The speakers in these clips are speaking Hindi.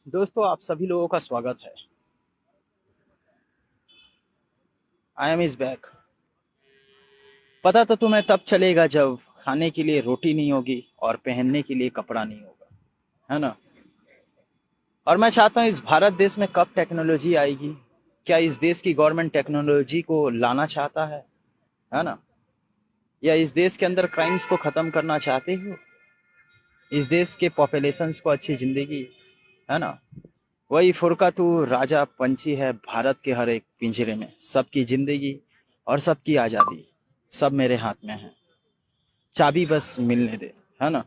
दोस्तों, आप सभी लोगों का स्वागत है। I am is back. पता तो तुम्हें तब चलेगा जब खाने के लिए रोटी नहीं होगी और पहनने के लिए कपड़ा नहीं होगा, है ना। और मैं चाहता हूँ इस भारत देश में कब टेक्नोलॉजी आएगी। क्या इस देश की गवर्नमेंट टेक्नोलॉजी को लाना चाहता है ना। या इस देश के अंदर क्राइम्स को खत्म करना चाहते हो। इस देश के पॉपुलेशंस को अच्छी जिंदगी, है ना। वही फुरका तू राजा पंछी है भारत के हर एक पिंजरे में, सबकी जिंदगी और सबकी आजादी सब मेरे हाथ में है, चाबी बस मिलने दे, है ना।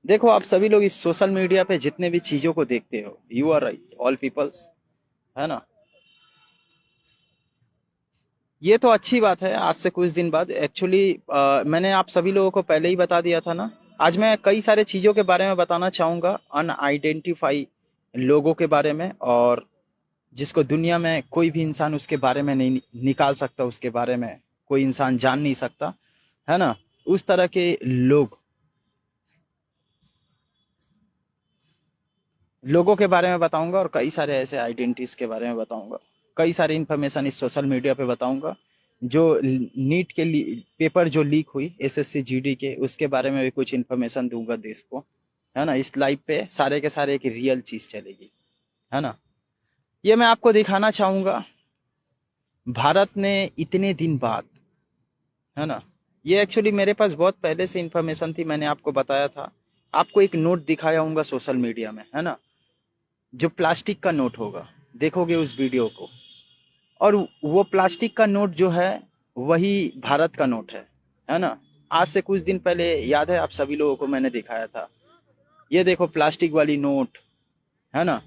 देखो, आप सभी लोग इस सोशल मीडिया पे जितने भी चीजों को देखते हो, you are right, all peoples, है ना। ये तो अच्छी बात है। आज से कुछ दिन बाद एक्चुअली मैंने आप सभी लोगों को पहले ही बता दिया था ना। आज मैं कई सारे चीजों के बारे में बताना चाहूंगा, अनआइडेंटिफाई लोगों के बारे में, और जिसको दुनिया में कोई भी इंसान उसके बारे में नहीं निकाल सकता, उसके बारे में कोई इंसान जान नहीं सकता, है ना। उस तरह के लोगों के बारे में बताऊंगा, और कई सारे ऐसे आइडेंटिटीज के बारे में बताऊंगा। कई सारे इन्फॉर्मेशन इस सोशल मीडिया पे बताऊंगा। जो नीट के पेपर जो लीक हुई एसएससी जीडी के, उसके बारे में भी कुछ इन्फॉर्मेशन दूंगा देश को, है ना। इस लाइव पे सारे के सारे एक रियल चीज चलेगी, है ना। ये मैं आपको दिखाना चाहूंगा भारत ने इतने दिन बाद, है ना। ये एक्चुअली मेरे पास बहुत पहले से इन्फॉर्मेशन थी, मैंने आपको बताया था। आपको एक नोट दिखाया हूंगा सोशल मीडिया में, है ना। जो प्लास्टिक का नोट होगा, देखोगे उस वीडियो को, और वो प्लास्टिक का नोट जो है वही भारत का नोट है ना। आज से कुछ दिन पहले याद है आप सभी लोगों को मैंने दिखाया था, ये देखो प्लास्टिक वाली नोट, है ना।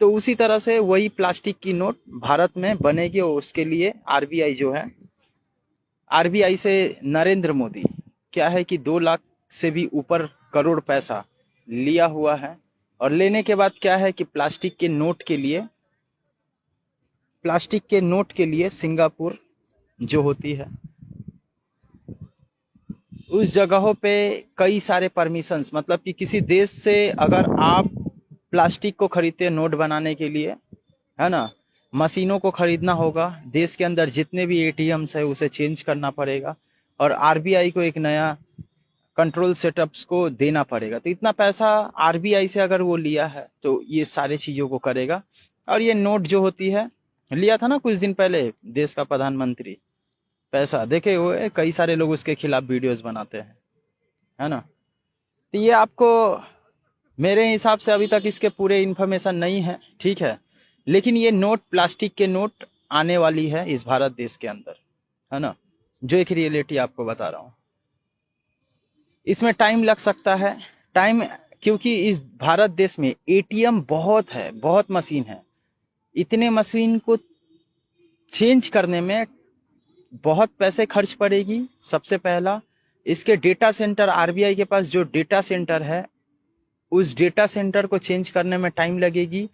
तो उसी तरह से वही प्लास्टिक की नोट भारत में बनेगी, और उसके लिए आरबीआई जो है, आरबीआई से नरेंद्र मोदी क्या है कि 2 लाख से भी ऊपर करोड़ पैसा लिया हुआ है। और लेने के बाद क्या है कि प्लास्टिक के नोट के लिए सिंगापुर जो होती है, उस जगहों पे कई सारे परमिशंस, मतलब कि किसी देश से अगर आप प्लास्टिक को खरीदते हैं नोट बनाने के लिए, है ना, मशीनों को खरीदना होगा। देश के अंदर जितने भी एटीएम्स है उसे चेंज करना पड़ेगा, और आरबीआई को एक नया कंट्रोल सेटअप्स को देना पड़ेगा। तो इतना पैसा आरबीआई से अगर वो लिया है तो ये सारे चीजों को करेगा। और ये नोट जो होती है, लिया था ना कुछ दिन पहले देश का प्रधानमंत्री, पैसा देखे हुए कई सारे लोग उसके खिलाफ वीडियोस बनाते हैं, है ना। तो ये आपको, मेरे हिसाब से अभी तक इसके पूरे इन्फॉर्मेशन नहीं है, ठीक है। लेकिन ये नोट, प्लास्टिक के नोट आने वाली है इस भारत देश के अंदर, है ना। जो एक रियलिटी आपको बता रहा हूँ, इसमें टाइम लग सकता है। टाइम, क्योंकि इस भारत देश में एटीएम बहुत है, बहुत मशीन है। इतने मशीन को चेंज करने में बहुत पैसे खर्च पड़ेगी। सबसे पहला, इसके डेटा सेंटर, आरबीआई के पास जो डेटा सेंटर है, उस डेटा सेंटर को चेंज करने में टाइम लगेगी।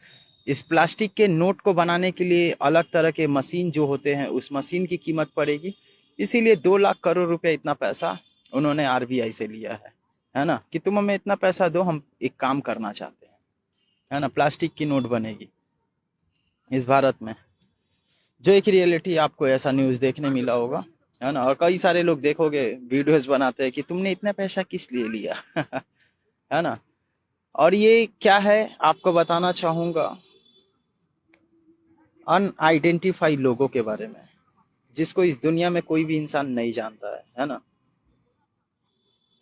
इस प्लास्टिक के नोट को बनाने के लिए अलग तरह के मशीन जो होते हैं, उस मशीन की कीमत पड़ेगी। इसीलिए 2 लाख करोड़ रुपए इतना पैसा उन्होंने आरबीआई से लिया है ना, कि तुम हमें इतना पैसा दो, हम एक काम करना चाहते हैं, है ना। प्लास्टिक की नोट बनेगी इस भारत में। जो एक रियलिटी आपको ऐसा न्यूज देखने मिला होगा, है ना। और कई सारे लोग देखोगे वीडियोस बनाते हैं कि तुमने इतना पैसा किस लिए लिया है ना। और ये क्या है आपको बताना चाहूंगा, अनआइडेंटिफाइड लोगों के बारे में, जिसको इस दुनिया में कोई भी इंसान नहीं जानता है ना।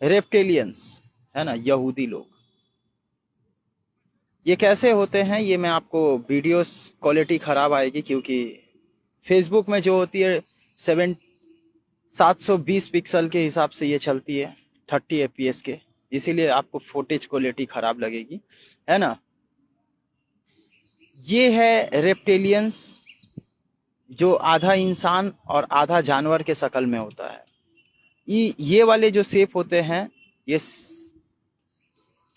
रेप्टेलियंस, है ना, यहूदी लोग। ये कैसे होते हैं, ये मैं आपको, वीडियोस क्वालिटी खराब आएगी क्योंकि फेसबुक में जो होती है 720 पिक्सल के हिसाब से ये चलती है, 30 FPS के, इसीलिए आपको फुटेज क्वालिटी खराब लगेगी, है ना। ये है रेप्टेलियंस, जो आधा इंसान और आधा जानवर के शक्ल में होता है। ये वाले जो शेप होते हैं, ये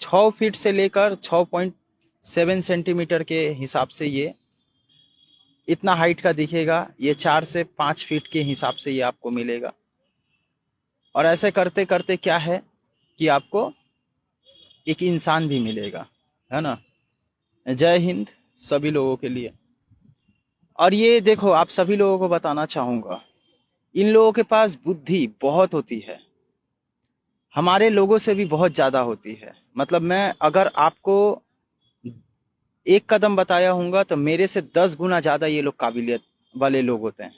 6 फीट से लेकर 6.7 सेंटीमीटर के हिसाब से ये इतना हाइट का दिखेगा। ये 4 से 5 फीट के हिसाब से ये आपको मिलेगा। और ऐसे करते करते क्या है कि आपको एक इंसान भी मिलेगा, है ना। जय हिंद सभी लोगों के लिए। और ये देखो, आप सभी लोगों को बताना चाहूंगा, इन लोगों के पास बुद्धि बहुत होती है, हमारे लोगों से भी बहुत ज्यादा होती है। मतलब मैं अगर आपको एक कदम बताया हूँगा तो मेरे से 10 गुना ज्यादा ये लोग काबिलियत वाले लोग होते हैं,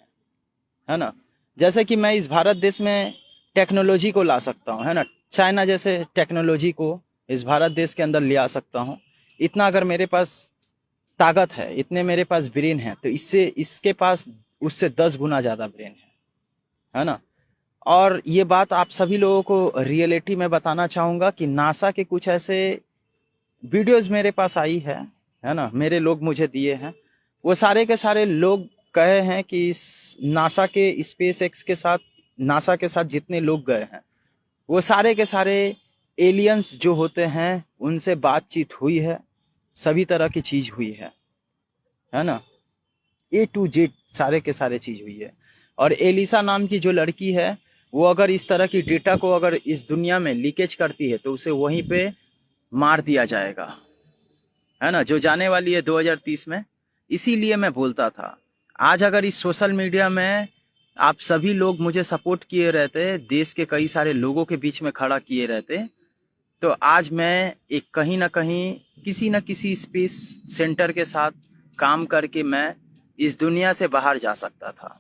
है ना। जैसे कि मैं इस भारत देश में टेक्नोलॉजी को ला सकता हूँ, है ना। चाइना जैसे टेक्नोलॉजी को इस भारत देश के अंदर ले आ सकता हूँ। इतना अगर मेरे पास ताकत है, इतने मेरे पास ब्रेन है, तो इससे इसके पास उससे 10 गुना ज्यादा ब्रेन है ना। और ये बात आप सभी लोगों को रियलिटी में बताना चाहूंगा कि नासा के कुछ ऐसे वीडियोस मेरे पास आई है ना, मेरे लोग मुझे दिए हैं। वो सारे के सारे लोग कहे हैं कि नासा के स्पेस एक्स के साथ, नासा के साथ जितने लोग गए हैं वो सारे के सारे एलियंस जो होते हैं उनसे बातचीत हुई है, सभी तरह की चीज हुई है ना। A to Z सारे के सारे चीज हुई है। और एलिसा नाम की जो लड़की है, वो अगर इस तरह की डेटा को अगर इस दुनिया में लीकेज करती है तो उसे वहीं पे मार दिया जाएगा, है ना, जो जाने वाली है 2030 में। इसीलिए मैं बोलता था, आज अगर इस सोशल मीडिया में आप सभी लोग मुझे सपोर्ट किए रहते, देश के कई सारे लोगों के बीच में खड़ा किए रहते, तो आज मैं एक कहीं ना कहीं किसी न किसी स्पेस सेंटर के साथ काम करके मैं इस दुनिया से बाहर जा सकता था,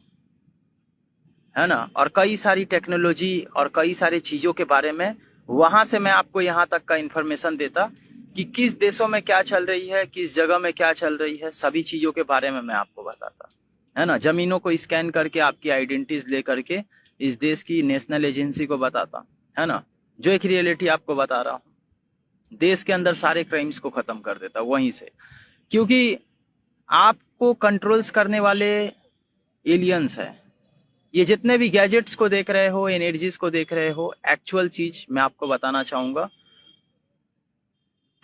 है ना। और कई सारी टेक्नोलॉजी और कई सारी चीजों के बारे में वहां से मैं आपको यहाँ तक का इंफॉर्मेशन देता कि किस देशों में क्या चल रही है, किस जगह में क्या चल रही है, सभी चीजों के बारे में मैं आपको बताता, है ना। जमीनों को स्कैन करके आपकी आइडेंटिटीज ले करके इस देश की नेशनल एजेंसी को बताता, है ना। जो एक रियलिटी आपको बता रहा हूँ, देश के अंदर सारे क्राइम्स को खत्म कर देता वहीं से। क्योंकि आपको कंट्रोल्स करने वाले एलियंस है। ये जितने भी गैजेट्स को देख रहे हो, एनर्जीज को देख रहे हो, एक्चुअल चीज मैं आपको बताना चाहूंगा,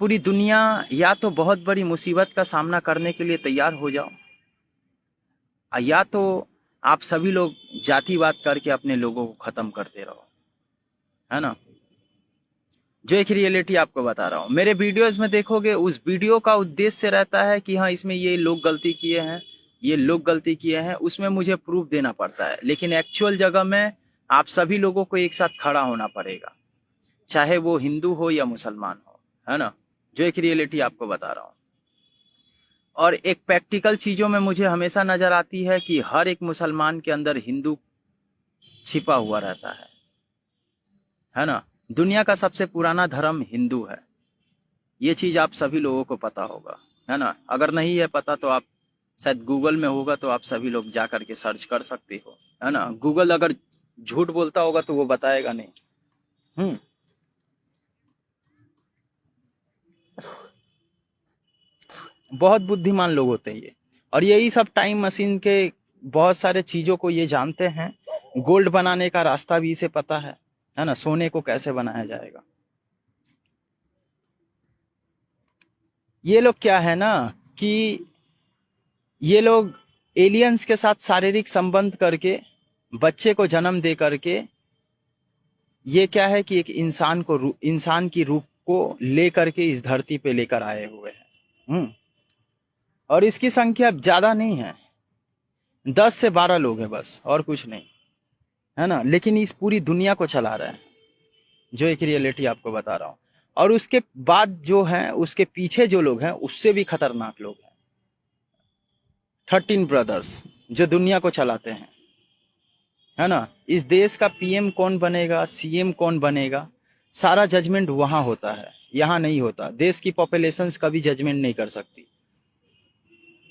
पूरी दुनिया या तो बहुत बड़ी मुसीबत का सामना करने के लिए तैयार हो जाओ, या तो आप सभी लोग जातिवाद करके अपने लोगों को खत्म करते रहो, है ना। जो एक रियलिटी आपको बता रहा हूँ, मेरे वीडियोस में देखोगे, उस वीडियो का उद्देश्य रहता है कि हाँ इसमें ये लोग गलती किए हैं, ये लोग गलती किए हैं, उसमें मुझे प्रूफ देना पड़ता है। लेकिन एक्चुअल जगह में आप सभी लोगों को एक साथ खड़ा होना पड़ेगा, चाहे वो हिंदू हो या मुसलमान हो, है ना। जो एक रियलिटी आपको बता रहा हूँ। और एक प्रैक्टिकल चीजों में मुझे हमेशा नजर आती है कि हर एक मुसलमान के अंदर हिंदू छिपा हुआ रहता है ना। दुनिया का सबसे पुराना धर्म हिंदू है, ये चीज आप सभी लोगों को पता होगा, है ना। अगर नहीं है पता तो आप शायद गूगल में होगा, तो आप सभी लोग जा करके सर्च कर सकते हो, है ना। गूगल अगर झूठ बोलता होगा तो वो बताएगा नहीं। बहुत बुद्धिमान लोग होते हैं ये। और यही सब टाइम मशीन के बहुत सारे चीजों को ये जानते हैं। गोल्ड बनाने का रास्ता भी इसे पता है ना, सोने को कैसे बनाया जाएगा। ये लोग क्या है ना कि ये लोग एलियंस के साथ शारीरिक संबंध करके बच्चे को जन्म दे करके, ये क्या है कि एक इंसान की रूप को ले करके इस धरती पे लेकर आए हुए हैं। और इसकी संख्या ज्यादा नहीं है, 10 से 12 लोग हैं बस, और कुछ नहीं, है ना। लेकिन इस पूरी दुनिया को चला रहे हैं, जो एक रियलिटी आपको बता रहा हूं। और उसके बाद जो है, उसके पीछे जो लोग हैं उससे भी खतरनाक लोग हैं। 13 ब्रदर्स जो दुनिया को चलाते हैं, है ना। इस देश का पीएम कौन बनेगा, सीएम कौन बनेगा, सारा जजमेंट वहां होता है, यहां नहीं होता। देश की पॉपुलेशन कभी जजमेंट नहीं कर सकती।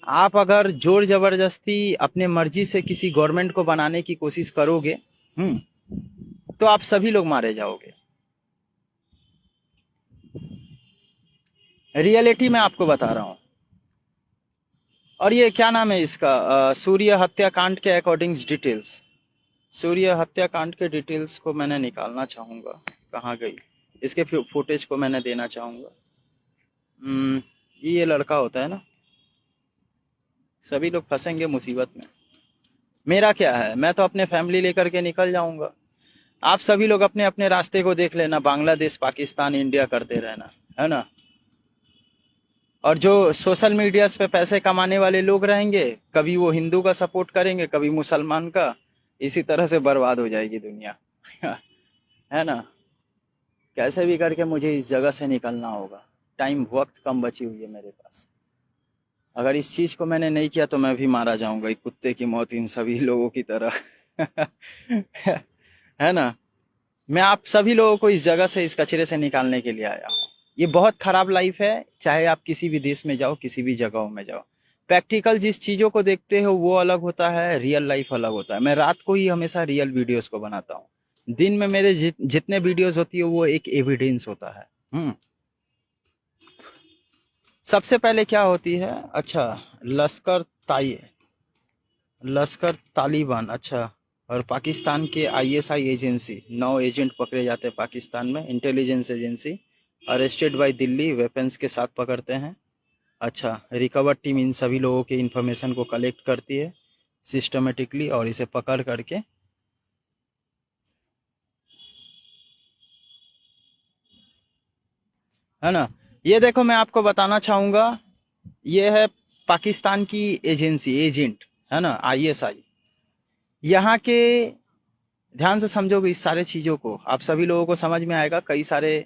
आप अगर जोर जबरदस्ती अपने मर्जी से किसी गवर्नमेंट को बनाने की कोशिश करोगे, तो आप सभी लोग मारे जाओगे। रियलिटी में आपको बता रहा हूं। और ये क्या नाम है इसका, सूर्य हत्याकांड के अकॉर्डिंग डिटेल्स, सूर्य हत्याकांड के डिटेल्स को मैंने निकालना चाहूंगा, कहाँ गई, इसके फुटेज को मैंने देना चाहूंगा। ये लड़का होता है ना, सभी लोग फंसेंगे मुसीबत में। मेरा क्या है, मैं तो अपने फैमिली लेकर के निकल जाऊंगा। आप सभी लोग अपने अपने रास्ते को देख लेना, बांग्लादेश, पाकिस्तान, इंडिया करते रहना, है ना। और जो सोशल मीडियाज पे पैसे कमाने वाले लोग रहेंगे, कभी वो हिंदू का सपोर्ट करेंगे, कभी मुसलमान का, इसी तरह से बर्बाद हो जाएगी दुनिया। है ना? कैसे भी करके मुझे इस जगह से निकलना होगा। टाइम, वक्त कम बची हुई है मेरे पास। अगर इस चीज को मैंने नहीं किया तो मैं भी मारा जाऊंगा, एक कुत्ते की मौत इन सभी लोगों की तरह। है ना? मैं आप सभी लोगों को इस जगह से, इस कचरे से निकालने के लिए आया हूँ। ये बहुत खराब लाइफ है, चाहे आप किसी भी देश में जाओ, किसी भी जगहों में जाओ। प्रैक्टिकल जिस चीजों को देखते हो वो अलग होता है, रियल लाइफ अलग होता है। मैं रात को ही हमेशा रियल वीडियोस को बनाता हूँ। दिन में मेरे जितने वीडियोस होती है वो एक एविडेंस होता है। सबसे पहले क्या होती है, अच्छा, लश्कर ताई लश्कर तालिबान, अच्छा। और पाकिस्तान के आईएसआई एजेंसी 9 एजेंट पकड़े जाते हैं पाकिस्तान में, intelligence agency. Arrested bye Delhi, weapons के साथ पकड़ते हैं। अच्छा, रिकवर टीम इन सभी लोगों के इंफॉर्मेशन को कलेक्ट करती है सिस्टमेटिकली और इसे पकड़ करके है ना। ये देखो, मैं आपको बताना चाहूंगा, ये है पाकिस्तान की एजेंसी, एजेंट, है ना, आईएसआई। यहाँ के, ध्यान से समझोगे इस सारे चीजों को, आप सभी लोगों को समझ में आएगा, कई सारे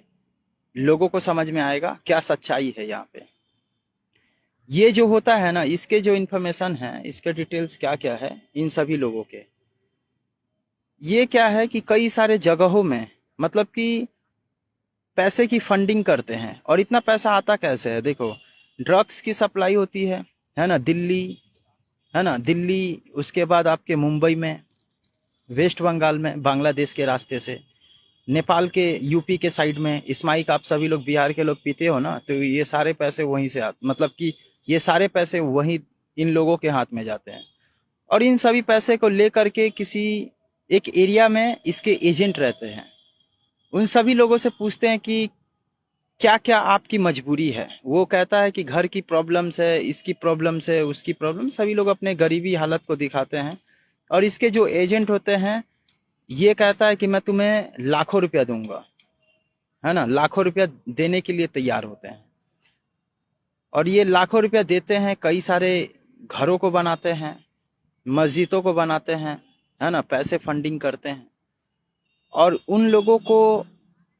लोगों को समझ में आएगा क्या सच्चाई है यहाँ पे। ये जो होता है ना, इसके जो इन्फॉर्मेशन है, इसके डिटेल्स क्या क्या है इन सभी लोगों के, ये क्या है कि कई सारे जगहों में, मतलब कि पैसे की फंडिंग करते हैं। और इतना पैसा आता कैसे है, देखो, ड्रग्स की सप्लाई होती है ना, दिल्ली, है ना, दिल्ली, उसके बाद आपके मुंबई में, वेस्ट बंगाल में, बांग्लादेश के रास्ते से, नेपाल के, यूपी के साइड में, स्माइक आप सभी लोग बिहार के लोग पीते हो ना, तो ये सारे पैसे वहीं से आते, मतलब कि ये सारे पैसे वहीं इन लोगों के हाथ में जाते हैं। और इन सभी पैसे को लेकर के किसी एक एरिया में इसके एजेंट रहते हैं, उन सभी लोगों से पूछते हैं कि क्या क्या आपकी मजबूरी है। वो कहता है कि घर की प्रॉब्लम्स है, इसकी प्रॉब्लम्स है, उसकी प्रॉब्लम, सभी लोग अपने गरीबी हालत को दिखाते हैं। और इसके जो एजेंट होते हैं, ये कहता है कि मैं तुम्हें लाखों रुपया दूंगा, है ना, लाखों रुपया देने के लिए तैयार होते हैं। और ये लाखों रुपया देते हैं, कई सारे घरों को बनाते हैं, मस्जिदों को बनाते हैं, है ना, पैसे फंडिंग करते हैं। और उन लोगों को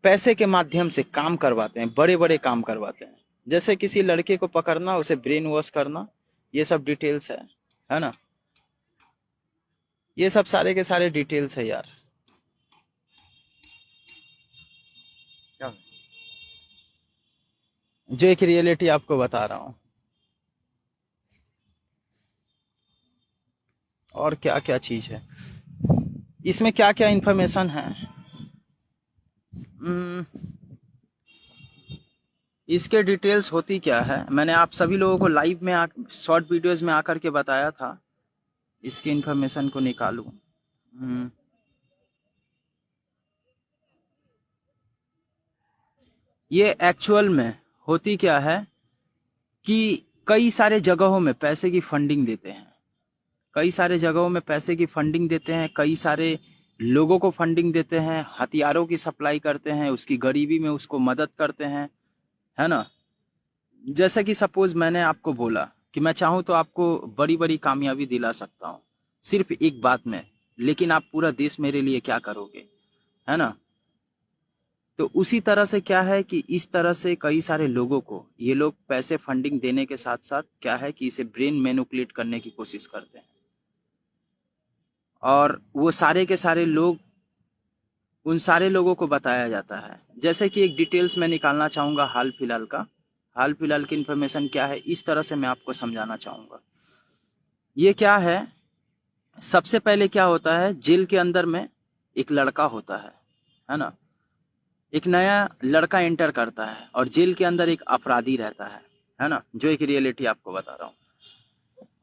पैसे के माध्यम से काम करवाते हैं, बड़े बड़े काम करवाते हैं, जैसे किसी लड़के को पकड़ना, उसे ब्रेन वॉश करना, ये सब डिटेल्स है ना, ये सब सारे के सारे डिटेल्स है यार। क्या, जो एक रियलिटी आपको बता रहा हूँ। और क्या क्या चीज है इसमें, क्या क्या इंफॉर्मेशन है। हम्म, इसके डिटेल्स होती क्या है, मैंने आप सभी लोगों को लाइव में, शॉर्ट वीडियोस में आकर के बताया था, इसकी इंफॉर्मेशन को निकालूं। ये एक्चुअल में होती क्या है कि कई सारे जगहों में पैसे की फंडिंग देते हैं, कई सारे जगहों में पैसे की फंडिंग देते हैं, कई सारे लोगों को फंडिंग देते हैं, हथियारों की सप्लाई करते हैं, उसकी गरीबी में उसको मदद करते हैं, है ना। जैसे कि सपोज मैंने आपको बोला कि मैं चाहूं तो आपको बड़ी बड़ी कामयाबी दिला सकता हूं सिर्फ एक बात में, लेकिन आप पूरा देश मेरे लिए क्या करोगे, है ना। तो उसी तरह से क्या है कि इस तरह से कई सारे लोगों को ये लोग पैसे फंडिंग देने के साथ साथ क्या है कि इसे ब्रेन मैनिपुलेट करने की कोशिश करते हैं। और वो सारे के सारे लोग, उन सारे लोगों को बताया जाता है, जैसे कि एक डिटेल्स मैं निकालना चाहूंगा हाल फिलहाल का, हाल फिलहाल की इन्फॉर्मेशन क्या है, इस तरह से मैं आपको समझाना चाहूंगा। ये क्या है, सबसे पहले क्या होता है, जेल के अंदर में एक लड़का होता है ना, एक नया लड़का एंटर करता है और जेल के अंदर एक अपराधी रहता है ना, जो एक रियलिटी आपको बता रहा हूँ।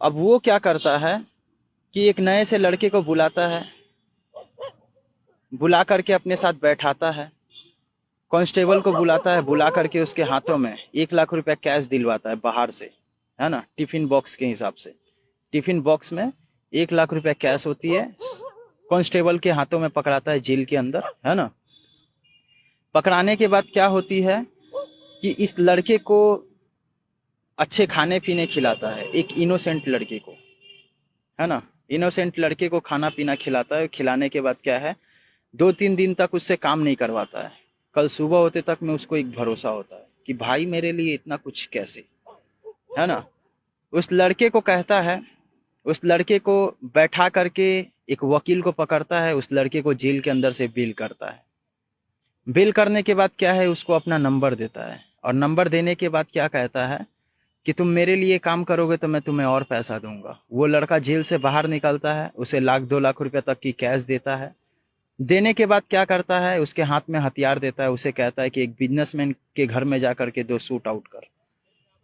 अब वो क्या करता है कि एक नए से लड़के को बुलाता है, बुला करके अपने साथ बैठाता है, कांस्टेबल को बुलाता है, बुला करके उसके हाथों में 1 लाख रुपया कैश दिलवाता है बाहर से, है ना, टिफिन बॉक्स के हिसाब से। टिफिन बॉक्स में 1 लाख रुपया कैश होती है, कांस्टेबल के हाथों में पकड़ाता है जेल के अंदर, है ना। पकड़ाने के बाद क्या होती है कि इस लड़के को अच्छे खाने पीने खिलाता है एक इनोसेंट लड़के को, है ना। इनोसेंट लड़के को खाना पीना खिलाता है, खिलाने के बाद क्या है, 2-3 दिन तक उससे काम नहीं करवाता है। कल सुबह होते तक में उसको एक भरोसा होता है कि भाई मेरे लिए इतना कुछ कैसे, है ना। उस लड़के को कहता है, उस लड़के को बैठा करके एक वकील को पकड़ता है, उस लड़के को जेल के अंदर से बेल करता है। बेल करने के बाद क्या है, उसको अपना नंबर देता है, और नंबर देने के बाद क्या कहता है कि तुम मेरे लिए काम करोगे तो मैं तुम्हें और पैसा दूंगा। वो लड़का जेल से बाहर निकलता है, उसे 1-2 लाख रुपए तक की कैश देता है। देने के बाद क्या करता है, उसके हाथ में हथियार देता है, उसे कहता है कि एक बिजनेसमैन के घर में जा करके 2 शूट आउट कर।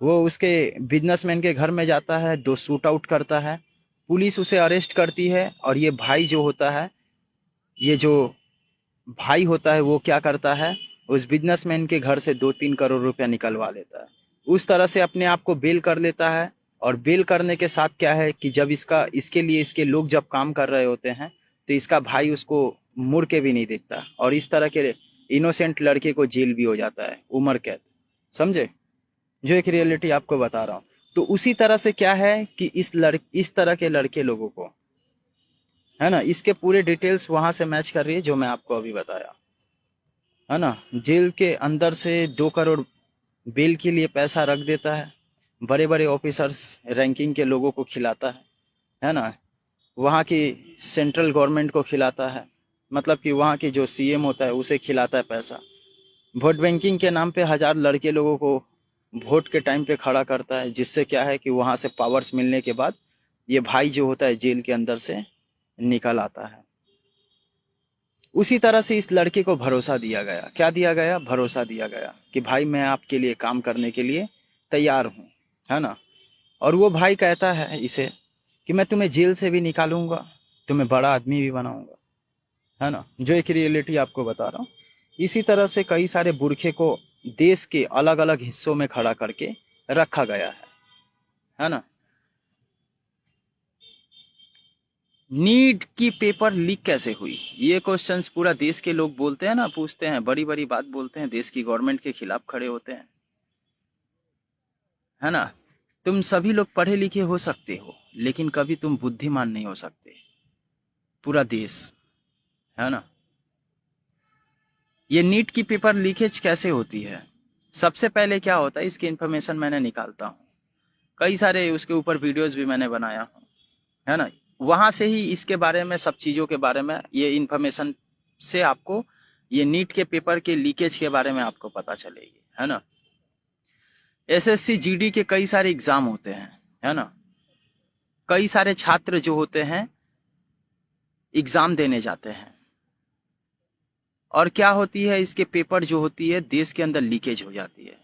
वो उसके बिजनेसमैन के घर में जाता है, 2 शूट आउट करता है। पुलिस उसे अरेस्ट करती है, और ये भाई जो होता है, ये जो भाई होता है वो क्या करता है, उस बिजनेसमैन के घर से 2-3 करोड़ रुपया निकलवा लेता है। उस तरह से अपने आप को बेल कर लेता है। और बेल करने के साथ क्या है कि जब इसके लिए इसके लोग जब काम कर रहे होते हैं, तो इसका भाई उसको मुड़ के भी नहीं देखता, और इस तरह के इनोसेंट लड़के को जेल भी हो जाता है, उम्र कैद। समझे, जो एक रियलिटी आपको बता रहा हूँ। तो उसी तरह से क्या है कि इस तरह के लड़के लोगों को, है ना, इसके पूरे डिटेल्स वहां से मैच कर रही है जो मैं आपको अभी बताया, है ना। जेल के अंदर से 2 करोड़ बेल के लिए पैसा रख देता है, बड़े बड़े ऑफिसर्स रैंकिंग के लोगों को खिलाता है ना। वहाँ की सेंट्रल गवर्नमेंट को खिलाता है, मतलब कि वहाँ की जो सीएम होता है उसे खिलाता है पैसा। वोट बैंकिंग के नाम पे 1000 लड़के लोगों को वोट के टाइम पे खड़ा करता है, जिससे क्या है कि वहाँ से पावर्स मिलने के बाद ये भाई जो होता है जेल के अंदर से निकल आता है। उसी तरह से इस लड़के को भरोसा दिया गया, क्या दिया गया, भरोसा दिया गया कि भाई मैं आपके लिए काम करने के लिए तैयार हूँ, है ना। और वो भाई कहता है इसे कि मैं तुम्हें जेल से भी निकालूंगा, तुम्हें बड़ा आदमी भी बनाऊंगा, है ना। जो एक रियलिटी आपको बता रहा हूँ। इसी तरह से कई सारे बुरखे को देश के अलग अलग हिस्सों में खड़ा करके रखा गया है ना। नीट की पेपर लीक कैसे हुई, ये क्वेश्चंस पूरा देश के लोग बोलते हैं ना, पूछते हैं, बड़ी बड़ी बात बोलते हैं, देश की गवर्नमेंट के खिलाफ खड़े होते हैं, है ना। तुम सभी लोग पढ़े लिखे हो सकते हो, लेकिन कभी तुम बुद्धिमान नहीं हो सकते, पूरा देश, है ना। ये नीट की पेपर लीकेज कैसे होती है, सबसे पहले क्या होता है, इसकी इन्फॉर्मेशन मैंने निकालता हूँ, कई सारे उसके ऊपर वीडियोस भी मैंने बनाया हूँ, है ना। वहां से ही इसके बारे में, सब चीजों के बारे में, ये इन्फॉर्मेशन से आपको ये नीट के पेपर के लीकेज के बारे में आपको पता चलेगी, है ना। एसएससी जीडी के कई सारे एग्जाम होते हैं, है ना। कई सारे छात्र जो होते हैं एग्जाम देने जाते हैं, और क्या होती है, इसके पेपर जो होती है देश के अंदर लीकेज हो जाती है।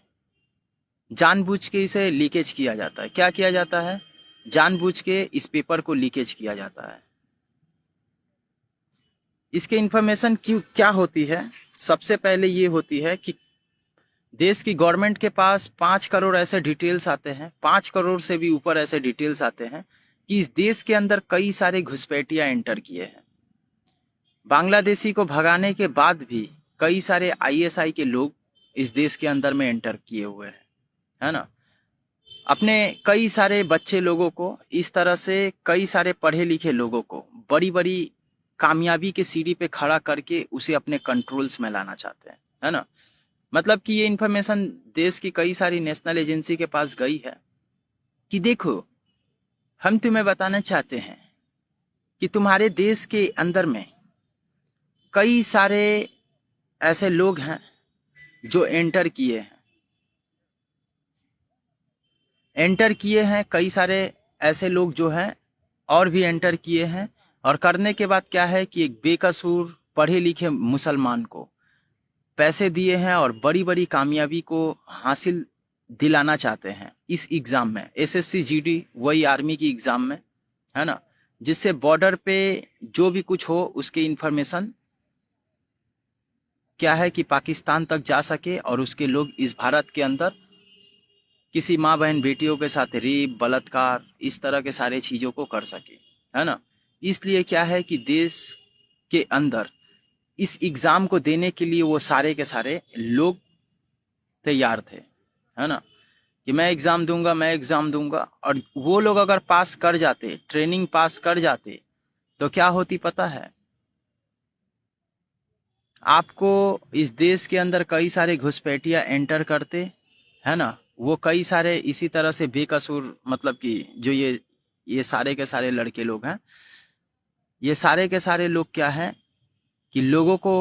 जानबूझ के इसे लीकेज किया जाता है, क्या किया जाता है, जानबूझ के इस पेपर को लीकेज किया जाता है। इसके इन्फॉर्मेशन क्यों क्या होती है, सबसे पहले ये होती है कि देश की गवर्नमेंट के पास 5 करोड़ ऐसे डिटेल्स आते हैं, 5 करोड़ से भी ऊपर ऐसे डिटेल्स आते हैं कि इस देश के अंदर कई सारे घुसपैठिया एंटर किए हैं। बांग्लादेशी को भगाने के बाद भी कई सारे आईएसआई के लोग इस देश के अंदर में एंटर किए हुए हैं, है ना। अपने कई सारे बच्चे लोगों को, इस तरह से कई सारे पढ़े लिखे लोगों को बड़ी बड़ी कामयाबी के सीढ़ी पे खड़ा करके उसे अपने कंट्रोल्स में लाना चाहते हैं, है ना। मतलब कि ये इन्फॉर्मेशन देश की कई सारी नेशनल एजेंसी के पास गई है कि देखो, हम तुम्हें बताना चाहते हैं कि तुम्हारे देश के अंदर में कई सारे ऐसे लोग हैं जो एंटर किए हैं, कई सारे ऐसे लोग जो हैं और भी एंटर किए हैं, और करने के बाद क्या है कि एक बेकसूर पढ़े लिखे मुसलमान को पैसे दिए हैं और बड़ी बड़ी कामयाबी को हासिल दिलाना चाहते हैं इस एग्जाम में, एसएससी जीडी, वही आर्मी की एग्जाम में, है ना। जिससे बॉर्डर पे जो भी कुछ हो उसके इन्फॉर्मेशन क्या है कि पाकिस्तान तक जा सके, और उसके लोग इस भारत के अंदर किसी माँ बहन बेटियों के साथ रेप, बलात्कार, इस तरह के सारे चीजों को कर सके, है ना। इसलिए क्या है कि देश के अंदर इस एग्जाम को देने के लिए वो सारे के सारे लोग तैयार थे, है ना। कि मैं एग्ज़ाम दूंगा, मैं एग्ज़ाम दूंगा, और वो लोग अगर पास कर जाते, ट्रेनिंग पास कर जाते, तो क्या होती पता है? आपको इस देश के अंदर कई सारे घुसपैठिया एंटर करते, है ना? वो कई सारे इसी तरह से बेकसूर, मतलब कि जो ये सारे के सारे लड़के लोग हैं, ये सारे के सारे लोग क्या है कि लोगों को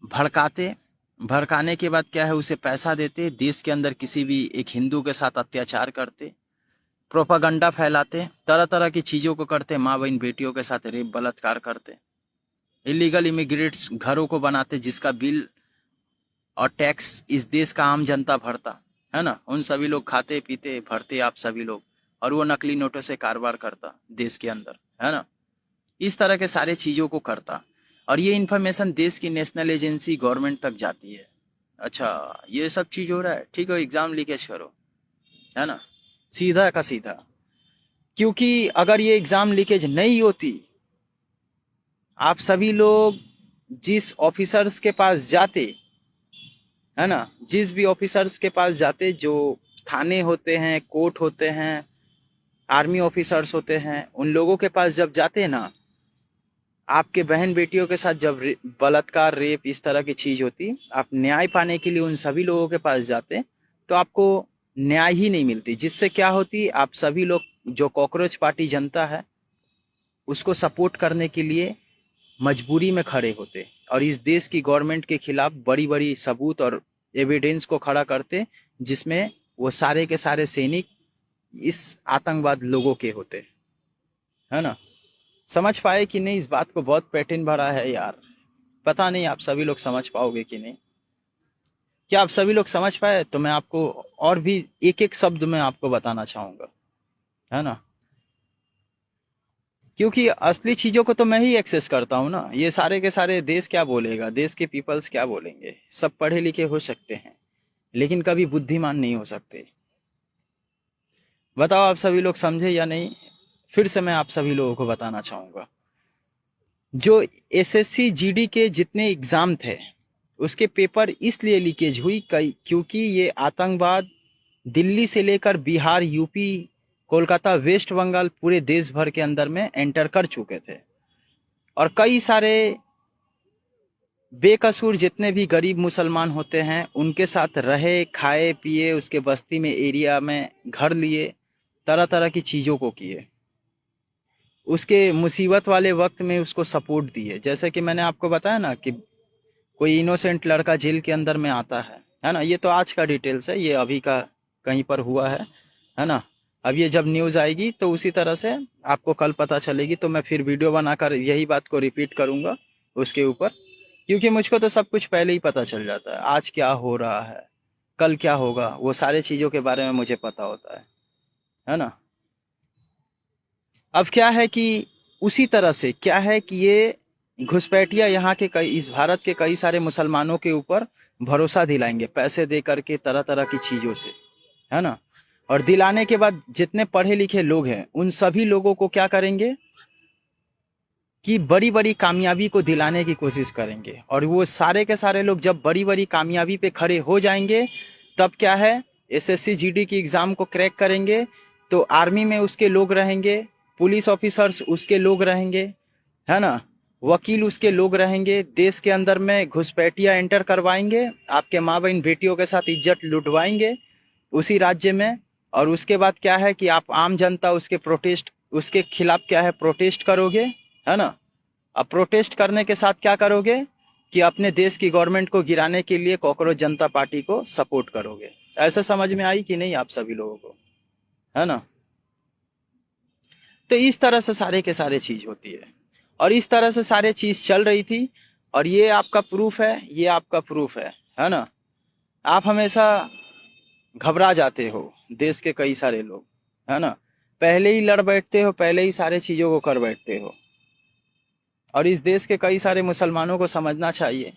भड़काते, भड़काने के बाद क्या है, उसे पैसा देते, देश के अंदर किसी भी एक हिंदू के साथ अत्याचार करते, प्रोपागंडा फैलाते, तरह तरह की चीज़ों को करते, माँ बहन बेटियों के साथ रेप बलात्कार करते, इलीगल इमिग्रेट्स घरों को बनाते जिसका बिल और टैक्स इस देश का आम जनता भरता, है ना? उन सभी लोग खाते पीते भरते आप सभी लोग, और वो नकली नोटों से कारोबार करता देश के अंदर, है ना? इस तरह के सारे चीज़ों को करता, और ये इन्फॉर्मेशन देश की नेशनल एजेंसी गवर्नमेंट तक जाती है। अच्छा, ये सब चीज़ हो रहा है, ठीक है, एग्ज़ाम लीकेज करो, है ना? सीधा का सीधा। क्योंकि अगर ये एग्ज़ाम लीकेज नहीं होती, आप सभी लोग जिस ऑफिसर्स के पास जाते, है ना, जिस भी ऑफिसर्स के पास जाते, जो थाने होते हैं, कोर्ट होते हैं, आर्मी ऑफिसर्स होते हैं, उन लोगों के पास जब जाते ना, आपके बहन बेटियों के साथ जब बलात्कार, रेप, इस तरह की चीज होती, आप न्याय पाने के लिए उन सभी लोगों के पास जाते, तो आपको न्याय ही नहीं मिलती, जिससे क्या होती, आप सभी लोग जो कॉकरोच पार्टी जनता है उसको सपोर्ट करने के लिए मजबूरी में खड़े होते, और इस देश की गवर्नमेंट के खिलाफ बड़ी बड़ी सबूत और एविडेंस को खड़ा करते, जिसमें वो सारे के सारे सैनिक इस आतंकवाद लोगों के होते, है ना? समझ पाए कि नहीं? इस बात को बहुत पैटर्न भरा है यार, पता नहीं आप सभी लोग समझ पाओगे कि नहीं। क्या आप सभी लोग समझ पाए? तो मैं आपको और भी एक एक शब्द में आपको बताना चाहूंगा, है ना? क्योंकि असली चीजों को तो मैं ही एक्सेस करता हूँ ना, ये सारे के सारे देश क्या बोलेगा, देश के पीपल्स क्या बोलेंगे? सब पढ़े लिखे हो सकते हैं, लेकिन कभी बुद्धिमान नहीं हो सकते। बताओ आप सभी लोग समझे या नहीं? फिर से मैं आप सभी लोगों को बताना चाहूंगा, जो एसएससी जीडी के जितने एग्जाम थे, उसके पेपर इसलिए लीकेज हुई क्योंकि ये आतंकवाद दिल्ली से लेकर बिहार, यूपी, कोलकाता, वेस्ट बंगाल, पूरे देश भर के अंदर में एंटर कर चुके थे, और कई सारे बेकसूर जितने भी गरीब मुसलमान होते हैं उनके साथ रहे, खाए पिए, उसके बस्ती में, एरिया में घर लिए, तरह तरह की चीज़ों को किए, उसके मुसीबत वाले वक्त में उसको सपोर्ट दिए। जैसे कि मैंने आपको बताया ना कि कोई इनोसेंट लड़का जेल के अंदर में आता है ना? ये तो आज का डिटेल्स है, ये अभी का कहीं पर हुआ है ना? अब ये जब न्यूज़ आएगी तो उसी तरह से आपको कल पता चलेगी, तो मैं फिर वीडियो बनाकर यही बात को रिपीट करूंगा उसके ऊपर, क्योंकि मुझको तो सब कुछ पहले ही पता चल जाता है, आज क्या हो रहा है, कल क्या होगा, वो सारे चीज़ों के बारे में मुझे पता होता है ना? अब क्या है कि उसी तरह से क्या है कि ये घुसपैठिया यहाँ के कई, इस भारत के कई सारे मुसलमानों के ऊपर भरोसा दिलाएंगे पैसे दे करके, तरह तरह की चीजों से, है ना? और दिलाने के बाद जितने पढ़े लिखे लोग हैं उन सभी लोगों को क्या करेंगे कि बड़ी बड़ी कामयाबी को दिलाने की कोशिश करेंगे, और वो सारे के सारे लोग जब बड़ी बड़ी कामयाबी पे खड़े हो जाएंगे, तब क्या है, एसएससी जीडी की एग्जाम को क्रैक करेंगे, तो आर्मी में उसके लोग रहेंगे, पुलिस ऑफिसर्स उसके लोग रहेंगे, है ना? वकील उसके लोग रहेंगे, देश के अंदर में घुसपैठिया एंटर करवाएंगे, आपके माँ बहन बेटियों के साथ इज्जत लुटवाएंगे उसी राज्य में, और उसके बाद क्या है कि आप आम जनता उसके खिलाफ क्या है, प्रोटेस्ट करोगे, है ना? अब प्रोटेस्ट करने के साथ क्या करोगे कि अपने देश की गवर्नमेंट को गिराने के लिए कॉकरोच जनता पार्टी को सपोर्ट करोगे। ऐसा समझ में आई कि नहीं आप सभी लोगों को, है ना? तो इस तरह से सारे के सारे चीज होती है, और इस तरह से सारे चीज चल रही थी, और ये आपका प्रूफ है, ये आपका प्रूफ है ना? आप हमेशा घबरा जाते हो, देश के कई सारे लोग, है ना? पहले ही लड़ बैठते हो, पहले ही सारे चीजों को कर बैठते हो, और इस देश के कई सारे मुसलमानों को समझना चाहिए,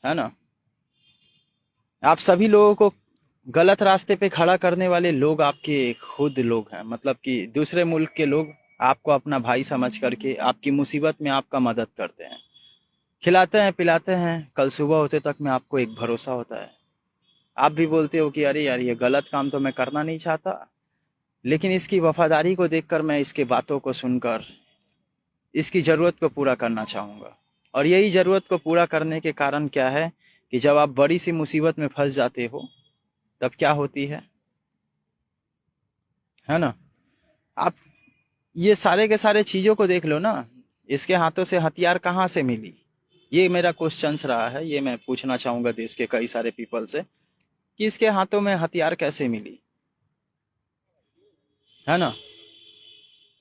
है ना? आप सभी लोगों को गलत रास्ते पे खड़ा करने वाले लोग आपके खुद लोग हैं, मतलब कि दूसरे मुल्क के लोग आपको अपना भाई समझ करके आपकी मुसीबत में आपका मदद करते हैं, खिलाते हैं, पिलाते हैं, कल सुबह होते तक में आपको एक भरोसा होता है, आप भी बोलते हो कि अरे यार ये गलत काम तो मैं करना नहीं चाहता, लेकिन इसकी वफादारी को देखकर मैं इसके बातों को सुनकर इसकी ज़रूरत को पूरा करना चाहूँगा। और यही ज़रूरत को पूरा करने के कारण क्या है कि जब आप बड़ी सी मुसीबत में फंस जाते हो तब क्या होती है ना? आप ये सारे के सारे चीज़ों को देख लो ना, इसके हाथों से हथियार कहाँ से मिली? ये मेरा क्वेश्चंस रहा है, ये मैं पूछना चाहूँगा देश के कई सारे पीपल से कि इसके हाथों में हथियार कैसे मिली, है ना?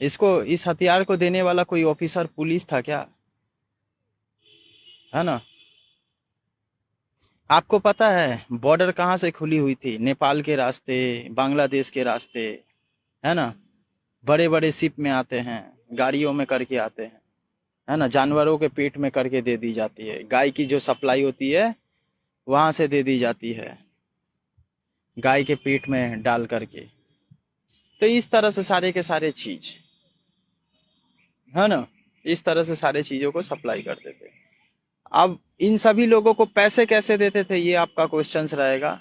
इसको इस हथियार को देने वाला कोई ऑफिसर पुलिस था क्या? है ना? आपको पता है बॉर्डर कहाँ से खुली हुई थी? नेपाल के रास्ते, बांग्लादेश के रास्ते, है ना? बड़े बड़े शिप में आते हैं, गाड़ियों में करके आते हैं, है ना? जानवरों के पेट में करके दे दी जाती है। गाय की जो सप्लाई होती है वहां से दे दी जाती है, गाय के पेट में डाल करके। तो इस तरह से सारे के सारे चीज, है ना, इस तरह से सारे चीजों को सप्लाई करते थे। अब इन सभी लोगों को पैसे कैसे देते थे, ये आपका क्वेश्चंस रहेगा।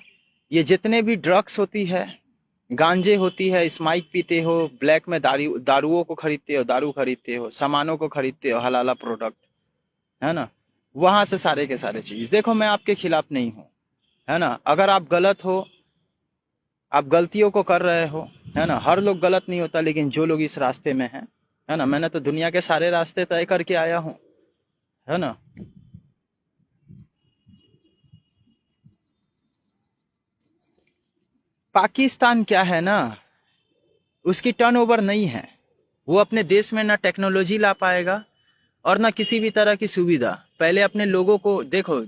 ये जितने भी ड्रग्स होती है, गांजे होती है, स्माइक पीते हो, ब्लैक में दारुओं को खरीदते हो, दारू खरीदते हो, सामानों को खरीदते हो, हलाला प्रोडक्ट, है ना, वहां से सारे के सारे चीज। देखो मैं आपके खिलाफ नहीं हूं, है ना? अगर आप गलत हो, आप गलतियों को कर रहे हो, है ना, हर लोग गलत नहीं होता, लेकिन जो लोग इस रास्ते में हैं, है ना, मैंने तो दुनिया के सारे रास्ते तय करके आया हूं, है ना? पाकिस्तान क्या है ना, उसकी टर्नओवर नहीं है। वो अपने देश में ना टेक्नोलॉजी ला पाएगा और ना किसी भी तरह की सुविधा। पहले अपने लोगों को देखो,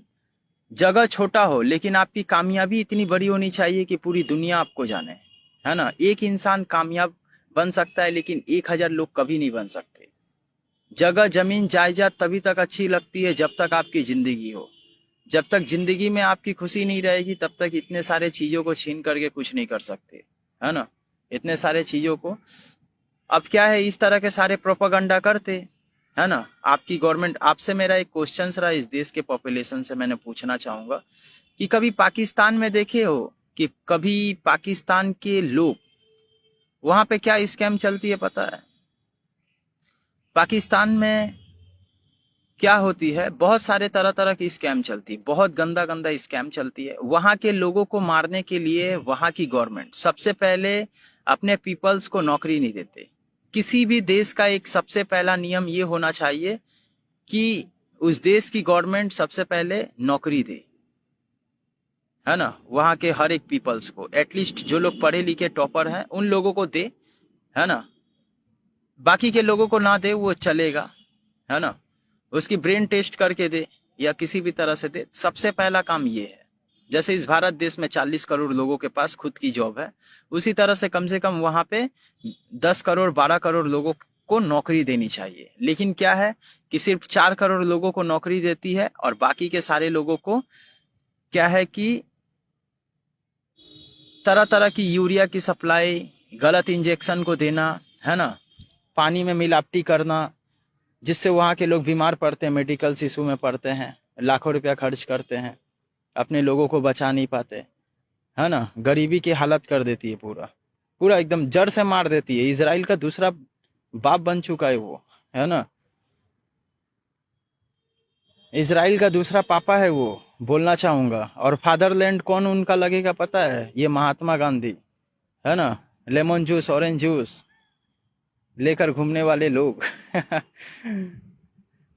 जगह छोटा हो लेकिन आपकी कामयाबी इतनी बड़ी होनी चाहिए कि पूरी दुनिया आपको जाने, है ना? एक इंसान कामयाब बन सकता है लेकिन 1,000 लोग कभी नहीं बन सकते। जगह जमीन जायदाद तभी तक अच्छी लगती है जब तक आपकी जिंदगी हो। जब तक जिंदगी में आपकी खुशी नहीं रहेगी तब तक इतने सारे चीजों को छीन करके कुछ नहीं कर सकते, है ना? इतने सारे चीजों को, अब क्या है, इस तरह के सारे प्रोपागंडा करते, है ना? आपकी गवर्नमेंट, आपसे मेरा एक क्वेश्चन रहा, इस देश के पॉपुलेशन से मैंने पूछना चाहूंगा कि कभी पाकिस्तान में देखे हो कि कभी पाकिस्तान के लोग, वहां पे क्या स्कैम चलती है पता है? पाकिस्तान में क्या होती है, बहुत सारे तरह तरह की स्कैम चलती है, बहुत गंदा गंदा स्कैम चलती है। वहां के लोगों को मारने के लिए वहां की गवर्नमेंट सबसे पहले अपने पीपल्स को नौकरी नहीं देते। किसी भी देश का एक सबसे पहला नियम ये होना चाहिए कि उस देश की गवर्नमेंट सबसे पहले नौकरी दे, है ना? वहां के हर एक पीपल्स को, एटलीस्ट जो लोग पढ़े लिखे टॉपर हैं उन लोगों को दे, है ना? बाकी के लोगों को ना दे वो चलेगा, है ना? उसकी ब्रेन टेस्ट करके दे या किसी भी तरह से दे। सबसे पहला काम ये है। जैसे इस भारत देश में 40 करोड़ लोगों के पास खुद की जॉब है, उसी तरह से कम वहां पे 10 करोड़ 12 करोड़ लोगों को नौकरी देनी चाहिए। लेकिन क्या है कि सिर्फ 4 करोड़ लोगों को नौकरी देती है और बाकी के सारे लोगों को क्या है कि तरह तरह की यूरिया की सप्लाई, गलत इंजेक्शन को देना, है ना, पानी में मिलावटी करना, जिससे वहाँ के लोग बीमार पड़ते हैं, मेडिकल इशू में पड़ते हैं, लाखों रुपया खर्च करते हैं, अपने लोगों को बचा नहीं पाते, है ना? गरीबी की हालत कर देती है, पूरा पूरा एकदम जड़ से मार देती है। इजराइल का दूसरा बाप बन चुका है वो, है ना? इजराइल का दूसरा पापा है वो, बोलना चाहूंगा। और फादरलैंड कौन उनका लगेगा पता है? ये महात्मा गांधी, है ना? लेमन जूस, ऑरेंज जूस लेकर घूमने वाले लोग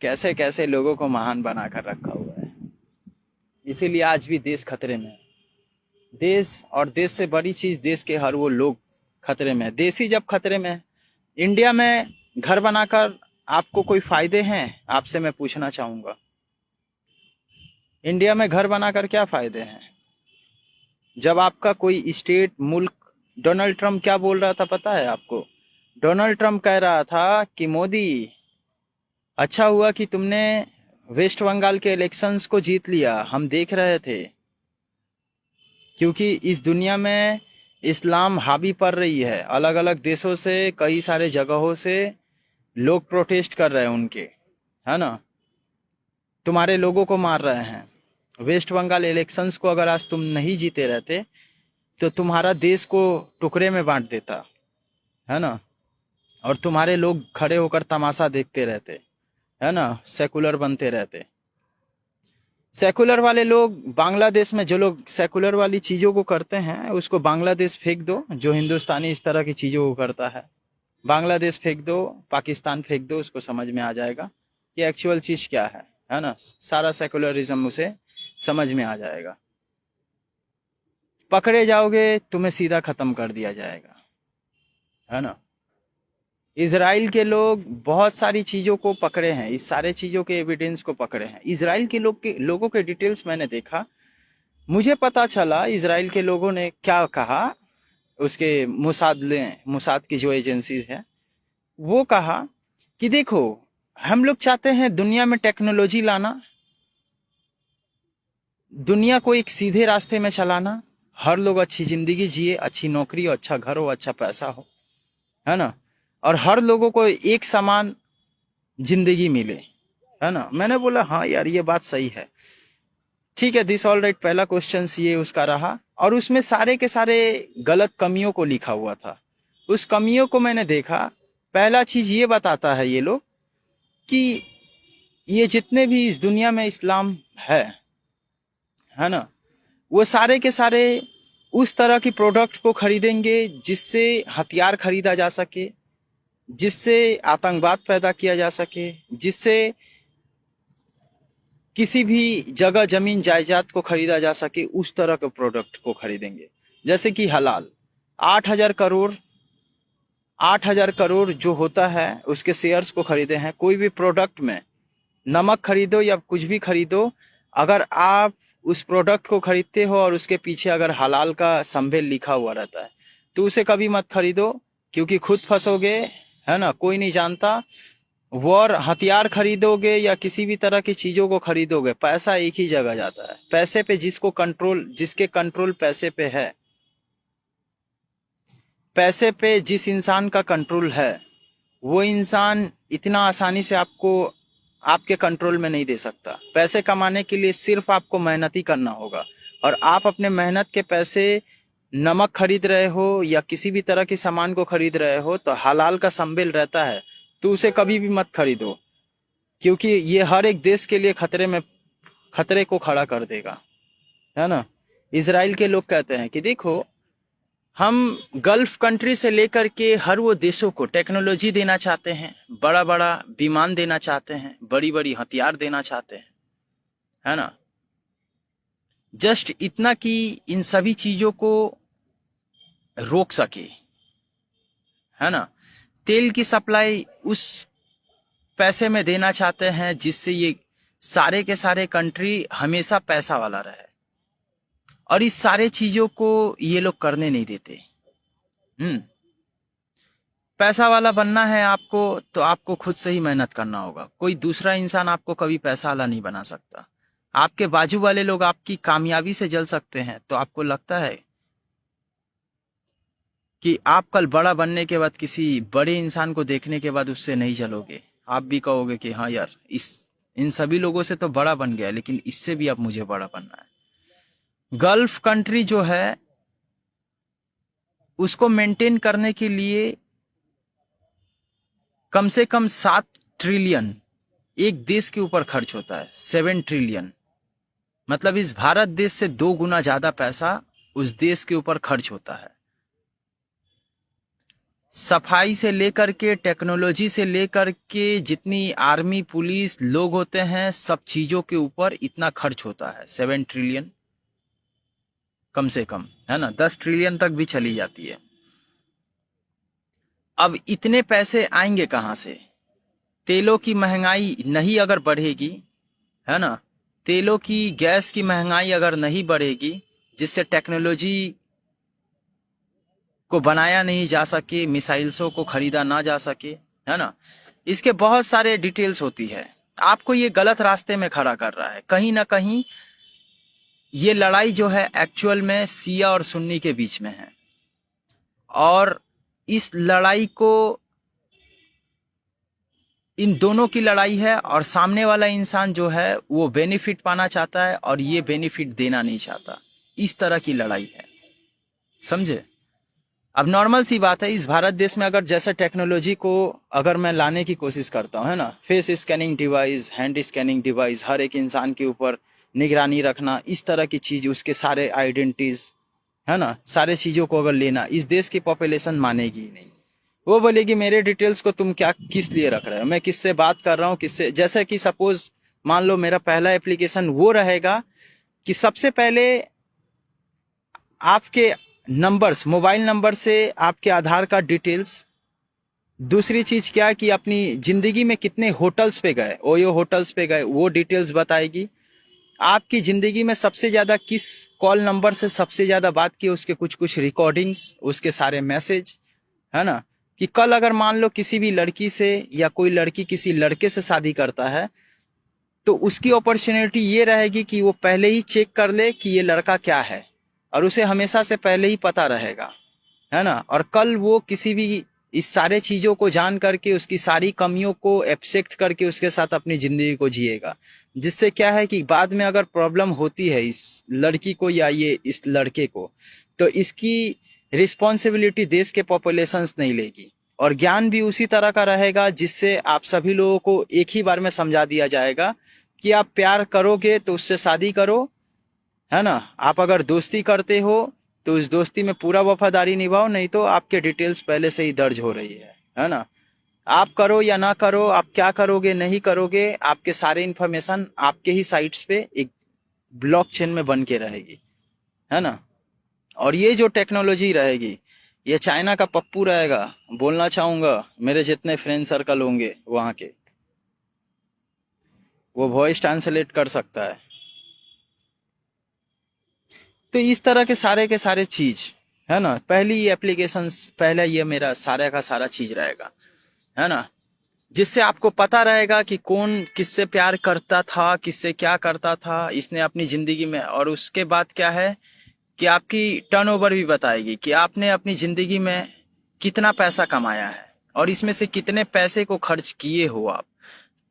कैसे कैसे लोगों को महान बनाकर रखा हुआ है। इसीलिए आज भी देश खतरे में है। देश और देश से बड़ी चीज, देश के हर वो लोग खतरे में है। देश ही जब खतरे में है, इंडिया में घर बनाकर आपको कोई फायदे हैं? आपसे मैं पूछना चाहूंगा, इंडिया में घर बनाकर क्या फायदे हैं? जब आपका कोई स्टेट, मुल्क, डोनाल्ड ट्रम्प क्या बोल रहा था पता है आपको? डोनाल्ड ट्रम्प कह रहा था कि मोदी, अच्छा हुआ कि तुमने वेस्ट बंगाल के इलेक्शंस को जीत लिया, हम देख रहे थे, क्योंकि इस दुनिया में इस्लाम हावी पड़ रही है। अलग अलग देशों से, कई सारे जगहों से लोग प्रोटेस्ट कर रहे हैं उनके, है ना? तुम्हारे लोगों को मार रहे हैं। वेस्ट बंगाल इलेक्शंस को अगर आज तुम नहीं जीते रहते तो तुम्हारा देश को टुकड़े में बांट देता, है ना, और तुम्हारे लोग खड़े होकर तमाशा देखते रहते, है ना, सेकुलर बनते रहते। सेकुलर वाले लोग बांग्लादेश में, जो लोग सेकुलर वाली चीजों को करते हैं उसको बांग्लादेश फेंक दो, जो हिंदुस्तानी इस तरह की चीजों को करता है बांग्लादेश फेंक दो, पाकिस्तान फेंक दो, उसको समझ में आ जाएगा कि एक्चुअल चीज क्या है ना। सारा सेकुलरिज्म उसे समझ में आ जाएगा। पकड़े जाओगे तुम्हें सीधा खत्म कर दिया जाएगा, है ना। इजराइल के लोग बहुत सारी चीजों को पकड़े हैं, इस सारे चीजों के एविडेंस को पकड़े हैं। इजराइल के लोगों के डिटेल्स मैंने देखा, मुझे पता चला इजराइल के लोगों ने क्या कहा। उसके मुसाद की जो एजेंसीज है वो कहा कि देखो, हम लोग चाहते हैं दुनिया में टेक्नोलॉजी लाना, दुनिया को एक सीधे रास्ते में चलाना, हर लोग अच्छी जिंदगी जिए, अच्छी नौकरी हो, अच्छा घर हो, अच्छा पैसा हो, है ना, और हर लोगों को एक समान जिंदगी मिले, है ना। मैंने बोला हाँ यार ये बात सही है, ठीक है, दिस ऑल राइट। पहला क्वेश्चन ये उसका रहा, और उसमें सारे के सारे गलत कमियों को लिखा हुआ था। उस कमियों को मैंने देखा। पहला चीज ये बताता है ये लोग कि ये जितने भी इस दुनिया में इस्लाम है ना, वो सारे के सारे उस तरह की प्रोडक्ट को खरीदेंगे जिससे हथियार खरीदा जा सके, जिससे आतंकवाद पैदा किया जा सके, जिससे किसी भी जगह जमीन जायदाद को खरीदा जा सके, उस तरह के प्रोडक्ट को खरीदेंगे। जैसे कि हलाल 8,000 करोड़ 8,000 करोड़ जो होता है उसके शेयर्स को खरीदे हैं। कोई भी प्रोडक्ट में नमक खरीदो या कुछ भी खरीदो, अगर आप उस प्रोडक्ट को खरीदते हो और उसके पीछे अगर हलाल का संबल लिखा हुआ रहता है तो उसे कभी मत खरीदो, क्योंकि खुद फंसोगे, है ना, कोई नहीं जानता। वॉर हथियार खरीदोगे या किसी भी तरह की चीजों को खरीदोगे, पैसा एक ही जगह जाता है। पैसे पे जिसके कंट्रोल पैसे पे है, पैसे पे जिस इंसान का कंट्रोल है, वो इंसान इतना आसानी से आपके कंट्रोल में नहीं दे सकता। पैसे कमाने के लिए सिर्फ आपको मेहनत ही करना होगा, और आप अपने मेहनत के पैसे नमक खरीद रहे हो या किसी भी तरह के सामान को खरीद रहे हो तो हलाल का संबल रहता है, तो उसे कभी भी मत खरीदो, क्योंकि ये हर एक देश के लिए खतरे को खड़ा कर देगा, है ना। इजराइल के लोग कहते हैं कि देखो, हम गल्फ कंट्री से लेकर के हर वो देशों को टेक्नोलॉजी देना चाहते हैं, बड़ा बड़ा विमान देना चाहते हैं, बड़ी बड़ी हथियार देना चाहते हैं, है ना। जस्ट इतना कि इन सभी चीजों को रोक सके, है ना। तेल की सप्लाई उस पैसे में देना चाहते हैं जिससे ये सारे के सारे कंट्री हमेशा पैसा वाला रहे, और इस सारे चीजों को ये लोग करने नहीं देते। पैसा वाला बनना है आपको तो आपको खुद से ही मेहनत करना होगा, कोई दूसरा इंसान आपको कभी पैसा वाला नहीं बना सकता। आपके बाजू वाले लोग आपकी कामयाबी से जल सकते हैं तो आपको लगता है कि आप कल बड़ा बनने के बाद किसी बड़े इंसान को देखने के बाद उससे नहीं जलोगे, आप भी कहोगे कि हाँ यार इन सभी लोगों से तो बड़ा बन गया, लेकिन इससे भी अब मुझे बड़ा बनना है। गल्फ कंट्री जो है उसको मेंटेन करने के लिए कम से कम 7 ट्रिलियन एक देश के ऊपर खर्च होता है। 7 ट्रिलियन मतलब इस भारत देश से 2 गुना ज्यादा पैसा उस देश के ऊपर खर्च होता है। सफाई से लेकर के टेक्नोलॉजी से लेकर के जितनी आर्मी पुलिस लोग होते हैं, सब चीजों के ऊपर इतना खर्च होता है। 7 ट्रिलियन कम से कम, है ना, 10 ट्रिलियन तक भी चली जाती है। अब इतने पैसे आएंगे कहां से? तेलों की महंगाई नहीं अगर बढ़ेगी, है ना, तेलों की गैस की महंगाई अगर नहीं बढ़ेगी, जिससे टेक्नोलॉजी को बनाया नहीं जा सके, मिसाइल्सों को खरीदा ना जा सके, है ना, इसके बहुत सारे डिटेल्स होती है। आपको ये गलत रास्ते में खड़ा कर रहा है। कहीं ना कहीं ये लड़ाई जो है एक्चुअल में शिया और सुन्नी के बीच में है, और इस लड़ाई को इन दोनों की लड़ाई है, और सामने वाला इंसान जो है वो बेनिफिट पाना चाहता है और ये बेनिफिट देना नहीं चाहता। इस तरह की लड़ाई है, समझे। अब नॉर्मल सी बात है, इस भारत देश में अगर जैसे टेक्नोलॉजी को अगर मैं लाने की कोशिश करता हूँ, है ना, face scanning device, hand scanning device, हर एक इंसान के ऊपर निगरानी रखना, इस तरह की चीज, उसके सारे आइडेंटिटीज, है ना, सारे चीजों को अगर लेना, इस देश की पॉपुलेशन मानेगी ही नहीं। वो बोलेगी मेरे डिटेल्स को तुम क्या किस लिए रख रहे हो, मैं किससे बात कर रहा हूँ, किससे। जैसे कि सपोज मान लो मेरा पहला एप्लीकेशन वो रहेगा कि सबसे पहले आपके नंबर्स, मोबाइल नंबर से आपके आधार कार्ड डिटेल्स। दूसरी चीज क्या कि अपनी जिंदगी में कितने होटल्स पे गए, ओयो होटल्स पे गए, वो डिटेल्स बताएगी। आपकी जिंदगी में सबसे ज्यादा किस कॉल नंबर से सबसे ज्यादा बात की, उसके कुछ कुछ रिकॉर्डिंग्स, उसके सारे मैसेज, है ना। कि कल अगर मान लो किसी भी लड़की से या कोई लड़की किसी लड़के से शादी करता है, तो उसकी अपॉर्चुनिटी ये रहेगी कि वो पहले ही चेक कर ले कि ये लड़का क्या है, और उसे हमेशा से पहले ही पता रहेगा, है ना। और कल वो किसी भी इस सारे चीजों को जान करके, उसकी सारी कमियों को एक्सेप्ट करके उसके साथ अपनी जिंदगी को जिएगा। जिससे क्या है कि बाद में अगर प्रॉब्लम होती है इस लड़की को या ये इस लड़के को, तो इसकी रिस्पॉन्सिबिलिटी देश के पॉपुलेशंस नहीं लेगी। और ज्ञान भी उसी तरह का रहेगा जिससे आप सभी लोगों को एक ही बार में समझा दिया जाएगा कि आप प्यार करोगे तो उससे शादी करो, है ना। आप अगर दोस्ती करते हो तो उस दोस्ती में पूरा वफादारी निभाओ, नहीं तो आपके डिटेल्स पहले से ही दर्ज हो रही है ना। आप करो या ना करो, आप क्या करोगे नहीं करोगे, आपके सारे इन्फॉर्मेशन आपके ही साइट्स पे एक ब्लॉकचेन में बन के रहेगी, है ना। और ये जो टेक्नोलॉजी रहेगी, ये चाइना का पप्पू रहेगा। बोलना चाहूंगा मेरे जितने फ्रेंड सर्कल होंगे वहां के, वो वॉइस ट्रांसलेट कर सकता है। तो इस तरह के सारे चीज, है ना। पहली एप्लीकेशंस, पहला ये मेरा सारा का सारा चीज रहेगा, है ना। जिससे आपको पता रहेगा कि कौन किससे प्यार करता था, किससे क्या करता था इसने अपनी जिंदगी में। और उसके बाद क्या है कि आपकी टर्नओवर भी बताएगी कि आपने अपनी जिंदगी में कितना पैसा कमाया है और इसमें से कितने पैसे को खर्च किए हो आप।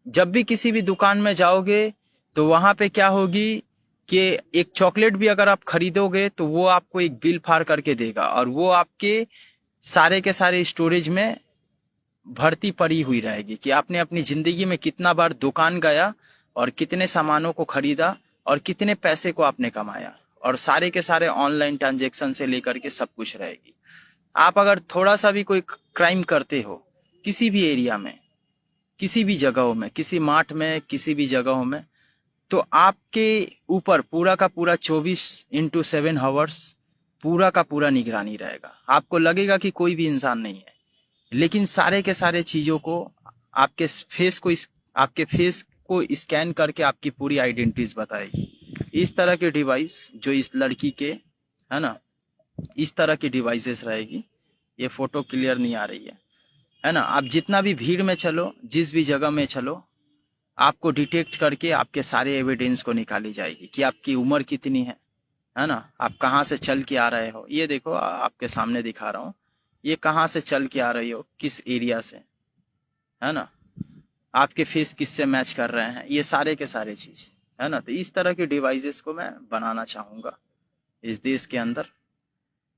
जब भी किसी भी दुकान में जाओगे तो वहां पे क्या होगी कि एक चॉकलेट भी अगर आप खरीदोगे तो वो आपको एक बिल फाड़ करके देगा, और वो आपके सारे के सारे स्टोरेज में भर्ती पड़ी हुई रहेगी कि आपने अपनी जिंदगी में कितना बार दुकान गया और कितने सामानों को खरीदा और कितने पैसे को आपने कमाया। और सारे के सारे ऑनलाइन ट्रांजेक्शन से लेकर के सब कुछ रहेगी। आप अगर थोड़ा सा भी कोई क्राइम करते हो किसी भी एरिया में, किसी भी जगहों में, किसी मार्ट में, किसी भी जगहों में, तो आपके ऊपर पूरा का पूरा 24x7 पूरा का पूरा निगरानी रहेगा। आपको लगेगा कि कोई भी इंसान नहीं है, लेकिन सारे के सारे चीजों को आपके आपके फेस को स्कैन करके आपकी पूरी आइडेंटिटीज बताएगी। इस तरह के डिवाइस जो इस लड़की के, है ना, इस तरह की डिवाइसेस रहेगी। ये फोटो क्लियर नहीं आ रही है ना। आप जितना भी भीड़ में चलो, जिस भी जगह में चलो, आपको डिटेक्ट करके आपके सारे एविडेंस को निकाली जाएगी कि आपकी उम्र कितनी है ना, आप कहाँ से चल के आ रहे हो। ये देखो आपके सामने दिखा रहा हूँ, ये कहाँ से चल के आ रही हो, किस एरिया से, है ना, आपके फेस किससे मैच कर रहे हैं, ये सारे के सारे चीज, है ना। तो इस तरह के डिवाइसेस को मैं बनाना चाहूंगा इस देश के अंदर,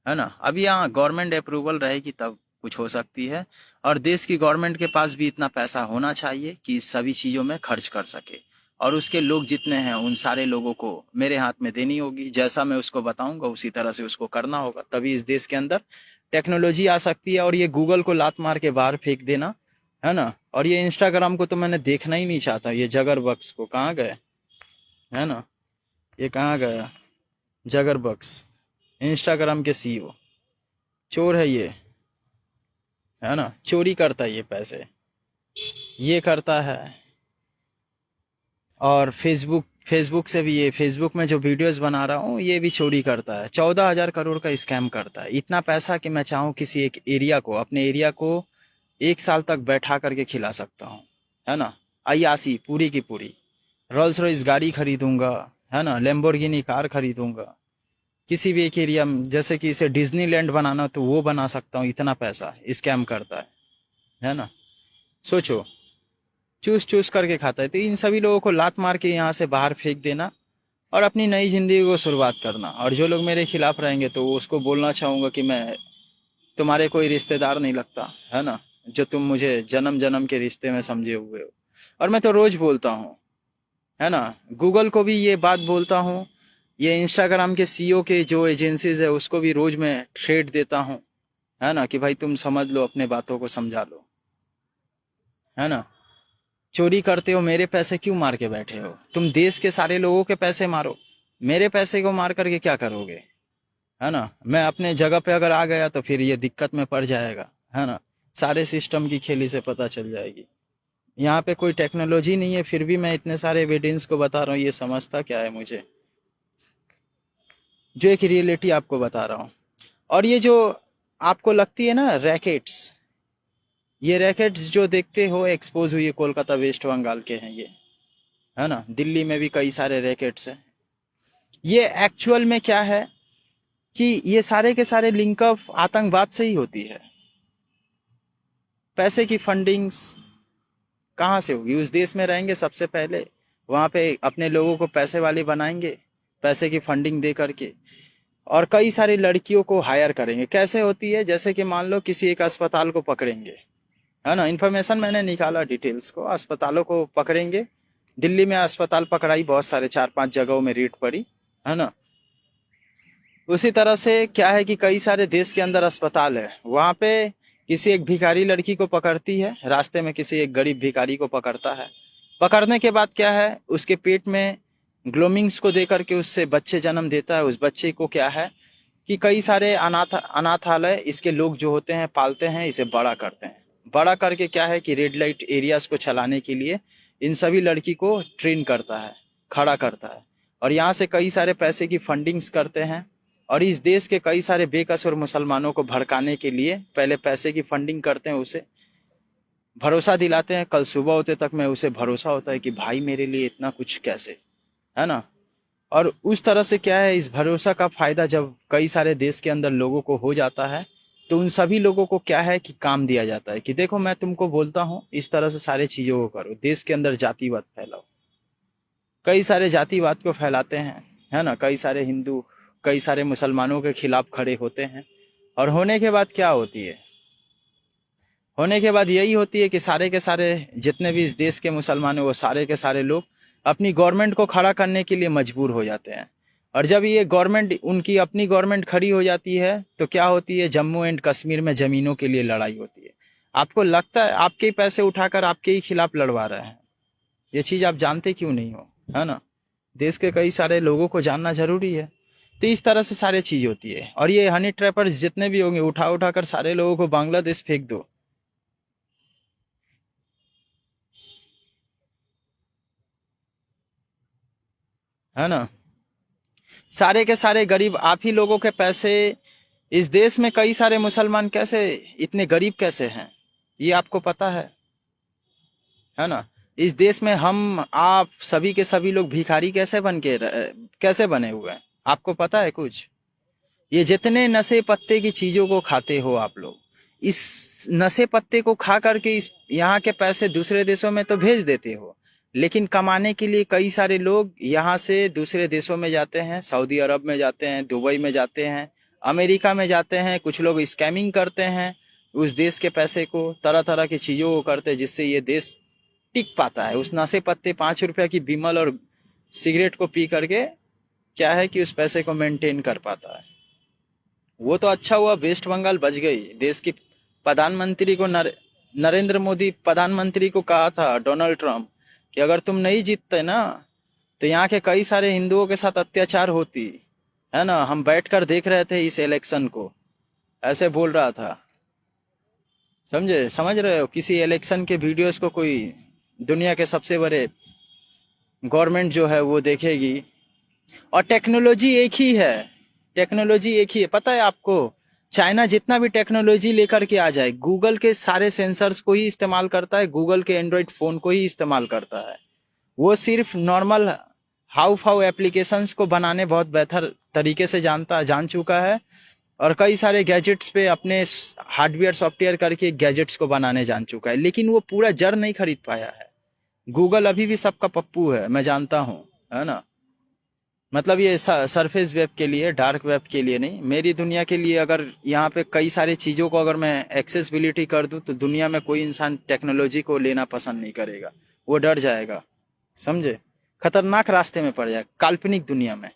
है ना। अभी यहाँ गवर्नमेंट अप्रूवल रहेगी तब कुछ हो सकती है, और देश की गवर्नमेंट के पास भी इतना पैसा होना चाहिए कि इस सभी चीजों में खर्च कर सके, और उसके लोग जितने हैं उन सारे लोगों को मेरे हाथ में देनी होगी। जैसा मैं उसको बताऊंगा उसी तरह से उसको करना होगा, तभी इस देश के अंदर टेक्नोलॉजी आ सकती है। और ये गूगल को लात मार के बाहर फेंक देना, है ना। और ये इंस्टाग्राम को तो मैंने देखना ही नहीं चाहता। ये जगर बक्स को कहाँ गए, है ना, ये कहाँ गया जगर बक्स, इंस्टाग्राम के सीईओ। चोर है ये, है ना, चोरी करता है ये पैसे, ये करता है। और फेसबुक से भी, ये फेसबुक में जो वीडियोस बना रहा हूँ ये भी चोरी करता है। 14,000 करोड़ का स्कैम करता है। इतना पैसा कि मैं चाहूँ किसी एक एरिया को, अपने एरिया को 1 साल तक बैठा करके खिला सकता हूँ, है ना। अय्यासी पूरी की पूरी, रोल्स रॉयस गाड़ी खरीदूंगा, है ना, लैम्बोर्गिनी कार खरीदूंगा किसी भी एक एरिया में। जैसे कि इसे डिज्नीलैंड बनाना तो वो बना सकता हूँ, इतना पैसा स्कैम करता है ना। सोचो चूस चूस करके खाता है। तो इन सभी लोगों को लात मार के यहाँ से बाहर फेंक देना और अपनी नई जिंदगी को शुरुआत करना। और जो लोग मेरे खिलाफ रहेंगे तो उसको बोलना चाहूंगा कि मैं तुम्हारे कोई रिश्तेदार नहीं लगता, है ना, जो तुम मुझे जन्म जन्म के रिश्ते में समझे हुए हो। और मैं तो रोज बोलता हूँ, है ना, गूगल को भी ये बात बोलता हूँ, ये इंस्टाग्राम के सीईओ के जो एजेंसीज है उसको भी रोज मैं थ्रेट देता हूँ, है ना, कि भाई तुम समझ लो, अपने बातों को समझा लो, है ना। चोरी करते हो, मेरे पैसे क्यों मार के बैठे हो? तुम देश के सारे लोगों के पैसे मारो, मेरे पैसे को मार करके क्या करोगे, है ना। मैं अपने जगह पे अगर आ गया तो फिर ये दिक्कत में पड़ जाएगा, है ना। सारे सिस्टम की खेली से पता चल जाएगी। यहाँ पे कोई टेक्नोलॉजी नहीं है, फिर भी मैं इतने सारे एविडेंस को बता रहा हूँ, ये समझता क्या है मुझे, जो एक रियलिटी आपको बता रहा हूँ। और ये जो आपको लगती है ना रैकेट्स, ये रैकेट्स जो देखते हो एक्सपोज हुई है, कोलकाता वेस्ट बंगाल के हैं ये, है ना। दिल्ली में भी कई सारे रैकेट्स हैं। ये एक्चुअल में क्या है कि ये सारे के सारे लिंक अप आतंकवाद से ही होती है। पैसे की फंडिंग्स कहाँ से होगी? उस देश में रहेंगे सबसे पहले, वहां पे अपने लोगों को पैसे वाले बनाएंगे, पैसे की फंडिंग दे करके, और कई सारी लड़कियों को हायर करेंगे। कैसे होती है? जैसे कि मान लो किसी एक अस्पताल को पकड़ेंगे, है ना, इन्फॉर्मेशन मैंने निकाला डिटेल्स को, अस्पतालों को पकड़ेंगे। दिल्ली में अस्पताल पकड़ाई बहुत सारे, 4-5 जगहों में रेड पड़ी, है ना। उसी तरह से क्या है कि कई सारे देश के अंदर अस्पताल है, वहां पे किसी एक भिखारी लड़की को पकड़ती है, रास्ते में किसी एक गरीब भिखारी को पकड़ता है। पकड़ने के बाद क्या है, उसके पेट में ग्लोमिंग्स को दे करके उससे बच्चे जन्म देता है। उस बच्चे को क्या है कि कई सारे अनाथालय इसके लोग जो होते हैं पालते हैं, इसे बड़ा करते हैं। बड़ा करके क्या है कि रेड लाइट एरियाज को चलाने के लिए इन सभी लड़की को ट्रेन करता है, खड़ा करता है, और यहाँ से कई सारे पैसे की फंडिंग्स करते हैं। और इस देश के कई सारे बेकसूर मुसलमानों को भड़काने के लिए पहले पैसे की फंडिंग करते हैं, उसे भरोसा दिलाते हैं। कल सुबह होते तक में उसे भरोसा होता है कि भाई मेरे लिए इतना कुछ कैसे, है ना। और उस तरह से क्या है, इस भरोसा का फायदा जब कई सारे देश के अंदर लोगों को हो जाता है, तो उन सभी लोगों को क्या है कि काम दिया जाता है कि देखो मैं तुमको बोलता हूँ, इस तरह से सारे चीजों को करो, देश के अंदर जातिवाद फैलाओ। कई सारे जातिवाद को फैलाते हैं, है ना। कई सारे हिंदू कई सारे मुसलमानों के खिलाफ खड़े होते हैं, और होने के बाद क्या होती है, होने के बाद यही होती है कि सारे के सारे जितने भी इस देश के मुसलमान हैं, वो सारे के सारे लोग अपनी गवर्नमेंट को खड़ा करने के लिए मजबूर हो जाते हैं। और जब ये गवर्नमेंट, उनकी अपनी गवर्नमेंट खड़ी हो जाती है, तो क्या होती है, जम्मू एंड कश्मीर में जमीनों के लिए लड़ाई होती है। आपको लगता है आपके ही पैसे उठाकर आपके ही खिलाफ लड़वा रहे हैं, ये चीज आप जानते क्यों नहीं हो, है ना। देश के कई सारे लोगों को जानना जरूरी है। तो इस तरह से सारी चीज होती है। और ये हनी ट्रैपर्स जितने भी होंगे, उठा उठा कर सारे लोगों को बांग्लादेश फेंक दो, है ना। सारे के सारे गरीब आप ही लोगों के पैसे, इस देश में कई सारे मुसलमान कैसे इतने गरीब कैसे हैं, ये आपको पता है ना। इस देश में हम आप सभी के सभी लोग भिखारी कैसे बने हुए हैं, आपको पता है कुछ? ये जितने नशे पत्ते की चीजों को खाते हो आप लोग, इस नशे पत्ते को खा करके इस यहाँ के पैसे दूसरे देशों में तो भेज देते हो, लेकिन कमाने के लिए कई सारे लोग यहाँ से दूसरे देशों में जाते हैं, सऊदी अरब में जाते हैं, दुबई में जाते हैं, अमेरिका में जाते हैं। कुछ लोग स्कैमिंग करते हैं, उस देश के पैसे को तरह तरह की चीजों को करते हैं, जिससे ये देश टिक पाता है। उस नशे पत्ते 5 रुपया की बिमल और सिगरेट को पी करके क्या है कि उस पैसे को मेंटेन कर पाता है। वो तो अच्छा हुआ वेस्ट बंगाल बच गई। देश की प्रधानमंत्री को नरेंद्र मोदी प्रधानमंत्री को कहा था डोनाल्ड ट्रंप कि अगर तुम नहीं जीतते ना, तो यहाँ के कई सारे हिंदुओं के साथ अत्याचार होती, है ना। हम बैठकर देख रहे थे इस इलेक्शन को, ऐसे बोल रहा था, समझ रहे हो। किसी इलेक्शन के वीडियोस को कोई दुनिया के सबसे बड़े गवर्नमेंट जो है वो देखेगी। और टेक्नोलॉजी एक ही है, टेक्नोलॉजी एक ही है, पता है आपको। चाइना जितना भी टेक्नोलॉजी लेकर के आ जाए, गूगल के सारे सेंसर्स को ही इस्तेमाल करता है, गूगल के एंड्रॉइड फोन को ही इस्तेमाल करता है। वो सिर्फ नॉर्मल हाउ फाउ एप्लीकेशंस को बनाने बहुत बेहतर तरीके से जान चुका है, और कई सारे गैजेट्स पे अपने हार्डवेयर सॉफ्टवेयर करके गैजेट्स को बनाने जान चुका है, लेकिन वो पूरा जड़ नहीं खरीद पाया है। गूगल अभी भी सबका पप्पू है, मैं जानता हूँ, है ना। मतलब ये सरफेस वेब के लिए, डार्क वेब के लिए नहीं, मेरी दुनिया के लिए। अगर यहाँ पे कई सारी चीजों को अगर मैं एक्सेसिबिलिटी कर दूं तो दुनिया में कोई इंसान टेक्नोलॉजी को लेना पसंद नहीं करेगा, वो डर जाएगा, समझे। खतरनाक रास्ते में पड़ जाए, काल्पनिक दुनिया में,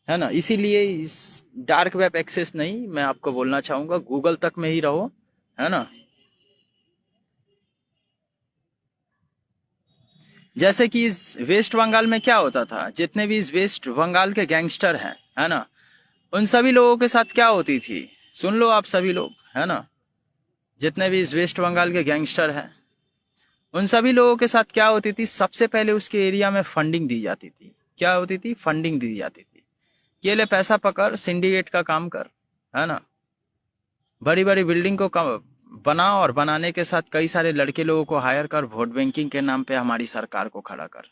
है ना। इसीलिए इस डार्क वेब एक्सेस नहीं, मैं आपको बोलना चाहूंगा गूगल तक में ही रहो, है ना। जैसे कि इस वेस्ट बंगाल में क्या होता था, जितने भी इस वेस्ट बंगाल के गैंगस्टर हैं, है ना, उन सभी लोगों के साथ क्या होती थी, सुन लो आप सभी लोग, है ना। जितने भी इस वेस्ट बंगाल के गैंगस्टर हैं, उन सभी लोगों के साथ क्या होती थी, सबसे पहले उसके एरिया में फंडिंग दी जाती थी। क्या होती थी, फंडिंग दी जाती थी। ये ले पैसा पकड़, सिंडिकेट का काम कर, है ना। बड़ी बड़ी बिल्डिंग को बना, और बनाने के साथ कई सारे लड़के लोगों को हायर कर, वोट बैंकिंग के नाम पे हमारी सरकार को खड़ा कर,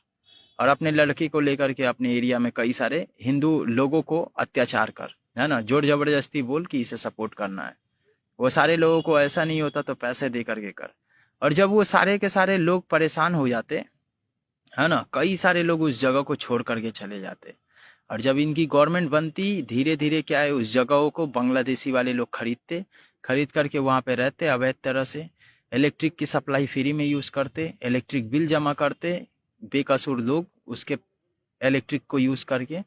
और अपने लड़की को लेकर के अपने एरिया में कई सारे हिंदू लोगों को अत्याचार कर, है ना। जोर जबरदस्ती बोल कि इसे सपोर्ट करना है। वो सारे लोगों को ऐसा नहीं होता तो पैसे दे करके कर। और जब वो सारे के सारे लोग परेशान हो जाते, है ना, कई सारे लोग उस जगह को छोड़ करके चले जाते। और जब इनकी गवर्नमेंट बनती, धीरे धीरे क्या है, उस जगहों को बांग्लादेशी वाले लोग खरीदते, खरीद करके वहां पे रहते अवैध तरह से। इलेक्ट्रिक की सप्लाई फ्री में यूज करते, इलेक्ट्रिक बिल जमा करते बेकसूर लोग उसके इलेक्ट्रिक को यूज करके।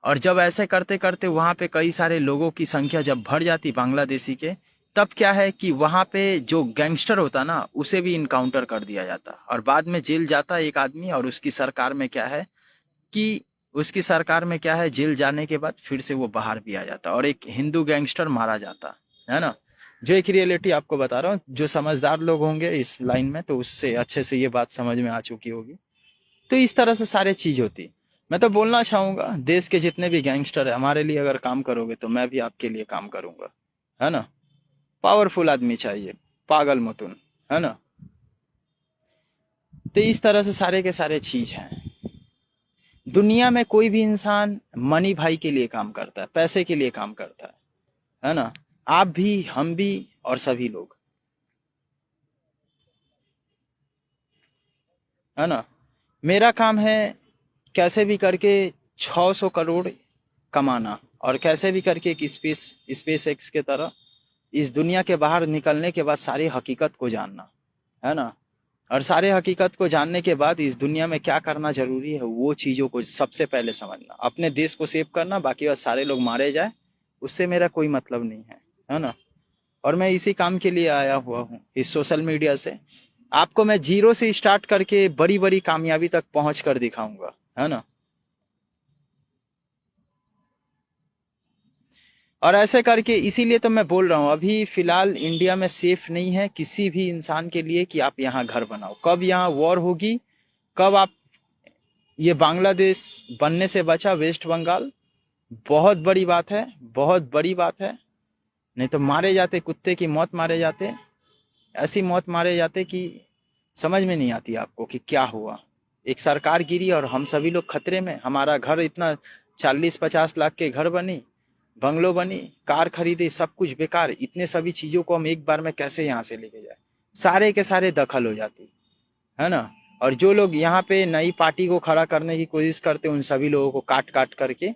और जब ऐसे करते करते वहां पे कई सारे लोगों की संख्या जब बढ़ जाती बांग्लादेशी के, तब क्या है कि वहां पे जो गैंगस्टर होता ना, उसे भी इनकाउंटर कर दिया जाता, और बाद में जेल जाता एक आदमी। और उसकी सरकार में क्या है कि जेल जाने के बाद फिर से वो बाहर भी आ जाता, और एक हिंदू गैंगस्टर मारा जाता, है ना। जो एक रियलिटी आपको बता रहा हूँ, जो समझदार लोग होंगे इस लाइन में तो उससे अच्छे से ये बात समझ में आ चुकी होगी। तो इस तरह से सारे चीज होती। मैं तो बोलना चाहूंगा, देश के जितने भी गैंगस्टर है, हमारे लिए अगर काम करोगे तो मैं भी आपके लिए काम करूंगा, है ना। पावरफुल आदमी चाहिए, पागल मतुन, है ना। तो इस तरह से सारे के सारे चीज हैं। दुनिया में कोई भी इंसान मनी भाई के लिए काम करता है, पैसे के लिए काम करता है ना। आप भी, हम भी, और सभी लोग, है ना। मेरा काम है कैसे भी करके 600 करोड़ कमाना, और कैसे भी करके एक स्पेस एक्स के तरह इस दुनिया के बाहर निकलने के बाद सारी हकीकत को जानना, है ना। और सारे हकीकत को जानने के बाद इस दुनिया में क्या करना जरूरी है, वो चीजों को सबसे पहले समझना, अपने देश को सेव करना, बाकी और सारे लोग मारे जाए उससे मेरा कोई मतलब नहीं है ना। और मैं इसी काम के लिए आया हुआ हूँ इस सोशल मीडिया से। आपको मैं जीरो से स्टार्ट करके बड़ी बड़ी कामयाबी तक पहुंच कर दिखाऊंगा, है ना। और ऐसे करके इसीलिए तो मैं बोल रहा हूँ, अभी फिलहाल इंडिया में सेफ नहीं है किसी भी इंसान के लिए कि आप यहाँ घर बनाओ। कब यहाँ वॉर होगी, कब आप, ये बांग्लादेश बनने से बचा वेस्ट बंगाल, बहुत बड़ी बात है, बहुत बड़ी बात है। नहीं तो मारे जाते, कुत्ते की मौत मारे जाते, ऐसी मौत मारे जाते कि समझ में नहीं आती आपको कि क्या हुआ। एक सरकार गिरी और हम सभी लोग खतरे में। हमारा घर इतना 40-50 लाख के घर बनी, बंगलो बनी, कार खरीदे, सब कुछ बेकार। इतने सभी चीजों को हम एक बार में कैसे यहाँ से लेके जाए, सारे के सारे दखल हो जाती, है ना। और जो लोग यहाँ पे नई पार्टी को खड़ा करने की कोशिश करते, उन सभी लोगों को काट काट करके,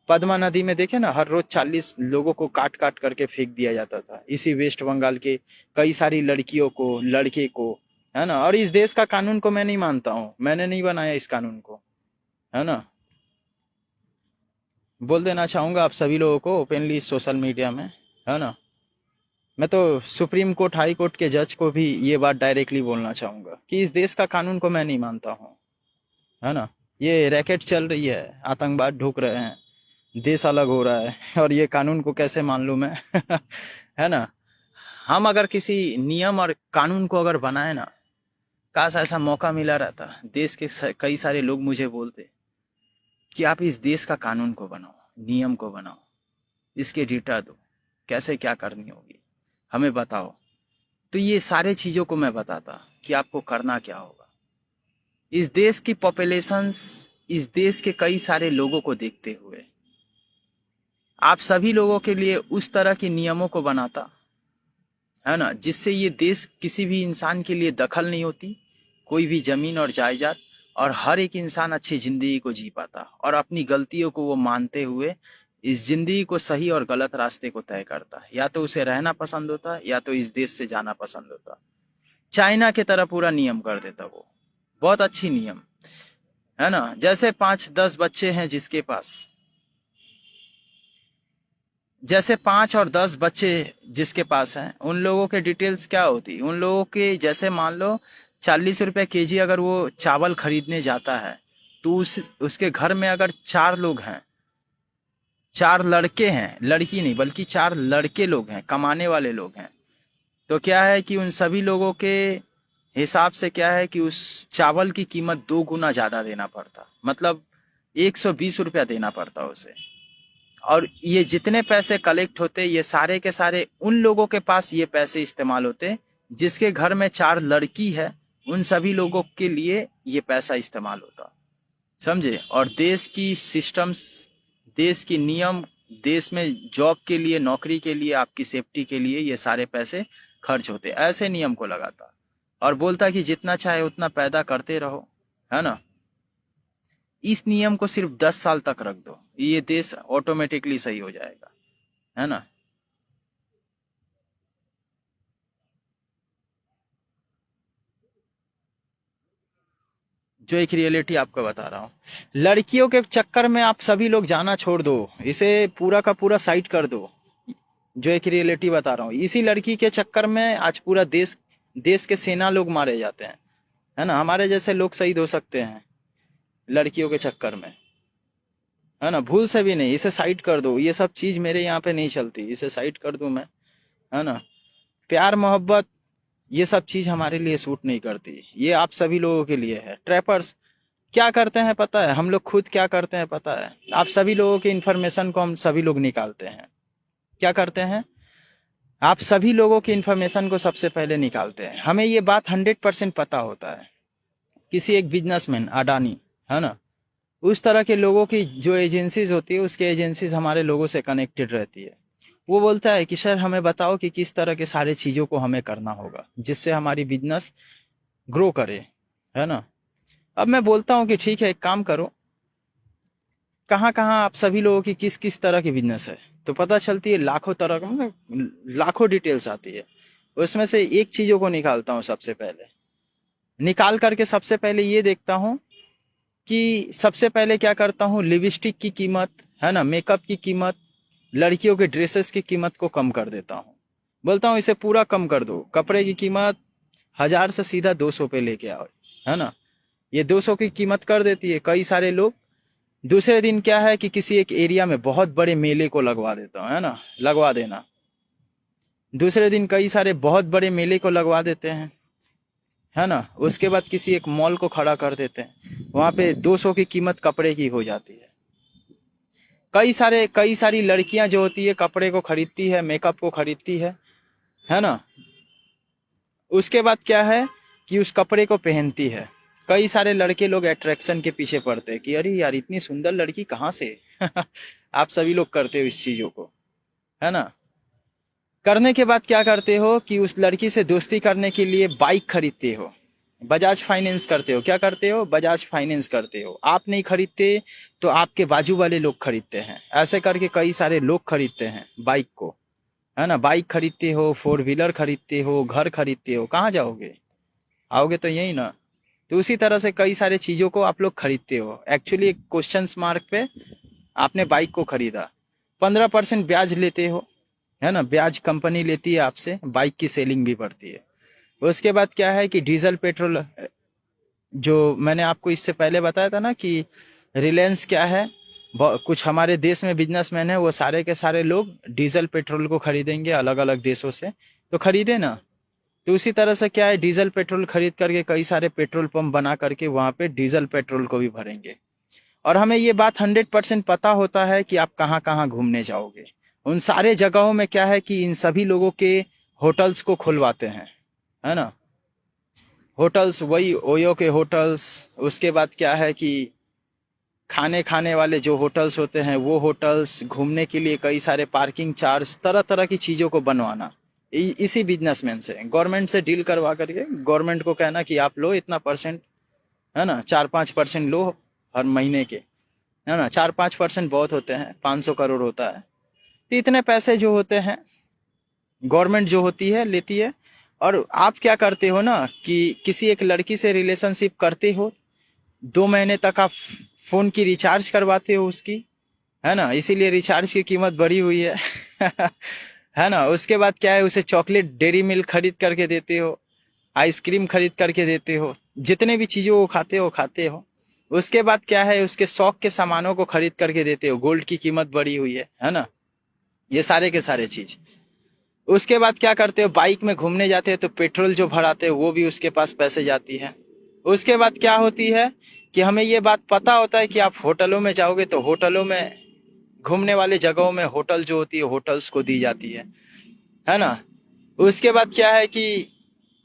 पद्मा नदी में देखे ना, हर रोज 40 लोगों को काट काट करके फेंक दिया जाता था। इसी वेस्ट बंगाल के कई सारी लड़कियों को, लड़के को, है ना। और इस देश का कानून को मैं नहीं मानता हूँ, मैंने नहीं बनाया इस कानून को, है ना। बोल देना चाहूंगा आप सभी लोगों को ओपनली सोशल मीडिया में, है ना। मैं तो सुप्रीम कोर्ट, हाई कोर्ट के जज को भी ये बात डायरेक्टली बोलना चाहूंगा कि इस देश का कानून को मैं नहीं मानता हूँ, है ना। ये रैकेट चल रही है, आतंकवाद ढुक रहे हैं, देश अलग हो रहा है, और ये कानून को कैसे मान लूं मैं है ना। हम अगर किसी नियम और कानून को अगर बनाए ना, काश ऐसा मौका मिला रहता। देश के कई सारे लोग मुझे बोलते कि आप इस देश का कानून को बनाओ, नियम को बनाओ, इसके डेटा दो, कैसे क्या करनी होगी हमें बताओ। तो ये सारे चीजों को मैं बताता कि आपको करना क्या होगा। इस देश की पॉपुलेशंस, इस देश के कई सारे लोगों को देखते हुए आप सभी लोगों के लिए उस तरह के नियमों को बनाता, है ना, जिससे ये देश किसी भी इंसान के लिए दखल नहीं होती, कोई भी जमीन और जायदाद, और हर एक इंसान अच्छी जिंदगी को जी पाता और अपनी गलतियों को वो मानते हुए इस जिंदगी को सही और गलत रास्ते को तय करता। या तो उसे रहना पसंद होता या तो इस देश से जाना पसंद होता। चाइना की तरह पूरा नियम कर देता वो, बहुत अच्छी नियम है ना। जैसे 5-10 बच्चे हैं जिसके पास, जैसे 5 और 10 बच्चे जिसके पास हैं, उन लोगों के डिटेल्स क्या होती, उन लोगों के जैसे मान लो 40 रुपए केजी अगर वो चावल खरीदने जाता है, तो उसके घर में अगर 4 लोग हैं, 4 लड़के हैं, लड़की नहीं बल्कि 4 लड़के लोग हैं, कमाने वाले लोग हैं, तो क्या है कि उन सभी लोगों के हिसाब से क्या है कि उस चावल की कीमत 2 गुना ज्यादा देना पड़ता, मतलब 120 रुपया देना पड़ता उसे। और ये जितने पैसे कलेक्ट होते, ये सारे के सारे उन लोगों के पास ये पैसे इस्तेमाल होते जिसके घर में 4 लड़की है, उन सभी लोगों के लिए ये पैसा इस्तेमाल होता, समझे। और देश की सिस्टम्स, देश की नियम, देश में जॉब के लिए, नौकरी के लिए, आपकी सेफ्टी के लिए ये सारे पैसे खर्च होते। ऐसे नियम को लगाता और बोलता कि जितना चाहे उतना पैदा करते रहो, है ना। इस नियम को सिर्फ 10 साल तक रख दो, ये देश ऑटोमेटिकली सही हो जाएगा, है ना। जो एक रियलिटी आपको बता रहा हूँ, लड़कियों के चक्कर में आप सभी लोग जाना छोड़ दो, इसे पूरा का पूरा साइड कर दो। जो एक रियलिटी बता रहा हूँ, इसी लड़की के चक्कर में आज पूरा देश के सेना लोग मारे जाते हैं, है ना। हमारे जैसे लोग शहीद हो सकते हैं लड़कियों के चक्कर में, है ना। भूल से भी नहीं, इसे साइड कर दो, ये सब चीज मेरे यहाँ पे नहीं चलती, इसे साइड कर दूं मैं, है ना। प्यार मोहब्बत ये सब चीज हमारे लिए सूट नहीं करती, ये आप सभी लोगों के लिए है। ट्रैपर्स क्या करते हैं पता है, हम लोग खुद क्या करते हैं पता है, आप सभी लोगों की इंफॉर्मेशन को हम सभी लोग निकालते हैं। क्या करते हैं, आप सभी लोगों की इंफॉर्मेशन को सबसे पहले निकालते हैं। हमें ये बात 100% पता होता है, किसी एक बिजनेसमैन अडानी, है ना, उस तरह के लोगों की जो एजेंसीज होती है, उसके एजेंसीज हमारे लोगों से कनेक्टेड रहती है। वो बोलता है कि सर हमें बताओ कि किस तरह के सारे चीजों को हमें करना होगा जिससे हमारी बिजनेस ग्रो करे, है ना। अब मैं बोलता हूँ कि ठीक है, एक काम करो, कहाँ कहाँ आप सभी लोगों की किस किस तरह की बिजनेस है, तो पता चलती है लाखों तरह का, लाखों डिटेल्स आती है। उसमें से एक चीजों को निकालता हूँ सबसे पहले, निकाल करके सबसे पहले ये देखता हूँ कि सबसे पहले क्या करता हूँ, लिपस्टिक की कीमत, है ना, मेकअप की कीमत, लड़कियों के ड्रेसेस की कीमत को कम कर देता हूँ। बोलता हूँ इसे पूरा कम कर दो, कपड़े की कीमत 1000 से सीधा 200 पे लेके आओ, है ना। ये 200 की कीमत कर देती है। कई सारे लोग दूसरे दिन क्या है कि किसी एक एरिया में बहुत बड़े मेले को लगवा देता हूँ, है ना, लगवा देना। दूसरे दिन कई सारे बहुत बड़े मेले को लगवा देते हैं, है ना। उसके बाद किसी एक मॉल को खड़ा कर देते हैं, वहां पे 200 की कीमत कपड़े की हो जाती है। कई सारी लड़कियां जो होती है कपड़े को खरीदती है, मेकअप को खरीदती है ना। उसके बाद क्या है कि उस कपड़े को पहनती है। कई सारे लड़के लोग अट्रैक्शन के पीछे पड़ते हैं कि अरे यार इतनी सुंदर लड़की कहाँ से आप सभी लोग करते हो इस चीजों को, है ना। करने के बाद क्या करते हो कि उस लड़की से दोस्ती करने के लिए बाइक खरीदते हो, बजाज फाइनेंस करते हो। क्या करते हो, बजाज फाइनेंस करते हो। आप नहीं खरीदते तो आपके बाजू वाले लोग खरीदते हैं, ऐसे करके कई सारे लोग खरीदते हैं बाइक को, है ना। बाइक खरीदते हो, 4 व्हीलर खरीदते हो, घर खरीदते हो, कहाँ जाओगे, आओगे तो यही ना। तो उसी तरह से कई सारे चीजों को आप लोग खरीदते हो। एक्चुअली एक क्वेश्चन मार्क पे आपने बाइक को खरीदा, 15% ब्याज लेते हो, है ना, ब्याज कंपनी लेती है आपसे, बाइक की सेलिंग भी बढ़ती है। उसके बाद क्या है कि डीजल पेट्रोल, जो मैंने आपको इससे पहले बताया था ना कि रिलायंस क्या है, कुछ हमारे देश में बिजनेसमैन है, वो सारे के सारे लोग डीजल पेट्रोल को खरीदेंगे अलग अलग देशों से, तो खरीदे ना। तो उसी तरह से क्या है, डीजल पेट्रोल खरीद करके कई सारे पेट्रोल पंप बना करके वहां पे डीजल पेट्रोल को भी भरेंगे। और हमें ये बात 100% पता होता है कि आप कहाँ कहाँ घूमने जाओगे। उन सारे जगहों में क्या है कि इन सभी लोगों के होटल्स को खुलवाते हैं, है ना। होटल्स वही ओयो के होटल्स। उसके बाद क्या है कि खाने वाले जो होटल्स होते हैं वो होटल्स, घूमने के लिए कई सारे पार्किंग चार्ज, तरह तरह की चीजों को बनवाना, इसी बिजनेसमैन से, गवर्नमेंट से डील करवा करके गवर्नमेंट को कहना कि आप लो इतना परसेंट, है ना, 4-5% लो हर महीने के, है ना, 4-5% बहुत होते हैं, 500 करोड़ होता है। तो इतने पैसे जो होते हैं गवर्नमेंट जो होती है लेती है। और आप क्या करते हो ना कि किसी एक लड़की से रिलेशनशिप करते हो, 2 महीने तक आप फोन की रिचार्ज करवाते हो उसकी, है ना, इसीलिए रिचार्ज की कीमत बढ़ी हुई है है ना। उसके बाद क्या है, उसे चॉकलेट डेरी मिल्क खरीद करके देते हो, आइसक्रीम खरीद करके देते हो, जितने भी चीजों को खाते हो। उसके बाद क्या है, उसके शौक के सामानों को खरीद करके देते हो, गोल्ड की कीमत बढ़ी हुई है ना, ये सारे के सारे चीज। उसके बाद क्या करते हो, बाइक में घूमने जाते हैं तो पेट्रोल जो भराते हो वो भी उसके पास पैसे जाती है। उसके बाद क्या होती है कि हमें ये बात पता होता है कि आप होटलों में जाओगे तो होटलों में, घूमने वाले जगहों में होटल जो होती है होटल्स को दी जाती है ना। उसके बाद क्या है कि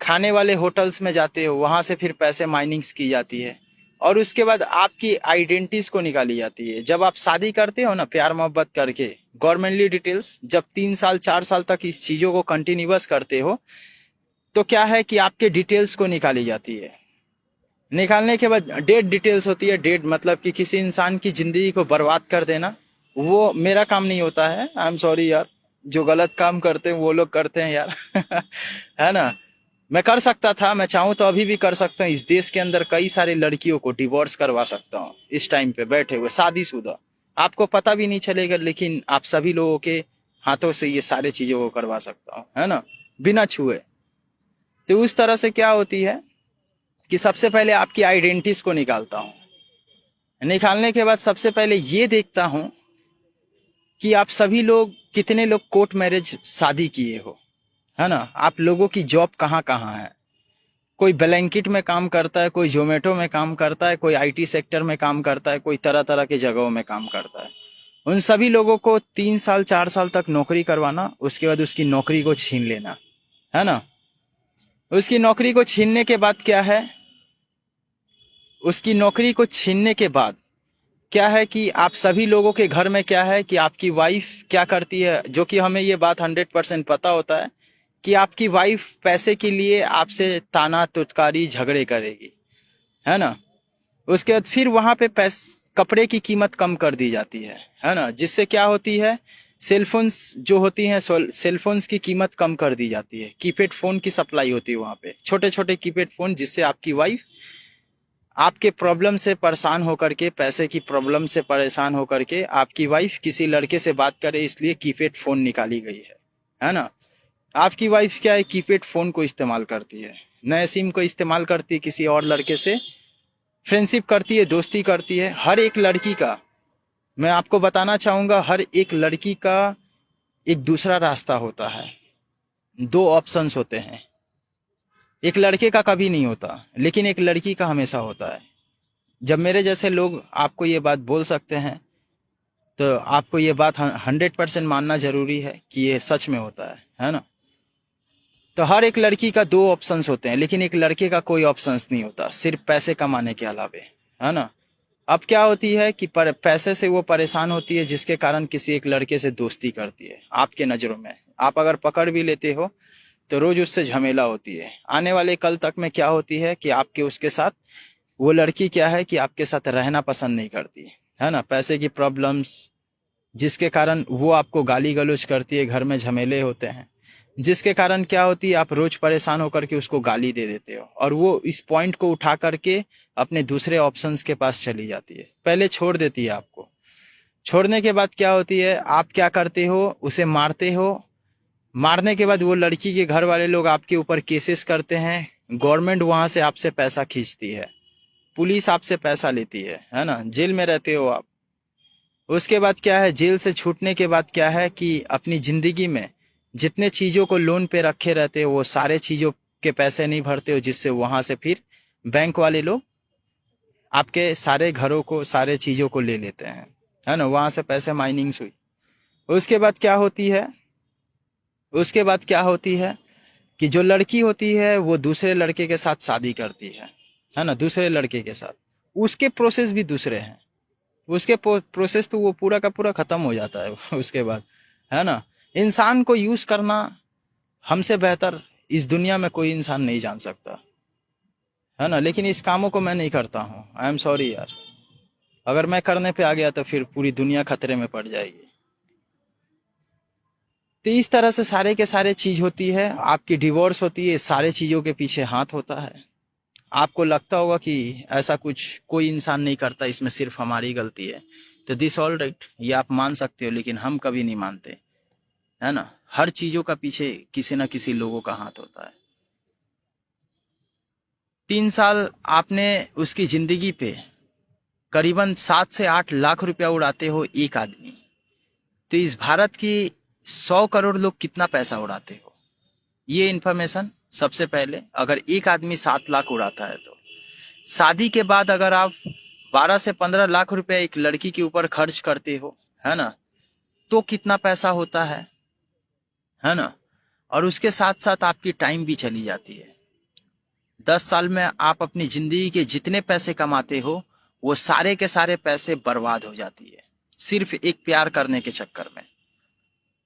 खाने वाले होटल्स में जाते हो, वहां से फिर पैसे माइनिंग्स की जाती है। और उसके बाद आपकी आइडेंटिटीज को निकाली जाती है। जब आप शादी करते हो ना प्यार मोहब्बत करके, गवर्नमेंटली डिटेल्स जब 3 साल 4 साल तक इस चीजों को कंटिन्यूअस करते हो तो क्या है कि आपके डिटेल्स को निकाली जाती है। निकालने के बाद डेट डिटेल्स होती है। डेट मतलब कि किसी इंसान की जिंदगी को बर्बाद कर देना, वो मेरा काम नहीं होता है। आई एम सॉरी यार, जो गलत काम करते हैं वो लोग करते हैं यार है ना। मैं कर सकता था, मैं चाहूँ तो अभी भी कर सकता हूँ। इस देश के अंदर कई सारी लड़कियों को डिवोर्स करवा सकता हूँ इस टाइम पे बैठे हुए, शादीशुदा, आपको पता भी नहीं चलेगा, लेकिन आप सभी लोगों के हाथों से ये सारी चीजों को करवा सकता हूँ, है ना, बिना छुए। तो उस तरह से क्या होती है कि सबसे पहले आपकी आइडेंटिटीज को निकालता हूँ। निकालने के बाद सबसे पहले ये देखता हूँ कि आप सभी लोग, कितने लोग कोर्ट मैरिज शादी किए हो, है ना, आप लोगों की जॉब कहाँ कहाँ है। कोई ब्लैंकेट में काम करता है, कोई जोमेटो में काम करता है, कोई आईटी सेक्टर में काम करता है, कोई तरह तरह के जगहों में काम करता है। उन सभी लोगों को 3 साल 4 साल तक नौकरी करवाना, उसके बाद उसकी नौकरी को छीन लेना, है ना। उसकी नौकरी को छीनने के बाद क्या है, उसकी नौकरी को छीनने के बाद क्या है कि आप सभी लोगों के घर में क्या है कि आपकी वाइफ क्या करती है, जो कि हमें ये बात 100% पता होता है कि आपकी वाइफ पैसे के लिए आपसे ताना तुतकारी झगड़े करेगी, है ना। उसके बाद फिर वहां पे कपड़े की कीमत कम कर दी जाती है ना, जिससे क्या होती है, सेलफोन्स जो होती हैं, सेलफोन्स की कीमत कम कर दी जाती है। कीपैड फोन की सप्लाई होती है वहां पे, छोटे छोटे कीपैड फोन, जिससे आपकी वाइफ आपके प्रॉब्लम से परेशान होकर के, पैसे की प्रॉब्लम से परेशान होकर के आपकी वाइफ किसी लड़के से बात करे, इसलिए कीपैड फोन निकाली गई है ना। आपकी वाइफ क्या है, कीपैड फोन को इस्तेमाल करती है, नए सिम को इस्तेमाल करती है, किसी और लड़के से फ्रेंडशिप करती है, दोस्ती करती है। हर एक लड़की का, मैं आपको बताना चाहूंगा, हर एक लड़की का एक दूसरा रास्ता होता है, 2 ऑप्शंस होते हैं। एक लड़के का कभी नहीं होता, लेकिन एक लड़की का हमेशा होता है। जब मेरे जैसे लोग आपको ये बात बोल सकते हैं तो आपको ये बात 100% मानना जरूरी है कि ये सच में होता है ना। तो हर एक लड़की का 2 ऑप्शंस होते हैं, लेकिन एक लड़के का कोई ऑप्शंस नहीं होता, सिर्फ पैसे कमाने के अलावे, है ना। अब क्या होती है कि पैसे से वो परेशान होती है, जिसके कारण किसी एक लड़के से दोस्ती करती है। आपके नजरों में आप अगर पकड़ भी लेते हो तो रोज उससे झमेला होती है। आने वाले कल तक में क्या होती है कि आपके उसके साथ, वो लड़की क्या है कि आपके साथ रहना पसंद नहीं करती, है ना। पैसे की प्रॉब्लम्स, जिसके कारण वो आपको गाली गलौज करती है, घर में झमेले होते हैं, जिसके कारण क्या होती है, आप रोज परेशान होकर के उसको गाली दे देते हो, और वो इस पॉइंट को उठा करके अपने दूसरे ऑप्शंस के पास चली जाती है, पहले छोड़ देती है आपको। छोड़ने के बाद क्या होती है, आप क्या करते हो, उसे मारते हो। मारने के बाद वो लड़की के घर वाले लोग आपके ऊपर केसेस करते हैं, गवर्नमेंट वहां से आपसे पैसा खींचती है, पुलिस आपसे पैसा लेती है ना, जेल में रहते हो आप। उसके बाद क्या है, जेल से छूटने के बाद क्या है कि अपनी जिंदगी में जितने चीजों को लोन पे रखे रहते हो, वो सारे चीजों के पैसे नहीं भरते हो, जिससे वहां से फिर बैंक वाले लोग आपके सारे घरों को, सारे चीजों को ले लेते हैं, है ना। वहां से पैसे माइनिंग्स हुई। उसके बाद क्या होती है, उसके बाद क्या होती है कि जो लड़की होती है वो दूसरे लड़के के साथ शादी करती है ना, दूसरे लड़के के साथ। उसके प्रोसेस भी दूसरे हैं, उसके प्रोसेस तो वो पूरा का पूरा खत्म हो जाता है उसके बाद, है ना। इंसान को यूज करना हमसे बेहतर इस दुनिया में कोई इंसान नहीं जान सकता, है ना। लेकिन इस कामों को मैं नहीं करता हूँ। आई एम सॉरी यार, अगर मैं करने पे आ गया तो फिर पूरी दुनिया खतरे में पड़ जाएगी। तो इस तरह से सारे के सारे चीज होती है। आपकी डिवोर्स होती है, सारे चीजों के पीछे हाथ होता है। आपको लगता होगा कि ऐसा कुछ कोई इंसान नहीं करता, इसमें सिर्फ हमारी गलती है, तो दिस ऑल राइट, ये आप मान सकते हो, लेकिन हम कभी नहीं मानते, है ना। हर चीजों का पीछे किसी ना किसी लोगों का हाथ होता है। 3 साल आपने उसकी जिंदगी पे करीबन 7 से 8 लाख रुपया उड़ाते हो एक आदमी, तो इस भारत की 100 करोड़ लोग कितना पैसा उड़ाते हो, ये इन्फॉर्मेशन सबसे पहले। अगर एक आदमी 7 लाख उड़ाता है तो शादी के बाद अगर आप 12 से 15 लाख रुपया एक लड़की के ऊपर खर्च करते हो, है ना, तो कितना पैसा होता है ना। और उसके साथ साथ आपकी टाइम भी चली जाती है। 10 साल में आप अपनी जिंदगी के जितने पैसे कमाते हो वो सारे के सारे पैसे बर्बाद हो जाती है, सिर्फ एक प्यार करने के चक्कर में,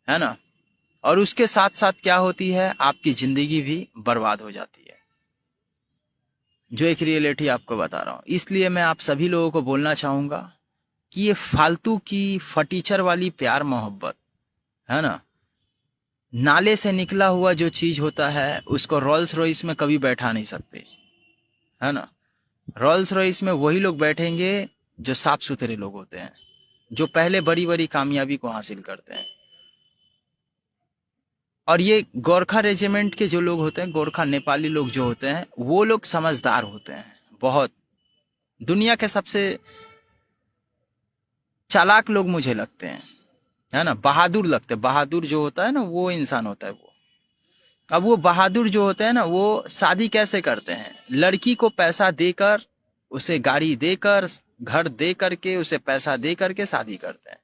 है ना। और उसके साथ साथ क्या होती है, आपकी जिंदगी भी बर्बाद हो जाती है, जो एक रियलिटी आपको बता रहा हूं। इसलिए मैं आप सभी लोगों को बोलना चाहूंगा कि ये फालतू की फटीचर वाली प्यार मोहब्बत, है ना, नाले से निकला हुआ जो चीज होता है उसको रोल्स रॉयस में कभी बैठा नहीं सकते, है ना। रोल्स रॉयस में वही लोग बैठेंगे जो साफ सुथरे लोग होते हैं, जो पहले बड़ी बड़ी कामयाबी को हासिल करते हैं। और ये गोरखा रेजिमेंट के जो लोग होते हैं, गोरखा नेपाली लोग जो होते हैं, वो लोग समझदार होते हैं बहुत। दुनिया के सबसे चालाक लोग मुझे लगते हैं, है ना, बहादुर लगते हैं। बहादुर जो होता है ना, वो इंसान होता है वो। अब वो बहादुर जो होते हैं ना, वो शादी कैसे करते हैं, लड़की को पैसा देकर, उसे गाड़ी देकर, घर दे करके, उसे पैसा दे करके शादी करते हैं।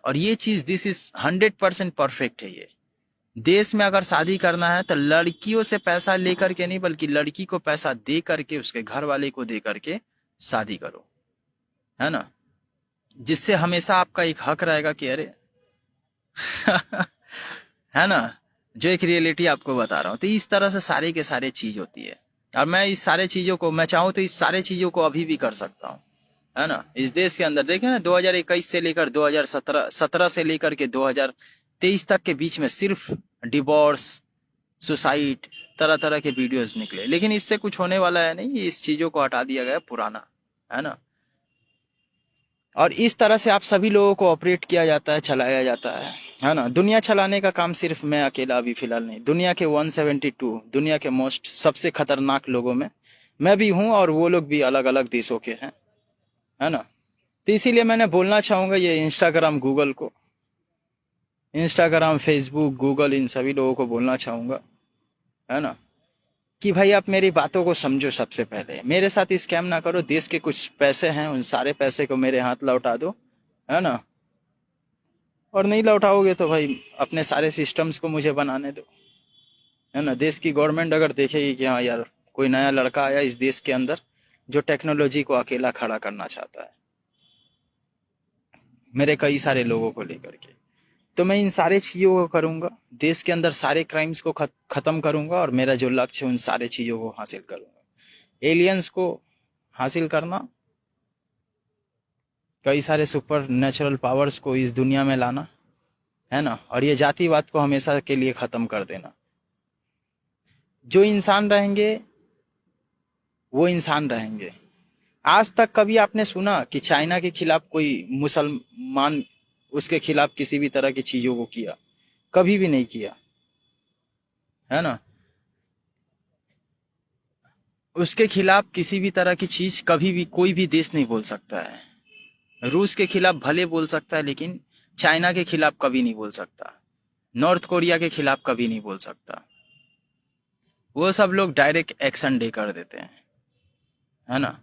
और ये चीज, दिस इज 100% परफेक्ट है। ये देश में अगर शादी करना है तो लड़कियों से पैसा लेकर के नहीं, बल्कि लड़की को पैसा दे करके, उसके घर वाले को दे करके शादी करो, है ना। जिससे हमेशा आपका एक हक रहेगा कि अरे है ना, जो एक रियलिटी आपको बता रहा हूं। तो इस तरह से सारे के सारे चीज होती है। और मैं इस सारे चीजों को, मैं चाहूं तो इस सारे चीजों को अभी भी कर सकता हूं, है ना। इस देश के अंदर देखें ना, 2021 से लेकर 2017 से लेकर के 2023 तक के बीच में सिर्फ डिवोर्स, सुसाइड, तरह तरह के वीडियोस निकले। लेकिन इससे कुछ होने वाला है नहीं, इस चीजों को हटा दिया गया पुराना, है ना। और इस तरह से आप सभी लोगों को ऑपरेट किया जाता है, चलाया जाता है ना। दुनिया चलाने का काम सिर्फ मैं अकेला अभी फिलहाल नहीं, दुनिया के 172 दुनिया के मोस्ट सबसे खतरनाक लोगों में मैं भी हूं, और वो लोग भी अलग अलग देशों के हैं, है ना। तो इसीलिए मैंने बोलना चाहूंगा ये इंस्टाग्राम गूगल को, इंस्टाग्राम फेसबुक गूगल, इन सभी लोगों को बोलना चाहूंगा, है ना, कि भाई आप मेरी बातों को समझो। सबसे पहले मेरे साथ स्कैम ना करो, देश के कुछ पैसे हैं उन सारे पैसे को मेरे हाथ लौटा दो, है ना। और नहीं लौटाओगे तो भाई अपने सारे सिस्टम्स को मुझे बनाने दो, है ना। देश की गवर्नमेंट अगर देखेगी कि हाँ यार, कोई नया लड़का आया इस देश के अंदर जो टेक्नोलॉजी को अकेला खड़ा करना चाहता है, मेरे कई सारे लोगों को लेकर के, तो मैं इन सारे चीजों को करूंगा, देश के अंदर सारे क्राइम्स को खत्म करूंगा, और मेरा जो लक्ष्य है उन सारे चीजों को हासिल करूंगा। एलियंस को हासिल करना, कई सारे सुपर नेचुरल पावर्स को इस दुनिया में लाना, है ना, और ये जातिवाद को हमेशा के लिए खत्म कर देना। जो इंसान रहेंगे वो इंसान रहेंगे। आज तक कभी आपने सुना कि चाइना के खिलाफ कोई मुसलमान उसके खिलाफ किसी भी तरह की चीजों को किया? कभी भी नहीं किया, है ना। उसके खिलाफ किसी भी तरह की चीज कभी भी कोई भी देश नहीं बोल सकता है। रूस के खिलाफ भले बोल सकता है, लेकिन चाइना के खिलाफ कभी नहीं बोल सकता, नॉर्थ कोरिया के खिलाफ कभी नहीं बोल सकता। वो सब लोग डायरेक्ट एक्शन डे कर देते हैं, है ना।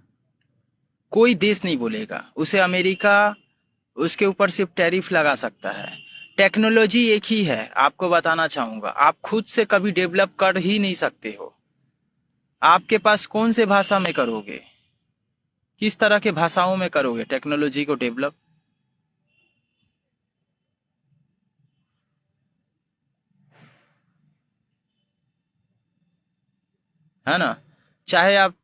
कोई देश नहीं बोलेगा उसे, अमेरिका उसके ऊपर सिर्फ टैरिफ लगा सकता है। टेक्नोलॉजी एक ही है, आपको बताना चाहूंगा, आप खुद से कभी डेवलप कर ही नहीं सकते हो। आपके पास कौन से भाषा में करोगे, किस तरह के भाषाओं में करोगे टेक्नोलॉजी को डेवलप? है ना। चाहे आप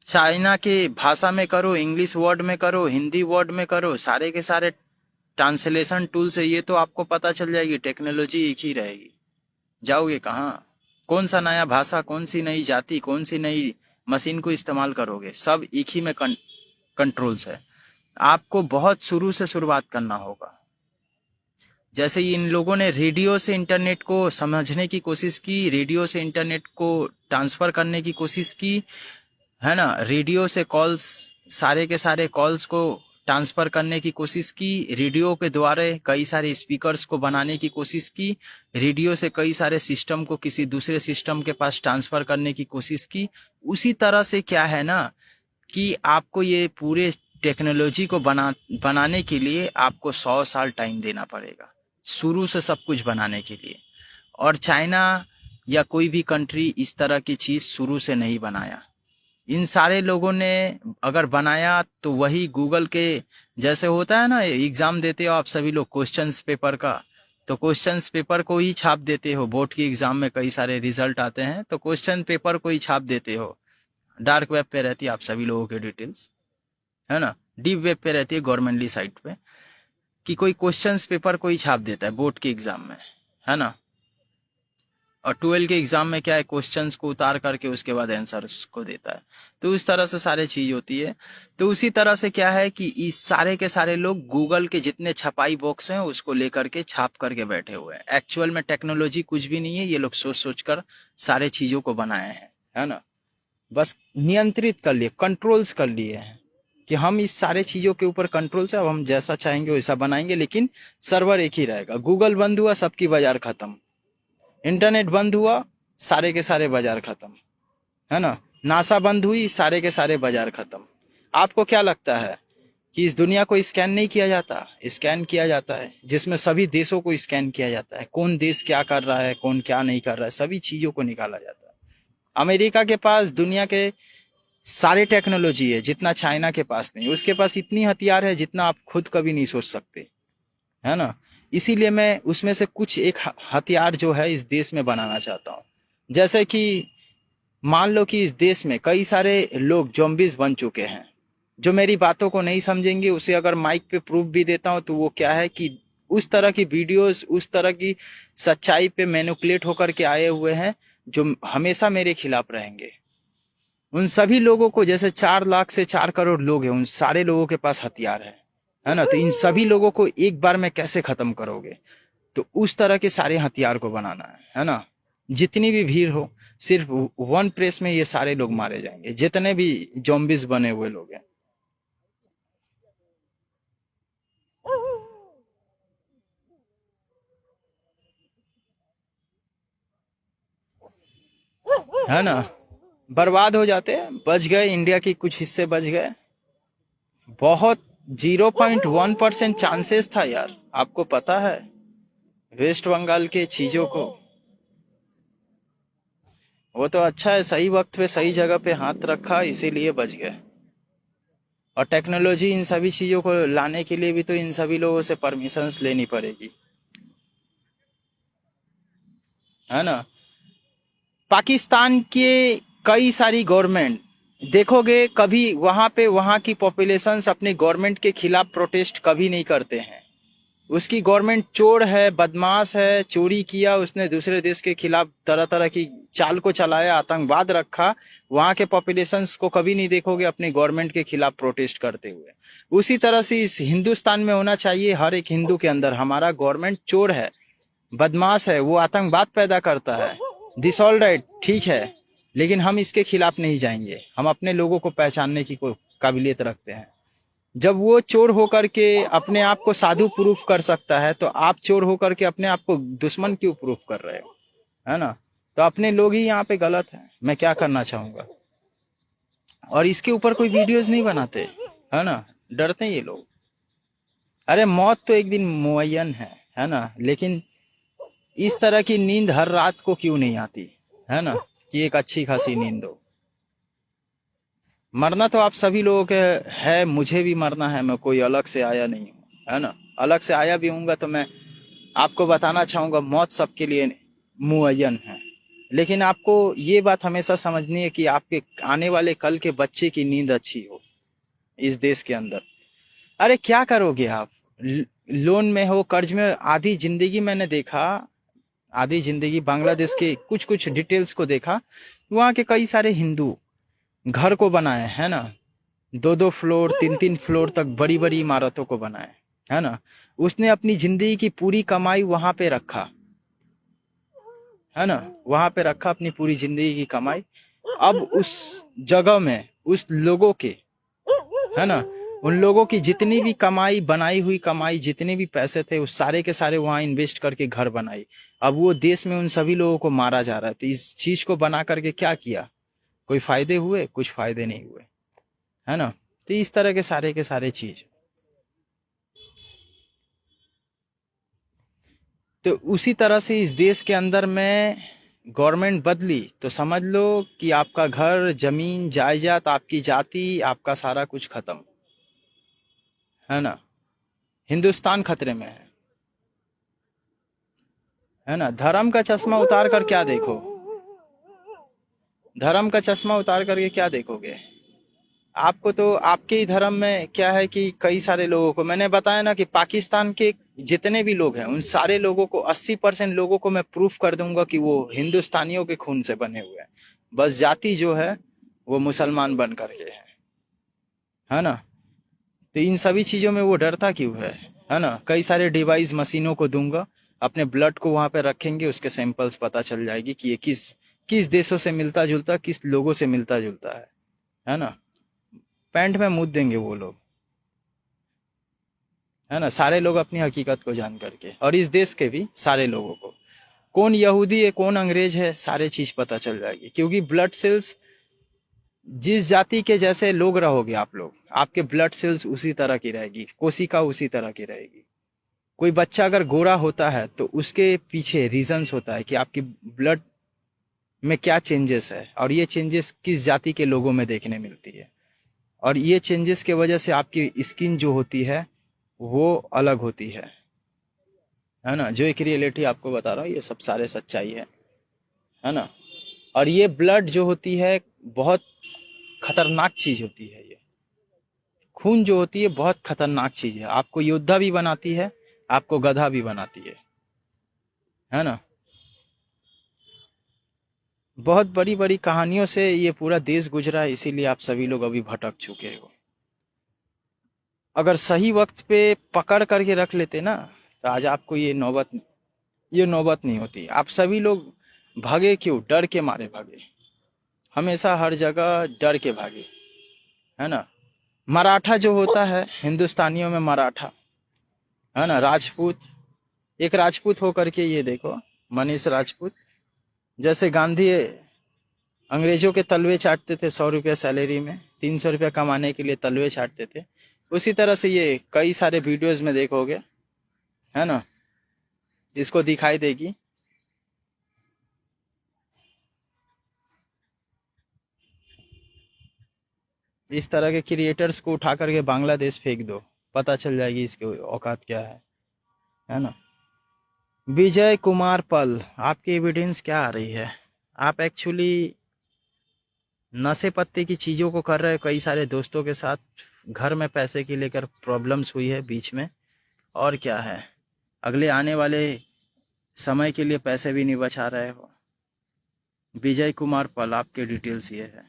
चाइना के भाषा में करो, इंग्लिश वर्ड में करो, हिंदी वर्ड में करो, सारे के सारे ट्रांसलेशन टूल से ये तो आपको पता चल जाएगी, टेक्नोलॉजी एक ही रहेगी। जाओगे कहाँ? कौन सा नया भाषा, कौन सी नई जाति, कौन सी नई मशीन को इस्तेमाल करोगे? सब एक ही में कंट्रोल्स है। आपको बहुत शुरू से शुरुआत करना होगा। जैसे इन लोगों ने रेडियो से इंटरनेट को समझने की कोशिश की, रेडियो से इंटरनेट को ट्रांसफर करने की कोशिश की, है ना। रेडियो से कॉल्स, सारे के सारे कॉल्स को ट्रांसफर करने की कोशिश की, रेडियो के द्वारा कई सारे स्पीकर्स को बनाने की कोशिश की, रेडियो से कई सारे सिस्टम को किसी दूसरे सिस्टम के पास ट्रांसफर करने की कोशिश की। उसी तरह से क्या है ना कि आपको ये पूरे टेक्नोलॉजी को बनाने के लिए आपको 100 साल टाइम देना पड़ेगा, शुरू से सब कुछ बनाने के लिए। और चाइना या कोई भी कंट्री इस तरह की चीज शुरू से नहीं बनाया। इन सारे लोगों ने अगर बनाया तो वही गूगल के जैसे होता है ना, एग्जाम देते हो आप सभी लोग क्वेश्चंस पेपर का, तो क्वेश्चंस पेपर को ही छाप देते हो। बोर्ड की एग्जाम में कई सारे रिजल्ट आते हैं तो क्वेश्चन पेपर को ही छाप देते हो। डार्क वेब पे रहती है आप सभी लोगों की डिटेल्स, है ना। डीप वेब पे रहती है गवर्नमेंटली साइट पे, कि कोई क्वेश्चंस पेपर को ही छाप देता है बोर्ड के एग्जाम में, है ना। और 12 के एग्जाम में क्या है, क्वेश्चंस को उतार करके उसके बाद आंसर को देता है। तो उस तरह से सारी चीज होती है। तो उसी तरह से क्या है कि इस सारे के सारे लोग गूगल के जितने छपाई बॉक्स हैं उसको लेकर के छाप करके बैठे हुए हैं। एक्चुअल में टेक्नोलॉजी कुछ भी नहीं है, ये लोग सोच सोच कर सारे चीजों को बनाए हैं, है ना। बस नियंत्रित कर लिए, कंट्रोल्स कर लिए हैं कि हम इस सारे चीजों के ऊपर कंट्रोल से अब हम जैसा चाहेंगे वैसा बनाएंगे, लेकिन सर्वर एक ही रहेगा। गूगल बंद हुआ, सबकी बाजार खत्म। इंटरनेट बंद हुआ, सारे के सारे बाजार खत्म, है ना। नासा बंद हुई, सारे के सारे बाजार खत्म। आपको क्या लगता है कि इस दुनिया को स्कैन नहीं किया जाता? स्कैन किया जाता है, जिसमें सभी देशों को स्कैन किया जाता है। कौन देश क्या कर रहा है, कौन क्या नहीं कर रहा है, सभी चीजों को निकाला जाता है। अमेरिका के पास दुनिया के सारे टेक्नोलॉजी है जितना चाइना के पास नहीं। उसके पास इतनी हथियार है जितना आप खुद कभी नहीं सोच सकते, है ना। इसीलिए मैं उसमें से कुछ एक हथियार जो है इस देश में बनाना चाहता हूँ। जैसे कि मान लो कि इस देश में कई सारे लोग ज़ॉम्बीज बन चुके हैं। जो मेरी बातों को नहीं समझेंगे उसे अगर माइक पे प्रूफ भी देता हूँ तो वो क्या है कि उस तरह की वीडियोस, उस तरह की सच्चाई पे मैनिपुलेट होकर के आए हुए हैं जो हमेशा मेरे खिलाफ रहेंगे। उन सभी लोगों को, जैसे 4 लाख से 4 करोड़ लोग हैं, उन सारे लोगों के पास हथियार है ना। तो इन सभी लोगों को एक बार में कैसे खत्म करोगे? तो उस तरह के सारे हथियार को बनाना है ना। जितनी भी भीड़ हो, सिर्फ वन प्रेस में ये सारे लोग मारे जाएंगे, जितने भी जॉम्बिस बने हुए लोग हैं। है ना, बर्बाद हो जाते हैं। बच गए, इंडिया की कुछ हिस्से बच गए। बहुत 0.1% चांसेस था यार, आपको पता है, वेस्ट बंगाल के चीजों को। वो तो अच्छा है, सही वक्त पे सही जगह पे हाथ रखा, इसीलिए बच गए। और टेक्नोलॉजी इन सभी चीजों को लाने के लिए भी तो इन सभी लोगों से परमिशंस लेनी पड़ेगी, है ना। पाकिस्तान के कई सारी गवर्नमेंट देखोगे, कभी वहां पे वहां की पॉपुलेशंस अपने गवर्नमेंट के खिलाफ प्रोटेस्ट कभी नहीं करते हैं। उसकी गवर्नमेंट चोर है, बदमाश है, चोरी किया उसने, दूसरे देश के खिलाफ तरह तरह की चाल को चलाया, आतंकवाद रखा। वहां के पॉपुलेशंस को कभी नहीं देखोगे अपनी गवर्नमेंट के खिलाफ प्रोटेस्ट करते हुए। उसी तरह से इस हिंदुस्तान में होना चाहिए। हर एक हिंदू के अंदर हमारा गवर्नमेंट चोर है, बदमाश है, वो आतंकवाद पैदा करता है, दिस ऑल राइट, ठीक है, लेकिन हम इसके खिलाफ नहीं जाएंगे। हम अपने लोगों को पहचानने की काबिलियत रखते हैं। जब वो चोर होकर के अपने आप को साधु प्रूफ कर सकता है, तो आप चोर होकर के अपने आप को दुश्मन क्यों प्रूफ कर रहे हो, है ना। तो अपने लोग ही यहाँ पे गलत है, मैं क्या करना चाहूंगा। और इसके ऊपर कोई वीडियोस नहीं बनाते, है ना, डरते हैं ये लोग। अरे मौत तो एक दिन मुअय्यन है ना, लेकिन इस तरह की नींद हर रात को क्यों नहीं आती, है ना, कि एक अच्छी खासी नींद हो। मरना तो आप सभी लोगों के है, मुझे भी मरना है, मैं कोई अलग से आया नहीं हूँ, है ना। अलग से आया भी हूँगा तो मैं आपको बताना चाहूंगा, मौत सबके लिए मुअय्यन है। लेकिन आपको ये बात हमेशा समझनी है कि आपके आने वाले कल के बच्चे की नींद अच्छी हो इस देश के अंदर। अरे क्या करोगे आप? लोन में हो, कर्ज में। आधी जिंदगी मैंने देखा, आधी जिंदगी बांग्लादेश के कुछ कुछ डिटेल्स को देखा। वहाँ के कई सारे हिंदू घर को बनाए है ना, 2-2 फ्लोर 3-3 फ्लोर तक बड़ी बड़ी इमारतों को बनाए, है ना। उसने अपनी जिंदगी की पूरी कमाई वहां पे रखा, है ना, वहां पे रखा अपनी पूरी जिंदगी की कमाई। अब उस जगह में उस लोगों के, है ना, उन लोगों की जितनी भी कमाई, बनाई हुई कमाई, जितने भी पैसे थे, उस सारे के सारे वहां इन्वेस्ट करके घर बनाई। अब वो देश में उन सभी लोगों को मारा जा रहा है। तो इस चीज को बना करके क्या किया? कोई फायदे हुए? कुछ फायदे नहीं हुए, है ना। तो इस तरह के सारे चीज। तो उसी तरह से इस देश के अंदर में गवर्नमेंट बदली तो समझ लो कि आपका घर, जमीन, जायदाद, आपकी जाति, आपका सारा कुछ खत्म, है ना। हिंदुस्तान खतरे में है ना। धर्म का चश्मा उतार कर क्या देखो? धर्म का चश्मा उतार करके क्या देखोगे? आपको तो आपके ही धर्म में क्या है कि कई सारे लोगों को, मैंने बताया ना कि पाकिस्तान के जितने भी लोग हैं उन सारे लोगों को, 80% लोगों को मैं प्रूफ कर दूंगा कि वो हिंदुस्तानियों के खून से बने हुए हैं। बस जाति जो है वो मुसलमान बन करके है ना। तो इन सभी चीजों में वो डरता क्यों है ना। कई सारे डिवाइस मशीनों को दूंगा, अपने ब्लड को वहां पे रखेंगे, उसके सैंपल्स पता चल जाएगी कि ये किस किस देशों से मिलता जुलता, किस लोगों से मिलता जुलता है ना। पैंट में मूत देंगे वो लोग, है ना, सारे लोग अपनी हकीकत को जान करके। और इस देश के भी सारे लोगों को, कौन यहूदी है कौन अंग्रेज है, सारे चीज पता चल जाएगी। क्योंकि ब्लड सेल्स, जिस जाति के जैसे लोग रहोगे आप लोग, आपके ब्लड सेल्स उसी तरह की रहेगी, कोशिका उसी तरह की रहेगी। कोई बच्चा अगर गोरा होता है तो उसके पीछे रीजंस होता है कि आपकी ब्लड में क्या चेंजेस है, और ये चेंजेस किस जाति के लोगों में देखने मिलती है। और ये चेंजेस के वजह से आपकी स्किन जो होती है वो अलग होती है ना। जो एक रियलिटी आपको बता रहा हूँ, ये सब सारे सच्चाई है ना। और ये ब्लड जो होती है बहुत खतरनाक चीज होती है। ये खून जो होती है बहुत खतरनाक चीज है, आपको योद्धा भी बनाती है, आपको गधा भी बनाती है ना। बहुत बड़ी बड़ी कहानियों से ये पूरा देश गुजरा है, इसीलिए आप सभी लोग अभी भटक चुके हो। अगर सही वक्त पे पकड़ करके रख लेते ना, तो आज आपको ये नौबत नहीं होती। आप सभी लोग भागे क्यों? डर के मारे भागे, हमेशा हर जगह डर के भागे, है ना। मराठा जो होता है हिंदुस्तानियों में, मराठा, है ना, राजपूत, एक राजपूत होकर के ये देखो, मनीष राजपूत, जैसे गांधी अंग्रेजों के तलवे चाटते थे 100 रुपया सैलरी में, 300 रुपया कमाने के लिए तलवे चाटते थे, उसी तरह से ये कई सारे वीडियोस में देखोगे, है ना, इसको दिखाई देगी। इस तरह के क्रिएटर्स को उठा करके बांग्लादेश फेंक दो, पता चल जाएगी इसकी औकात क्या है ना। विजय कुमार पल, आपकी एविडेंस क्या आ रही है? आप एक्चुअली नशे पत्ते की चीजों को कर रहे हो कई सारे दोस्तों के साथ, घर में पैसे की लेकर प्रॉब्लम्स हुई है बीच में, और क्या है, अगले आने वाले समय के लिए पैसे भी नहीं बचा रहे हो। विजय कुमार पल, आपके डिटेल्स ये है।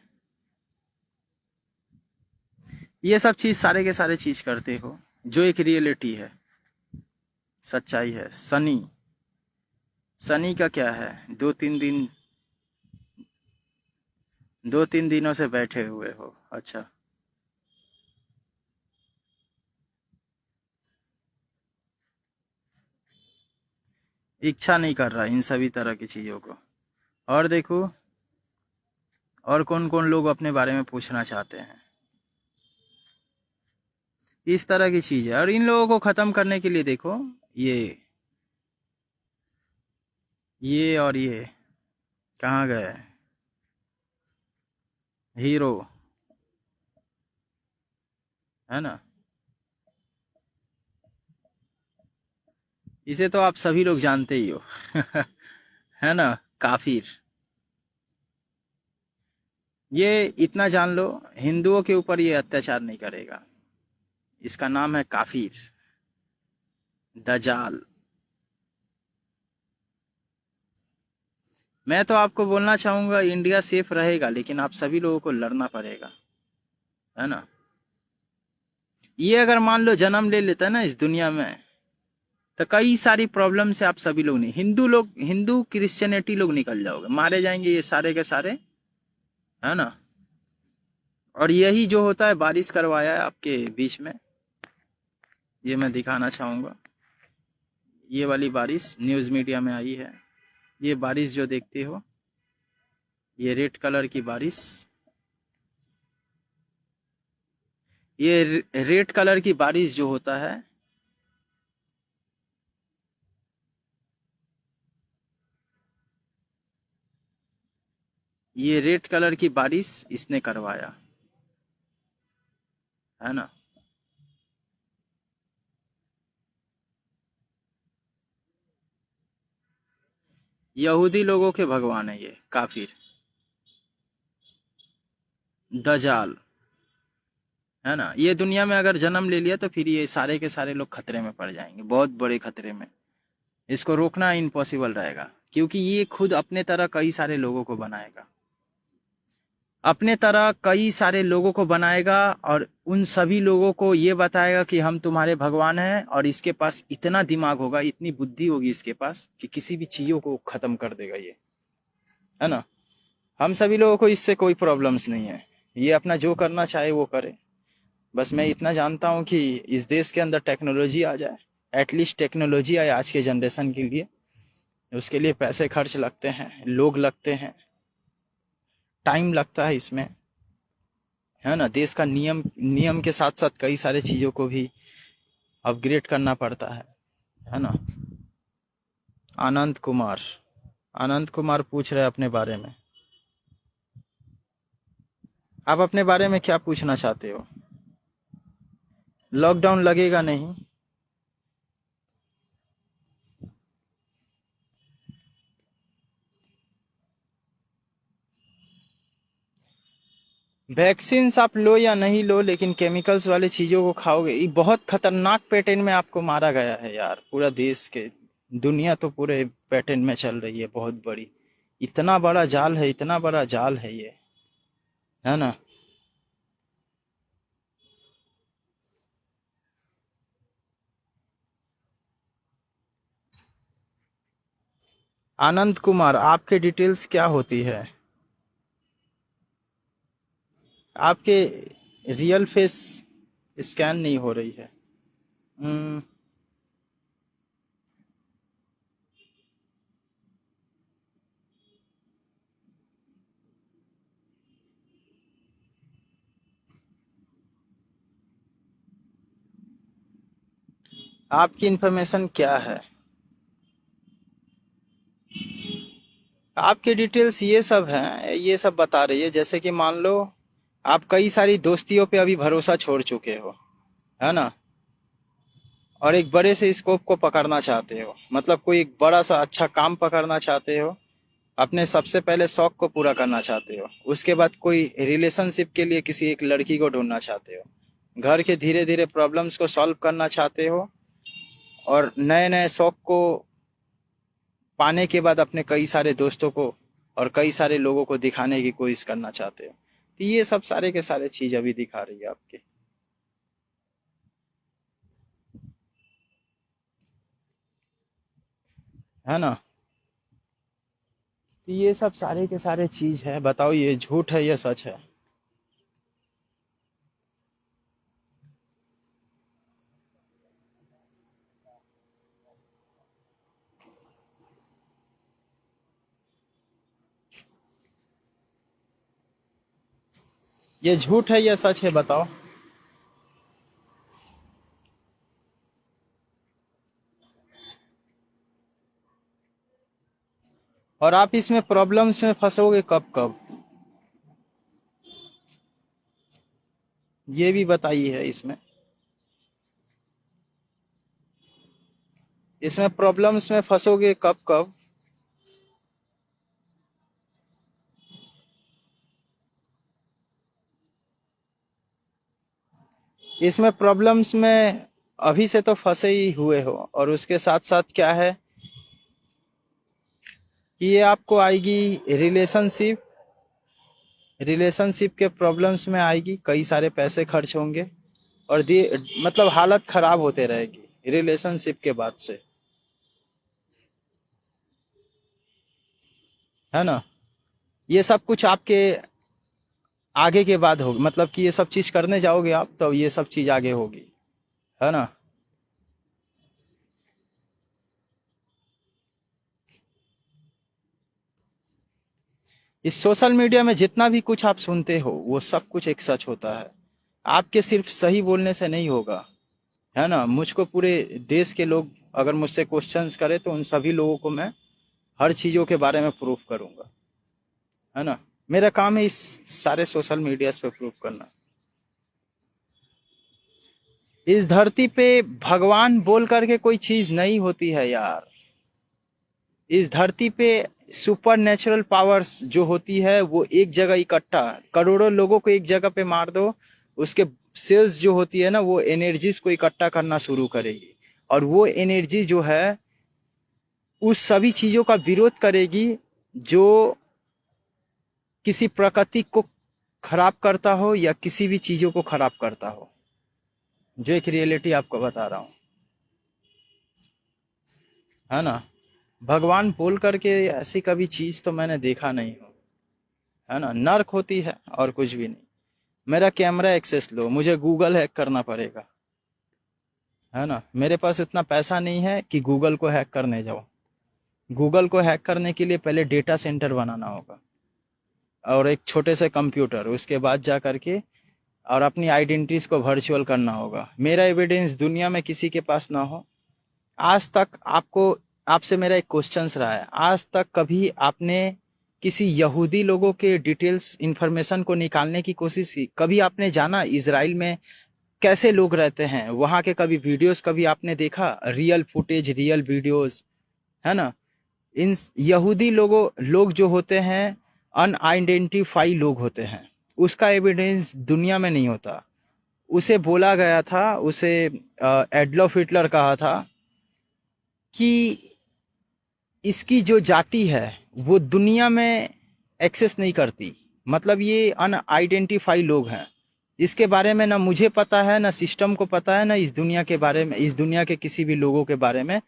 ये सब चीज सारे के सारे चीज करते हो, जो एक रियलिटी है, सच्चाई है। सनी, सनी का क्या है? 2-3 दिनों से बैठे हुए हो, अच्छा। इच्छा नहीं कर रहा इन सभी तरह की चीजों को। और देखो, और कौन कौन लोग अपने बारे में पूछना चाहते हैं, इस तरह की चीज है। और इन लोगों को खत्म करने के लिए देखो, ये और ये कहाँ गए? हीरो, है ना, इसे तो आप सभी लोग जानते ही हो है ना। काफिर, ये इतना जान लो, हिंदुओं के ऊपर ये अत्याचार नहीं करेगा। इसका नाम है काफिर, दजाल। मैं तो आपको बोलना चाहूंगा इंडिया सेफ रहेगा, लेकिन आप सभी लोगों को लड़ना पड़ेगा, है ना। ये अगर मान लो जन्म ले लेता है ना इस दुनिया में, तो कई सारी प्रॉब्लम से आप सभी लोग नहीं, हिंदू क्रिश्चियनिटी लोग निकल जाओगे, मारे जाएंगे ये सारे के सारे, है ना। और यही जो होता है बारिश करवाया है आपके बीच में, ये मैं दिखाना चाहूंगा। ये वाली बारिश न्यूज मीडिया में आई है। ये बारिश जो देखते हो, ये रेड कलर की बारिश, ये रेड कलर की बारिश जो होता है, ये रेड कलर की बारिश इसने करवाया, है ना। यहूदी लोगों के भगवान है ये काफिर, दजाल, है ना। ये दुनिया में अगर जन्म ले लिया तो फिर ये सारे के सारे लोग खतरे में पड़ जाएंगे, बहुत बड़े खतरे में। इसको रोकना इम्पॉसिबल रहेगा, क्योंकि ये खुद अपने तरह कई सारे लोगों को बनाएगा, अपने तरह कई सारे लोगों को बनाएगा, और उन सभी लोगों को ये बताएगा कि हम तुम्हारे भगवान हैं, और इसके पास इतना दिमाग होगा, इतनी बुद्धि होगी इसके पास कि किसी भी चीजों को खत्म कर देगा ये, है ना। हम सभी लोगों को इससे कोई प्रॉब्लम्स नहीं है, ये अपना जो करना चाहे वो करे। बस मैं इतना जानता हूँ कि इस देश के अंदर टेक्नोलॉजी आ जाए, एटलीस्ट टेक्नोलॉजी आए आज के जनरेशन के लिए। उसके लिए पैसे खर्च लगते हैं, लोग लगते हैं, टाइम लगता है इसमें, है ना। देश का नियम नियम के साथ साथ कई सारे चीजों को भी अपग्रेड करना पड़ता है ना। आनंद कुमार, आनंद कुमार पूछ रहे हैं अपने बारे में। आप अपने बारे में क्या पूछना चाहते हो? लॉकडाउन लगेगा नहीं। वैक्सीन आप लो या नहीं लो, लेकिन केमिकल्स वाले चीजों को खाओगे, ये बहुत खतरनाक पैटर्न में आपको मारा गया है यार। पूरा देश के, दुनिया तो पूरे पैटर्न में चल रही है, बहुत बड़ी, इतना बड़ा जाल है, इतना बड़ा जाल है ये, है ना। आनंद कुमार, आपके डिटेल्स क्या होती है? आपके रियल फेस स्कैन नहीं हो रही है। हम्म, आपकी इंफॉर्मेशन क्या है? आपके डिटेल्स ये सब हैं, ये सब बता रही है। जैसे कि मान लो आप कई सारी दोस्तियों पे अभी भरोसा छोड़ चुके हो, है ना, और एक बड़े से स्कोप को पकड़ना चाहते हो, मतलब कोई एक बड़ा सा अच्छा काम पकड़ना चाहते हो, अपने सबसे पहले शौक को पूरा करना चाहते हो, उसके बाद कोई रिलेशनशिप के लिए किसी एक लड़की को ढूंढना चाहते हो, घर के धीरे धीरे प्रॉब्लम्स को सॉल्व करना चाहते हो, और नए नए शौक को पाने के बाद अपने कई सारे दोस्तों को और कई सारे लोगों को दिखाने की कोशिश करना चाहते हो। तो ये सब सारे के सारे चीज अभी दिखा रही है आपके, है ना। तो ये सब सारे के सारे चीज है। बताओ ये झूठ है या सच है? ये झूठ है या सच है, बताओ। और आप इसमें प्रॉब्लम्स में फंसोगे कब कब, ये भी बताइए है इसमें। इसमें प्रॉब्लम्स में फंसोगे कब कब? इसमें प्रॉब्लम्स में अभी से तो फंसे ही हुए हो, और उसके साथ साथ क्या है कि ये आपको आएगी रिलेशनशिप, रिलेशनशिप के प्रॉब्लम्स में आएगी, कई सारे पैसे खर्च होंगे और मतलब हालत खराब होते रहेगी रिलेशनशिप के बाद से, है ना। ये सब कुछ आपके आगे के बाद होगी, मतलब कि ये सब चीज करने जाओगे आप तो ये सब चीज आगे होगी, है ना। इस सोशल मीडिया में जितना भी कुछ आप सुनते हो वो सब कुछ एक सच होता है, आपके सिर्फ सही बोलने से नहीं होगा, है ना। मुझको पूरे देश के लोग अगर मुझसे क्वेश्चंस करे तो उन सभी लोगों को मैं हर चीजों के बारे में प्रूफ करूंगा, है ना। मेरा काम है इस सारे सोशल मीडिया पे प्रूफ करना। इस धरती पे भगवान बोल करके कोई चीज नहीं होती है यार। इस धरती पे सुपर नेचुरल पावर्स जो होती है वो एक जगह इकट्ठा, करोड़ों लोगों को एक जगह पे मार दो, उसके सेल्स जो होती है ना वो एनर्जीज को इकट्ठा करना शुरू करेगी, और वो एनर्जी जो है उस सभी चीजों का विरोध करेगी जो किसी प्रकृति को खराब करता हो या किसी भी चीजों को खराब करता हो, जो एक रियलिटी आपको बता रहा हूं, है ना। भगवान बोल करके ऐसी कभी चीज तो मैंने देखा नहीं हो, है ना। नर्क होती है और कुछ भी नहीं। मेरा कैमरा एक्सेस लो, मुझे गूगल हैक करना पड़ेगा, है ना। मेरे पास इतना पैसा नहीं है कि गूगल को हैक करने जाओ। गूगल को हैक करने के लिए पहले डेटा सेंटर बनाना होगा और एक छोटे से कंप्यूटर, उसके बाद जा करके और अपनी आइडेंटिटीज को वर्चुअल करना होगा। मेरा एविडेंस दुनिया में किसी के पास ना हो। आज तक आपको, आपसे मेरा एक क्वेश्चन रहा है, आज तक कभी आपने किसी यहूदी लोगों के डिटेल्स इंफॉर्मेशन को निकालने की कोशिश की? कभी आपने जाना इजराइल में कैसे लोग रहते हैं, वहां के कभी वीडियोस कभी आपने देखा, रियल फुटेज, रियल वीडियोस, है ना। इन यहूदी लोग जो होते हैं अनआइडेंटिफाई लोग होते हैं, उसका एविडेंस दुनिया में नहीं होता। उसे बोला गया था, उसे एडल्फ हिटलर कहा था कि इसकी जो जाति है वो दुनिया में एक्सेस नहीं करती, मतलब ये अनआइडेंटिफाई लोग हैं। इसके बारे में ना मुझे पता है, ना सिस्टम को पता है, ना इस दुनिया के बारे में, इस दुनिया के किसी भी लोगों के बारे में,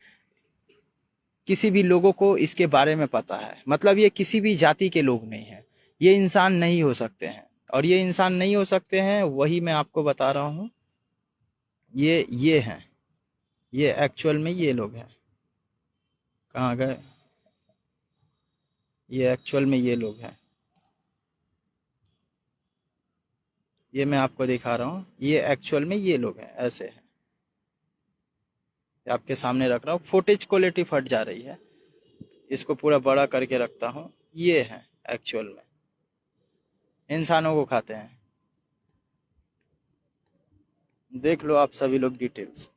किसी भी लोगों को इसके बारे में पता है। मतलब ये किसी भी जाति के लोग नहीं है, ये इंसान नहीं हो सकते हैं, और ये इंसान नहीं हो सकते हैं वही मैं आपको बता रहा हूँ। ये हैं, ये एक्चुअल में ये लोग हैं। कहाँ गए? ये एक्चुअल में ये लोग हैं, ये मैं आपको दिखा रहा हूँ, ये एक्चुअल में ये लोग हैं, ऐसे हैं। आपके सामने रख रहा हूँ, फुटेज क्वालिटी फट जा रही है, इसको पूरा बड़ा करके रखता हूँ। ये है एक्चुअल में, इंसानों को खाते हैं। देख लो आप सभी लोग डिटेल्स।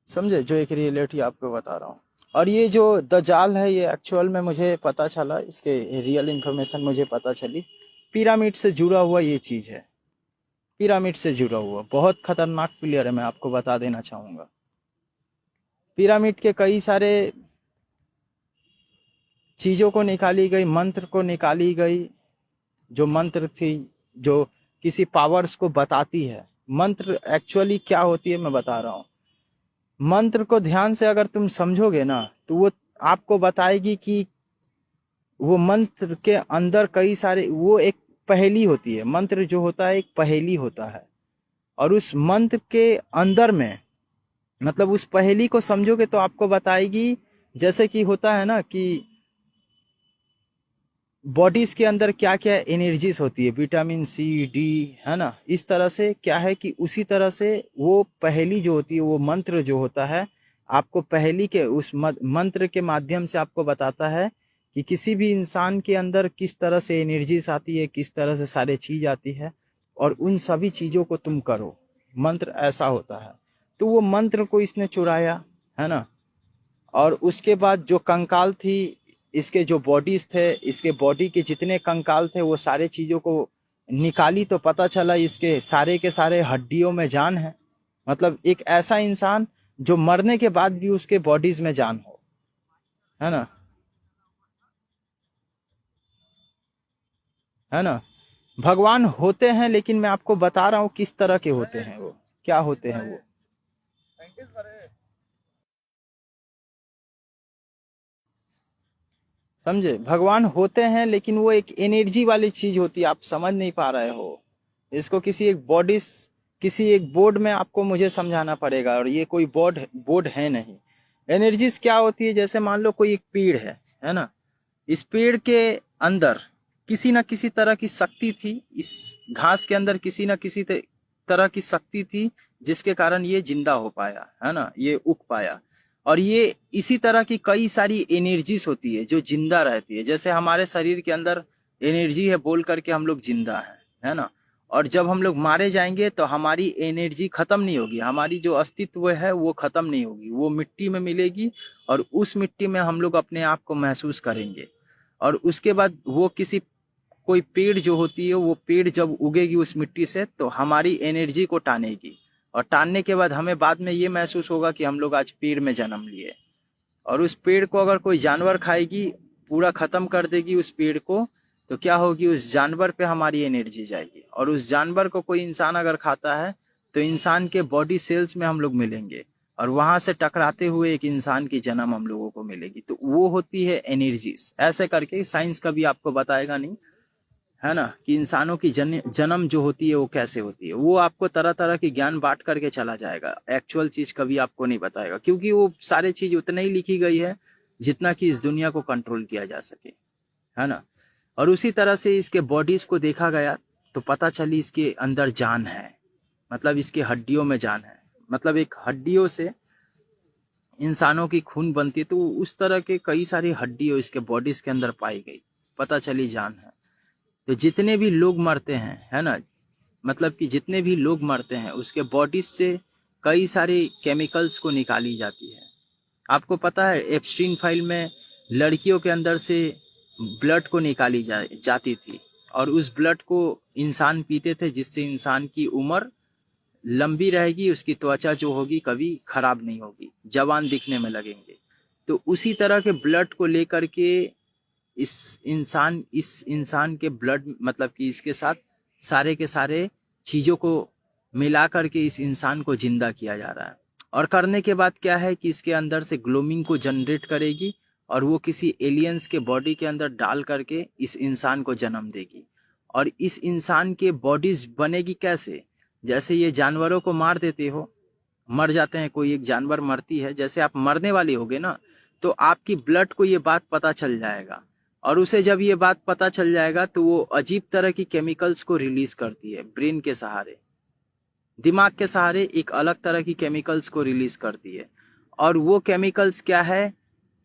समझे, जो एक रियलिटी आपको बता रहा हूँ। और ये जो दजाल है ये एक्चुअल में मुझे पता चला, इसके रियल इन्फॉर्मेशन मुझे पता चली, पिरामिड से जुड़ा हुआ ये चीज है। पिरामिड से जुड़ा हुआ बहुत खतरनाक प्लेयर है, मैं आपको बता देना चाहूंगा। पिरामिड के कई सारे चीजों को निकाली गई, मंत्र को निकाली गई, जो मंत्र थी, जो किसी पावर्स को बताती है। मंत्र एक्चुअली क्या होती है मैं बता रहा हूँ। मंत्र को ध्यान से अगर तुम समझोगे ना तो वो आपको बताएगी कि वो मंत्र के अंदर कई सारे, वो एक पहेली होती है। मंत्र जो होता है एक पहेली होता है, और उस मंत्र के अंदर में, मतलब उस पहेली को समझोगे तो आपको बताएगी, जैसे कि होता है ना कि बॉडीज के अंदर क्या क्या एनर्जीज होती है, विटामिन सी, डी, है ना। इस तरह से क्या है कि उसी तरह से वो पहेली जो होती है, वो मंत्र जो होता है, आपको पहेली के उस मंत्र के माध्यम से आपको बताता है कि किसी भी इंसान के अंदर किस तरह से एनर्जीज आती है, किस तरह से सारे चीज आती है, और उन सभी चीजों को तुम करो। मंत्र ऐसा होता है। तो वो मंत्र को इसने चुराया, है ना। और उसके बाद जो कंकाल थी, इसके जो बॉडीज थे, इसके बॉडी के जितने कंकाल थे, वो सारे चीजों को निकाली तो पता चला इसके सारे के सारे हड्डियों में जान है। मतलब एक ऐसा इंसान जो मरने के बाद भी उसके बॉडीज में जान हो, है ना, है ना। भगवान होते हैं, लेकिन मैं आपको बता रहा हूँ किस तरह के होते हैं वो, क्या होते हैं वो। समझे, भगवान होते हैं लेकिन वो एक एनर्जी वाली चीज होती है, आप समझ नहीं पा रहे हो इसको। किसी एक बोर्ड में आपको मुझे समझाना पड़ेगा, और ये कोई बोर्ड है नहीं। एनर्जीज क्या होती है, जैसे मान लो कोई एक पेड़ है ना। इस पेड़ के अंदर किसी ना किसी तरह की शक्ति थी, इस घास के अंदर किसी ना किसी तरह की शक्ति थी, जिसके कारण ये जिंदा हो पाया, है ना, ये उग पाया। और ये इसी तरह की कई सारी एनर्जीज होती है जो जिंदा रहती है। जैसे हमारे शरीर के अंदर एनर्जी है बोल करके हम लोग जिंदा हैं, है ना। और जब हम लोग मारे जाएंगे तो हमारी एनर्जी खत्म नहीं होगी, हमारी जो अस्तित्व है वो खत्म नहीं होगी, वो मिट्टी में मिलेगी, और उस मिट्टी में हम लोग अपने आप को महसूस करेंगे। और उसके बाद वो किसी कोई पेड़ जो होती है, वो पेड़ जब उगेगी उस मिट्टी से, तो हमारी एनर्जी को टानेगी, और टानने के बाद हमें बाद में ये महसूस होगा कि हम लोग आज पेड़ में जन्म लिए। और उस पेड़ को अगर कोई जानवर खाएगी, पूरा खत्म कर देगी उस पेड़ को, तो क्या होगी, उस जानवर पे हमारी एनर्जी जाएगी। और उस जानवर को कोई इंसान अगर खाता है, तो इंसान के बॉडी सेल्स में हम लोग मिलेंगे, और वहां से टकराते हुए एक इंसान की जन्म हम लोगों को मिलेगी। तो वो होती है एनर्जीज। ऐसे करके साइंस कभी आपको बताएगा नहीं, है ना, कि इंसानों की जन्म जो होती है वो कैसे होती है। वो आपको तरह तरह की ज्ञान बांट करके चला जाएगा, एक्चुअल चीज कभी आपको नहीं बताएगा, क्योंकि वो सारे चीज उतने ही लिखी गई है जितना कि इस दुनिया को कंट्रोल किया जा सके, है ना। और उसी तरह से इसके बॉडीज को देखा गया तो पता चली इसके अंदर जान है, मतलब इसके हड्डियों में जान है। मतलब एक हड्डियों से इंसानों की खून बनती है, तो उस तरह के कई सारी हड्डियों इसके बॉडीज के अंदर पाई गई, पता चली जान है। तो जितने भी लोग मरते हैं, है ना, मतलब कि जितने भी लोग मरते हैं उसके बॉडीज से कई सारे केमिकल्स को निकाली जाती है। आपको पता है एप्स्टीन फाइल में लड़कियों के अंदर से ब्लड को निकाली जाती थी, और उस ब्लड को इंसान पीते थे, जिससे इंसान की उम्र लंबी रहेगी, उसकी त्वचा जो होगी कभी खराब नहीं होगी, जवान दिखने में लगेंगे। तो उसी तरह के ब्लड को लेकर के इस इंसान के ब्लड, मतलब कि इसके साथ सारे के सारे चीजों को मिला करके इस इंसान को जिंदा किया जा रहा है। और करने के बाद क्या है कि इसके अंदर से ग्लोमिंग को जनरेट करेगी, और वो किसी एलियंस के बॉडी के अंदर डाल करके इस इंसान को जन्म देगी। और इस इंसान के बॉडीज बनेगी कैसे, जैसे ये जानवरों को मार देते हो, मर जाते हैं, कोई एक जानवर मरती है, जैसे आप मरने वाले होगे ना, तो आपकी ब्लड को ये बात पता चल जाएगा। और उसे जब ये बात पता चल जाएगा तो वो अजीब तरह की केमिकल्स को रिलीज करती है, ब्रेन के सहारे, दिमाग के सहारे एक अलग तरह की केमिकल्स को रिलीज करती है। और वो केमिकल्स क्या है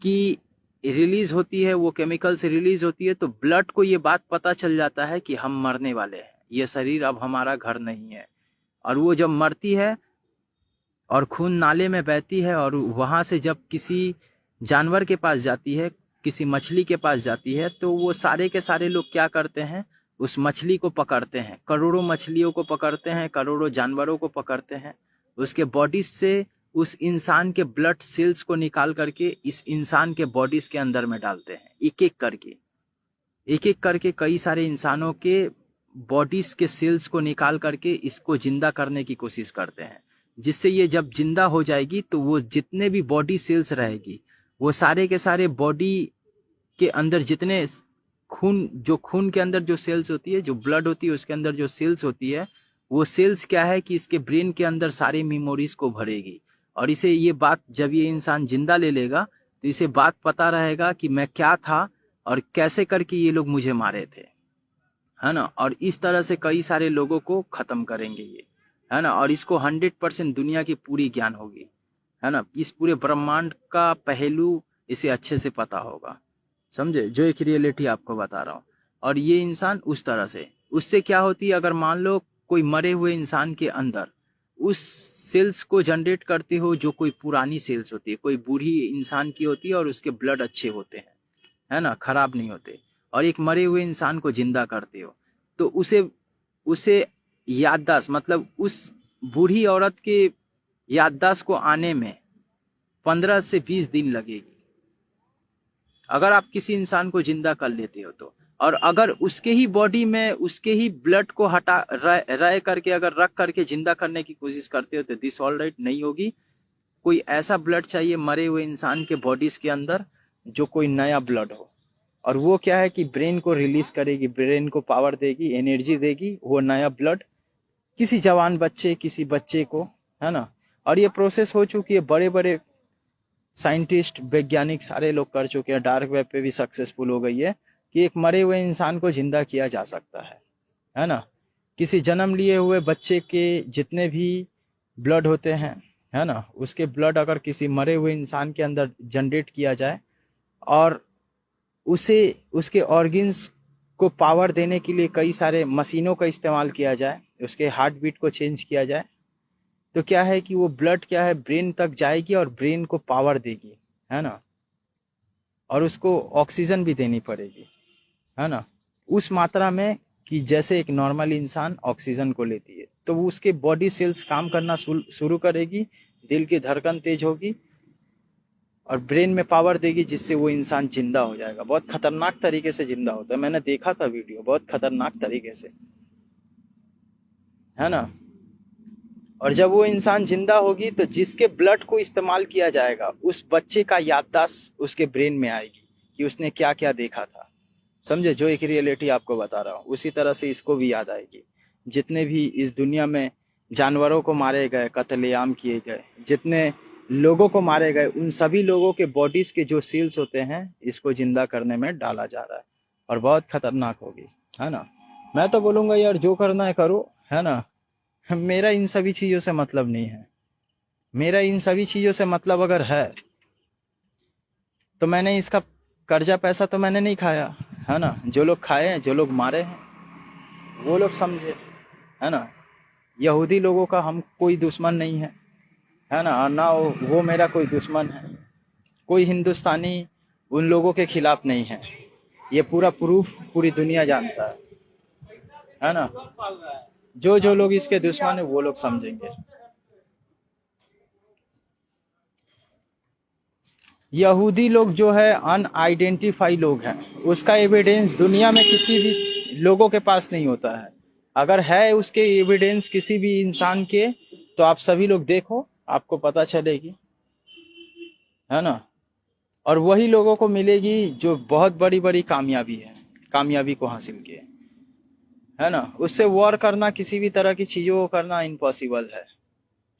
कि रिलीज होती है, वो केमिकल्स रिलीज होती है, तो ब्लड को ये बात पता चल जाता है कि हम मरने वाले हैं, ये शरीर अब हमारा घर नहीं है। और वो जब मरती है और खून नाले में बहती है, और वहां से जब किसी जानवर के पास जाती है, किसी मछली के पास जाती है, तो वो सारे के सारे लोग क्या करते हैं, उस मछली को पकड़ते हैं, करोड़ों मछलियों को पकड़ते हैं, करोड़ों जानवरों को पकड़ते हैं, उसके बॉडीज से उस इंसान के ब्लड सेल्स को निकाल करके इस इंसान के बॉडीज के अंदर में डालते हैं, एक एक करके कई सारे इंसानों के बॉडीज के सेल्स को निकाल करके इसको जिंदा करने की कोशिश करते हैं। जिससे ये जब जिंदा हो जाएगी तो वो जितने भी बॉडी सेल्स रहेगी, वो सारे के सारे बॉडी के अंदर जितने खून के अंदर जो सेल्स होती है, जो ब्लड होती है उसके अंदर जो सेल्स होती है, वो सेल्स क्या है कि इसके ब्रेन के अंदर सारी मेमोरीज को भरेगी। और इसे ये बात जब ये इंसान जिंदा ले लेगा तो इसे बात पता रहेगा कि मैं क्या था और कैसे करके ये लोग मुझे मारे थे, है ना। और इस तरह से कई सारे लोगों को खत्म करेंगे ये, है ना। और इसको 100% दुनिया की पूरी ज्ञान होगी, है ना। इस पूरे ब्रह्मांड का पहलू इसे अच्छे से पता होगा। समझे, जो एक रियलिटी आपको बता रहा हूँ। और ये इंसान उस तरह से, उससे क्या होती है, अगर मान लो कोई मरे हुए इंसान के अंदर उस सेल्स को जनरेट करते हो, जो कोई पुरानी सेल्स होती है, कोई बूढ़ी इंसान की होती है और उसके ब्लड अच्छे होते हैं, है ना, खराब नहीं होते, और एक मरे हुए इंसान को जिंदा करते हो, तो उसे उसे याददाश्त, मतलब उस बूढ़ी औरत के याददाश्त को आने में 15 से 20 दिन लगेगी, अगर आप किसी इंसान को जिंदा कर लेते हो तो। और अगर उसके ही बॉडी में उसके ही ब्लड को हटा रह करके अगर रख करके जिंदा करने की कोशिश करते हो तो दिस ऑल राइट नहीं होगी। कोई ऐसा ब्लड चाहिए मरे हुए इंसान के बॉडीज के अंदर जो कोई नया ब्लड हो, और वो क्या है कि ब्रेन को रिलीज करेगी, ब्रेन को पावर देगी, एनर्जी देगी, वो नया ब्लड किसी जवान बच्चे, किसी बच्चे को, है ना। और ये प्रोसेस हो चुकी है, बड़े बड़े साइंटिस्ट, वैज्ञानिक सारे लोग कर चुके हैं, डार्क वेब पे भी सक्सेसफुल हो गई है कि एक मरे हुए इंसान को जिंदा किया जा सकता है ना। किसी जन्म लिए हुए बच्चे के जितने भी ब्लड होते हैं, है ना, उसके ब्लड अगर किसी मरे हुए इंसान के अंदर जनरेट किया जाए और उसे उसके ऑर्गन्स को पावर देने के लिए कई सारे मशीनों का इस्तेमाल किया जाए, उसके हार्ट बीट को चेंज किया जाए, तो क्या है कि वो ब्लड क्या है ब्रेन तक जाएगी और ब्रेन को पावर देगी, है ना, और उसको ऑक्सीजन भी देनी पड़ेगी, है ना, उस मात्रा में कि जैसे एक नॉर्मल इंसान ऑक्सीजन को लेती है, तो वो उसके बॉडी सेल्स काम करना शुरू करेगी, दिल की धड़कन तेज होगी और ब्रेन में पावर देगी, जिससे वो इंसान जिंदा हो जाएगा। बहुत खतरनाक तरीके से जिंदा होता है, मैंने देखा था वीडियो, बहुत खतरनाक तरीके से, है ना। और जब वो इंसान जिंदा होगी तो जिसके ब्लड को इस्तेमाल किया जाएगा उस बच्चे का याददाश्त उसके ब्रेन में आएगी कि उसने क्या क्या देखा था, समझे, जो एक रियलिटी आपको बता रहा हूँ, उसी तरह से इसको भी याद आएगी। जितने भी इस दुनिया में जानवरों को मारे गए, कत्लेआम किए गए, जितने लोगों को मारे गए, उन सभी लोगों के बॉडीज के जो सेल्स होते हैं इसको जिंदा करने में डाला जा रहा है, और बहुत खतरनाक होगी, है ना। मैं तो बोलूंगा यार जो करना है करो, है ना, मेरा इन सभी चीजों से मतलब नहीं है। मेरा इन सभी चीजों से मतलब अगर है तो मैंने इसका कर्जा पैसा तो मैंने नहीं खाया, है ना। जो लोग खाए हैं, जो लोग मारे हैं, वो लोग समझे, है ना। यहूदी लोगों का हम कोई दुश्मन नहीं है ना, और ना वो मेरा कोई दुश्मन है। कोई हिंदुस्तानी उन लोगों के खिलाफ नहीं है, ये पूरा प्रूफ पूरी दुनिया जानता है ना। जो जो लोग इसके दुश्मन है वो लोग समझेंगे। यहूदी लोग जो है अनआइडेंटिफाई लोग हैं, उसका एविडेंस दुनिया में किसी भी लोगों के पास नहीं होता है। अगर है उसके एविडेंस किसी भी इंसान के, तो आप सभी लोग देखो, आपको पता चलेगी, है ना। और वही लोगों को मिलेगी जो बहुत बड़ी बड़ी कामयाबी को हासिल किए, है ना। उससे वॉर करना, किसी भी तरह की चीजों को करना इम्पॉसिबल है,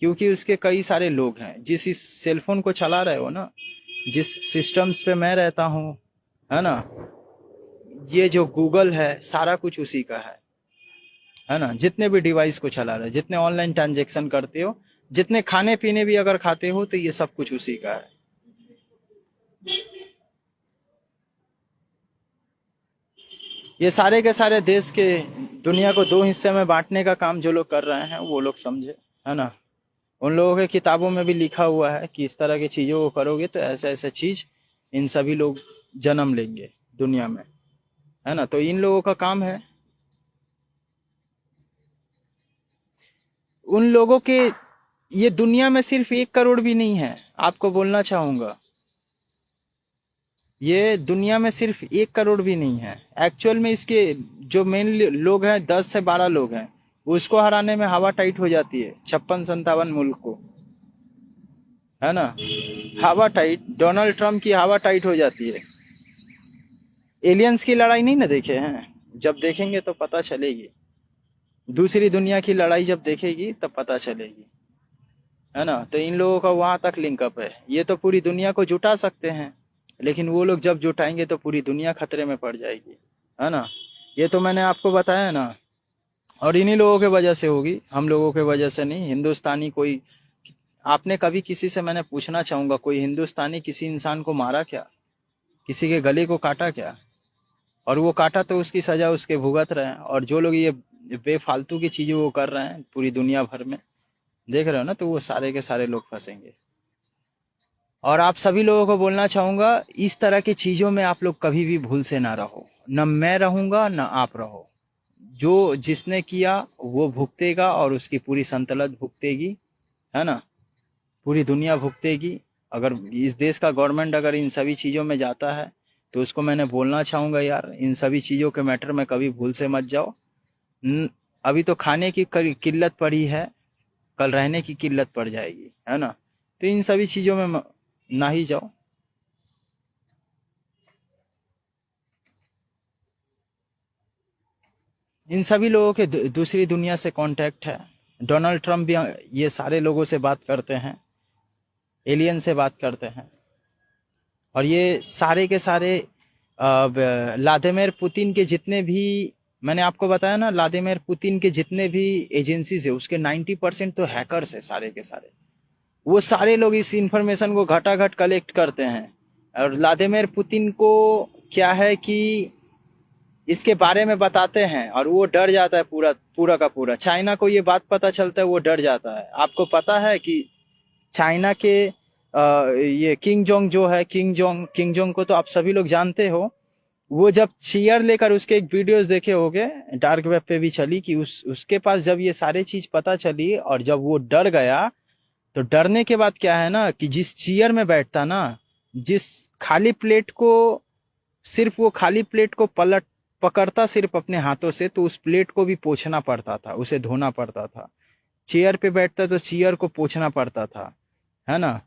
क्योंकि उसके कई सारे लोग हैं। जिस इस सेलफोन को चला रहे हो ना, जिस सिस्टम्स पे मैं रहता हूँ, है ना, ये जो गूगल है सारा कुछ उसी का है ना। जितने भी डिवाइस को चला रहे, जितने ऑनलाइन ट्रांजेक्शन करते हो, जितने खाने पीने भी अगर खाते हो, तो ये सब कुछ उसी का है। ये सारे के सारे देश के दुनिया को दो हिस्से में बांटने का काम जो लोग कर रहे हैं वो लोग समझे, है ना। उन लोगों के किताबों में भी लिखा हुआ है कि इस तरह की चीजों को करोगे तो ऐसे ऐसे चीज इन सभी लोग जन्म लेंगे दुनिया में, है ना। तो इन लोगों का काम है, उन लोगों के, ये दुनिया में सिर्फ 1 करोड़ भी नहीं है, आपको बोलना चाहूंगा, ये दुनिया में सिर्फ 1 करोड़ भी नहीं है। एक्चुअल में इसके जो मेन लोग हैं 10 से 12 लोग हैं, उसको हराने में हवा टाइट हो जाती है 56-57 मुल्क को, है ना। हवा टाइट, डोनाल्ड ट्रम्प की हवा टाइट हो जाती है। एलियंस की लड़ाई नहीं ना देखे हैं, जब देखेंगे तो पता चलेगी। दूसरी दुनिया की लड़ाई जब देखेगी तब पता चलेगी, है ना। तो इन लोगों का वहां तक लिंकअप है। ये तो पूरी दुनिया को जुटा सकते हैं, लेकिन वो लोग जब जुटाएंगे तो पूरी दुनिया खतरे में पड़ जाएगी, है ना। ये तो मैंने आपको बताया ना, और इन्हीं लोगों के वजह से होगी, हम लोगों के वजह से नहीं। हिंदुस्तानी कोई, आपने कभी किसी से, मैंने पूछना चाहूंगा, कोई हिंदुस्तानी किसी इंसान को मारा क्या? किसी के गले को काटा क्या, और वो काटा तो उसकी सजा उसके भुगत रहे हैं। और जो लोग ये बेफालतू की चीजें वो कर रहे हैं पूरी दुनिया भर में, देख रहे हो ना, तो वो सारे के सारे लोग फंसेंगे। और आप सभी लोगों को बोलना चाहूंगा, इस तरह की चीजों में आप लोग कभी भी भूल से ना रहो। न मैं रहूंगा न आप रहो। जो जिसने किया वो भुगतेगा, और उसकी पूरी संतलत भुगतेगी, है ना, पूरी दुनिया भुगतेगी। अगर इस देश का गवर्नमेंट अगर इन सभी चीजों में जाता है तो उसको मैंने बोलना चाहूंगा, यार इन सभी चीजों के मैटर में कभी भूल से मत जाओ। अभी तो खाने की किल्लत पड़ी है, कल रहने की किल्लत पड़ जाएगी, है ना। तो इन सभी चीजों में ना ही जाओ। इन सभी लोगों के दूसरी दुनिया से कांटेक्ट है। डोनाल्ड ट्रंप भी ये सारे लोगों से बात करते हैं, एलियन से बात करते हैं। और ये सारे के सारे व्लादिमीर पुतिन के जितने भी, मैंने आपको बताया ना, व्लादिमीर पुतिन के जितने भी एजेंसीज है उसके 90% तो हैकर्स है सारे के सारे। वो सारे लोग इस इंफॉर्मेशन को घटाघट कलेक्ट करते हैं। और व्लादिमीर पुतिन को क्या है कि इसके बारे में बताते हैं और वो डर जाता है, पूरा पूरा का पूरा। चाइना को ये बात पता चलता है, वो डर जाता है। आपको पता है कि चाइना के ये किंग जोंग जो है, किंग जोंग को तो आप सभी लोग जानते हो। वो जब चेयर लेकर, उसके एक वीडियोस देखे होंगे, डार्क वेब पे भी चली, कि उसके पास जब ये सारे चीज पता चली और जब वो डर गया, तो डरने के बाद क्या है ना, कि जिस चेयर में बैठता ना, जिस खाली प्लेट को, सिर्फ वो खाली प्लेट को पकड़ता सिर्फ अपने हाथों से, तो उस प्लेट को भी पोंछना पड़ता था, उसे धोना पड़ता था। चेयर पे बैठता तो चेयर को पोंछना पड़ता था, है ना।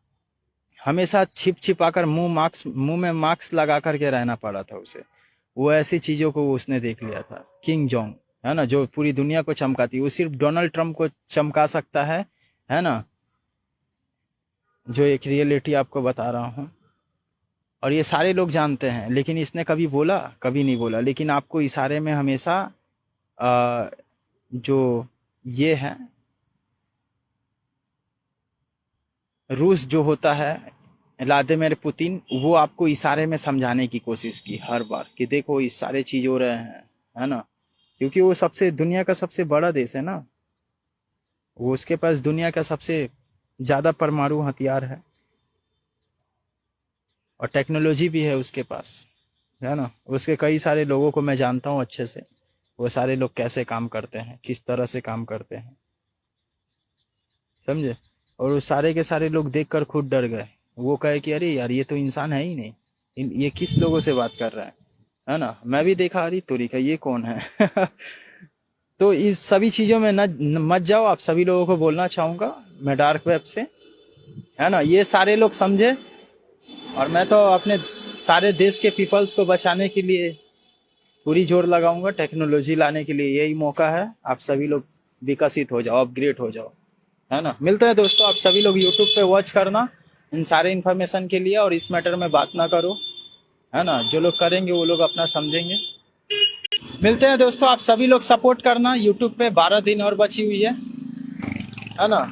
हमेशा छिपाकर मुंह में मास्क लगा करके रहना पड़ा था उसे। वो ऐसी चीजों को उसने देख लिया था, किंग जोंग, है ना, जो पूरी दुनिया को चमकाती। वो सिर्फ डोनाल्ड ट्रंप को चमका सकता है ना, जो एक रियलिटी आपको बता रहा हूं। और ये सारे लोग जानते हैं, लेकिन इसने कभी बोला? कभी नहीं बोला। लेकिन आपको इशारे में हमेशा जो ये है, रूस जो होता है, व्लादिमीर पुतिन, वो आपको इशारे में समझाने की कोशिश की हर बार, कि देखो इस सारे चीज हो रहे हैं, है ना। क्योंकि वो दुनिया का सबसे बड़ा देश है ना, वो उसके पास दुनिया का सबसे ज्यादा परमाणु हथियार है, और टेक्नोलॉजी भी है उसके पास, है ना। उसके कई सारे लोगों को मैं जानता हूँ अच्छे से, वो सारे लोग कैसे काम करते हैं, किस तरह से काम करते हैं, समझे। और वो सारे के सारे लोग देखकर खुद डर गए। वो कहे कि अरे यार, ये तो इंसान है ही नहीं, ये किस लोगों से बात कर रहा है ना। मैं भी देखा, अरे तोरी का ये कौन है। तो इस सभी चीजों में न मत जाओ। आप सभी लोगों को बोलना चाहूंगा मैं डार्क वेब से, है ना, ये सारे लोग समझे। और मैं तो अपने सारे देश के पीपल्स को बचाने के लिए पूरी जोर लगाऊंगा। टेक्नोलॉजी लाने के लिए यही मौका है। आप सभी लोग विकसित हो जाओ, अपग्रेड हो जाओ, है ना। मिलते हैं दोस्तों। आप सभी लोग यूट्यूब पे वॉच करना इन सारे इन्फॉर्मेशन के लिए, और इस मैटर में बात ना करो, है ना। जो लोग करेंगे वो लोग अपना समझेंगे। मिलते हैं दोस्तों। आप सभी लोग सपोर्ट करना यूट्यूब पे। 12 दिन और बची हुई है ना।